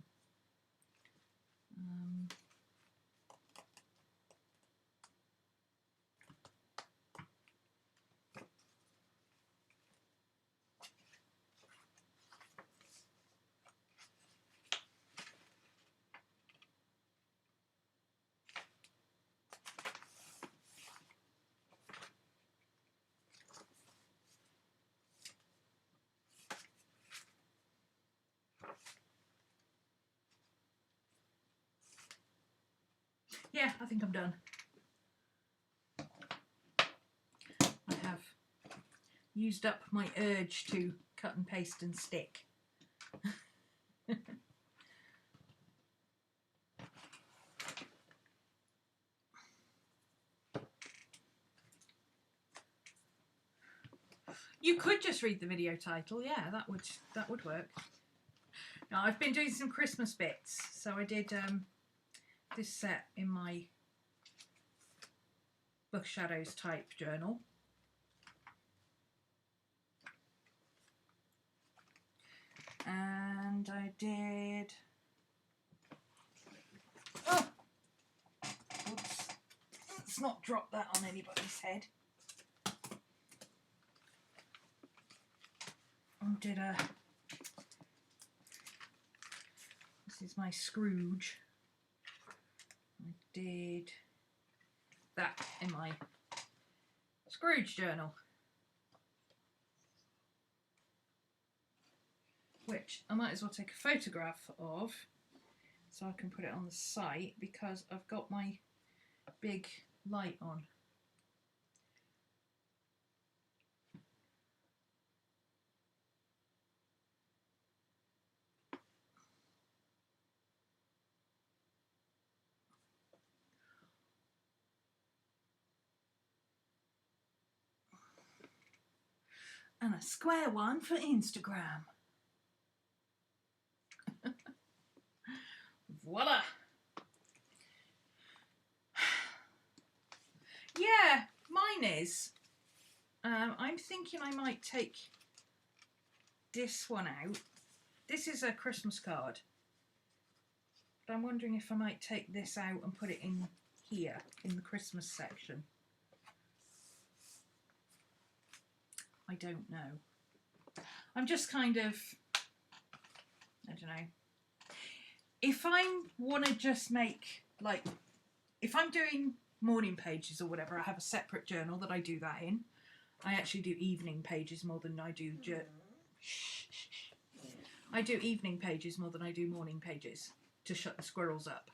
Yeah, I think I'm done. I have used up my urge to cut and paste and stick. You could just read the video title, yeah, that would work. Now I've been doing some Christmas bits, so I did this set in my Book Shadows type journal. And I did, oh, whoops, let's not drop that on anybody's head. I did this is my Scrooge. I did that in my Scrooge journal, which I might as well take a photograph of so I can put it on the site because I've got my big light on. And a square one for Instagram. Voila! Yeah, mine is. I'm thinking I might take this one out. This is a Christmas card. But I'm wondering if I might take this out and put it in here, in the Christmas section. I don't know. I'm just kind of, I don't know. If I want to just make, like, if I'm doing morning pages or whatever, I have a separate journal that I do that in. I actually do evening pages more than I do, I do evening pages more than I do morning pages to shut the squirrels up.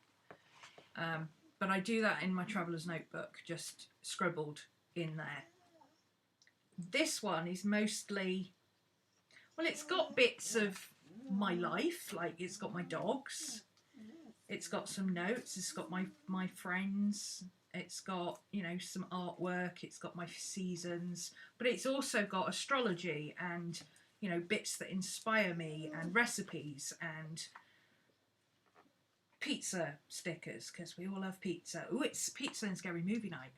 But I do that in my traveller's notebook, just scribbled in there. this one is mostly, well, it's got bits of my life, like it's got my dogs, it's got some notes, it's got my friends, it's got, you know, some artwork, it's got my seasons, but it's also got astrology and, you know, bits that inspire me and recipes and pizza stickers, because we all love pizza. Oh, it's pizza and scary movie night.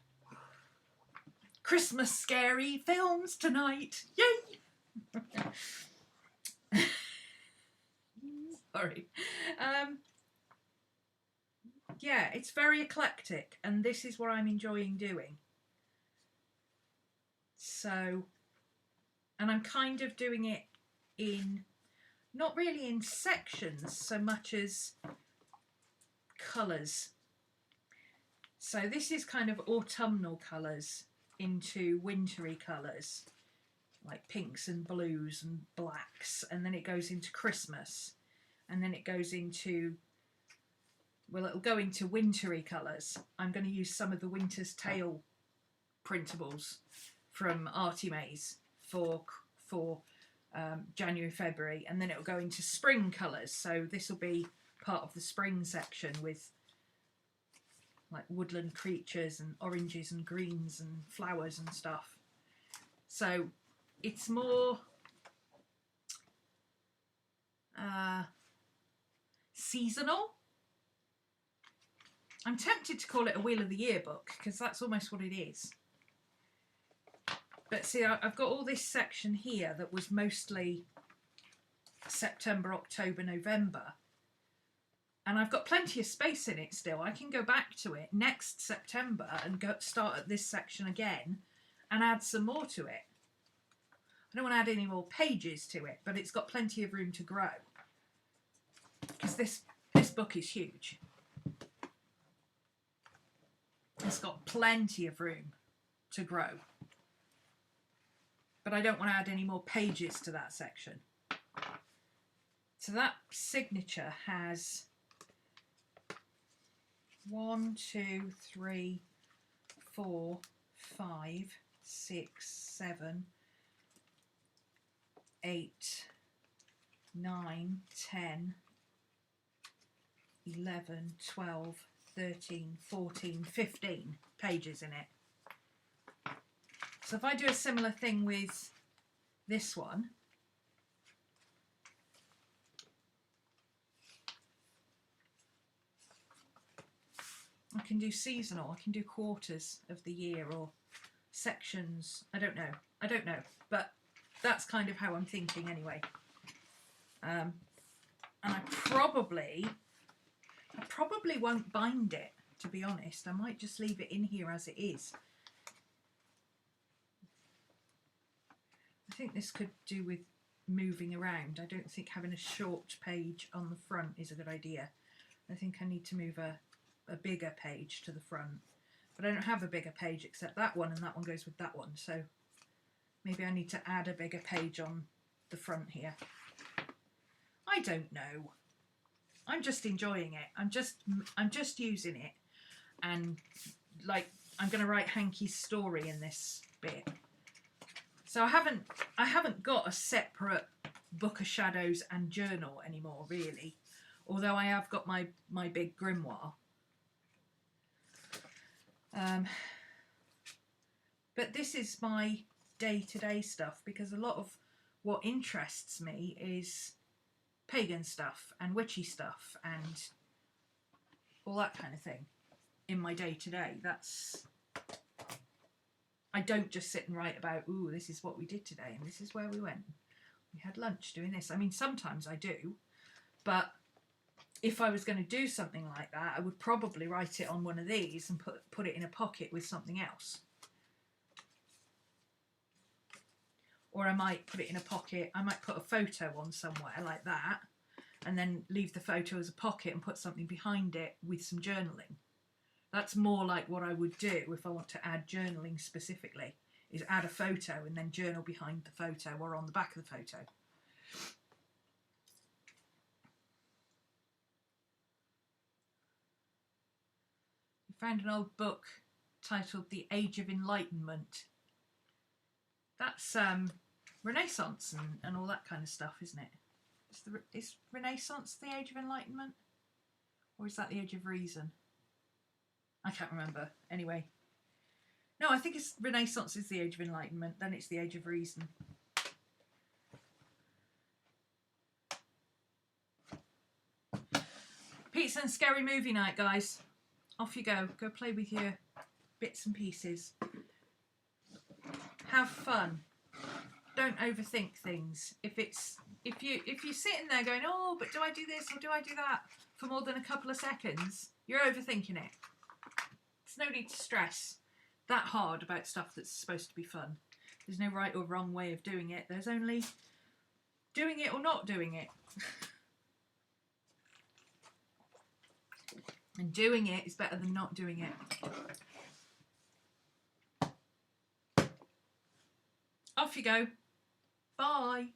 Christmas scary films tonight. Yay! Sorry. Yeah, it's very eclectic, and this is what I'm enjoying doing. So, and I'm kind of doing it in, not really in sections so much as colours. So this is kind of autumnal colours into wintry colours, like pinks and blues and blacks, and then it goes into Christmas, and then it goes into, well, it'll go into wintry colours. I'm going to use some of the Winter's Tale printables from Artie Mays for January, February, and then it'll go into spring colours. So this will be part of the spring section with like woodland creatures and oranges and greens and flowers and stuff. So it's more seasonal. I'm tempted to call it a Wheel of the Year book, because that's almost what it is. But see, I've got all this section here that was mostly September, October, November. And I've got plenty of space in it still. I can go back to it next September and start at this section again and add some more to it. I don't want to add any more pages to it, but it's got plenty of room to grow. Because this book is huge. It's got plenty of room to grow. But I don't want to add any more pages to that section. So that signature has 1, 2, 3, 4, 5, 6, 7, 8, 9, 10, 11, 12, 13, 14, 15 pages in it. So if I do a similar thing with this one, I can do seasonal, I can do quarters of the year or sections. I don't know, but that's kind of how I'm thinking anyway. And I probably won't bind it, to be honest. I might just leave it in here as it is. I think this could do with moving around. I don't think having a short page on the front is a good idea. I think I need to move a bigger page to the front. But I don't have a bigger page except that one, and that one goes with that one. So maybe I need to add a bigger page on the front here. I don't know. I'm just enjoying it. I'm just using it, and like I'm going to write Hanky's story in this bit. So I haven't got a separate book of shadows and journal anymore, really. Although I have got my big grimoire. But this is my day-to-day stuff, because a lot of what interests me is pagan stuff and witchy stuff and all that kind of thing in my day-to-day. I don't just sit and write about, ooh, this is what we did today and this is where we went. We had lunch doing this. I mean, sometimes I do, but if I was going to do something like that, I would probably write it on one of these and put it in a pocket with something else. Or I might put it in a pocket, I might put a photo on somewhere like that, and then leave the photo as a pocket and put something behind it with some journaling. That's more like what I would do if I want to add journaling specifically, is add a photo and then journal behind the photo or on the back of the photo. We found an old book titled The Age of Enlightenment. That's Renaissance and all that kind of stuff, isn't it? Is Renaissance the Age of Enlightenment? Or is that the Age of Reason? I can't remember. Anyway. No, I think it's Renaissance is the Age of Enlightenment, then it's the Age of Reason. Pizza and scary movie night, guys. Off you go. Go play with your bits and pieces. Have fun. Don't overthink things. If you're sitting there going, oh, but do I do this or do I do that for more than a couple of seconds, you're overthinking it. There's no need to stress that hard about stuff that's supposed to be fun. There's no right or wrong way of doing it. There's only doing it or not doing it. And doing it is better than not doing it. Off you go. Bye.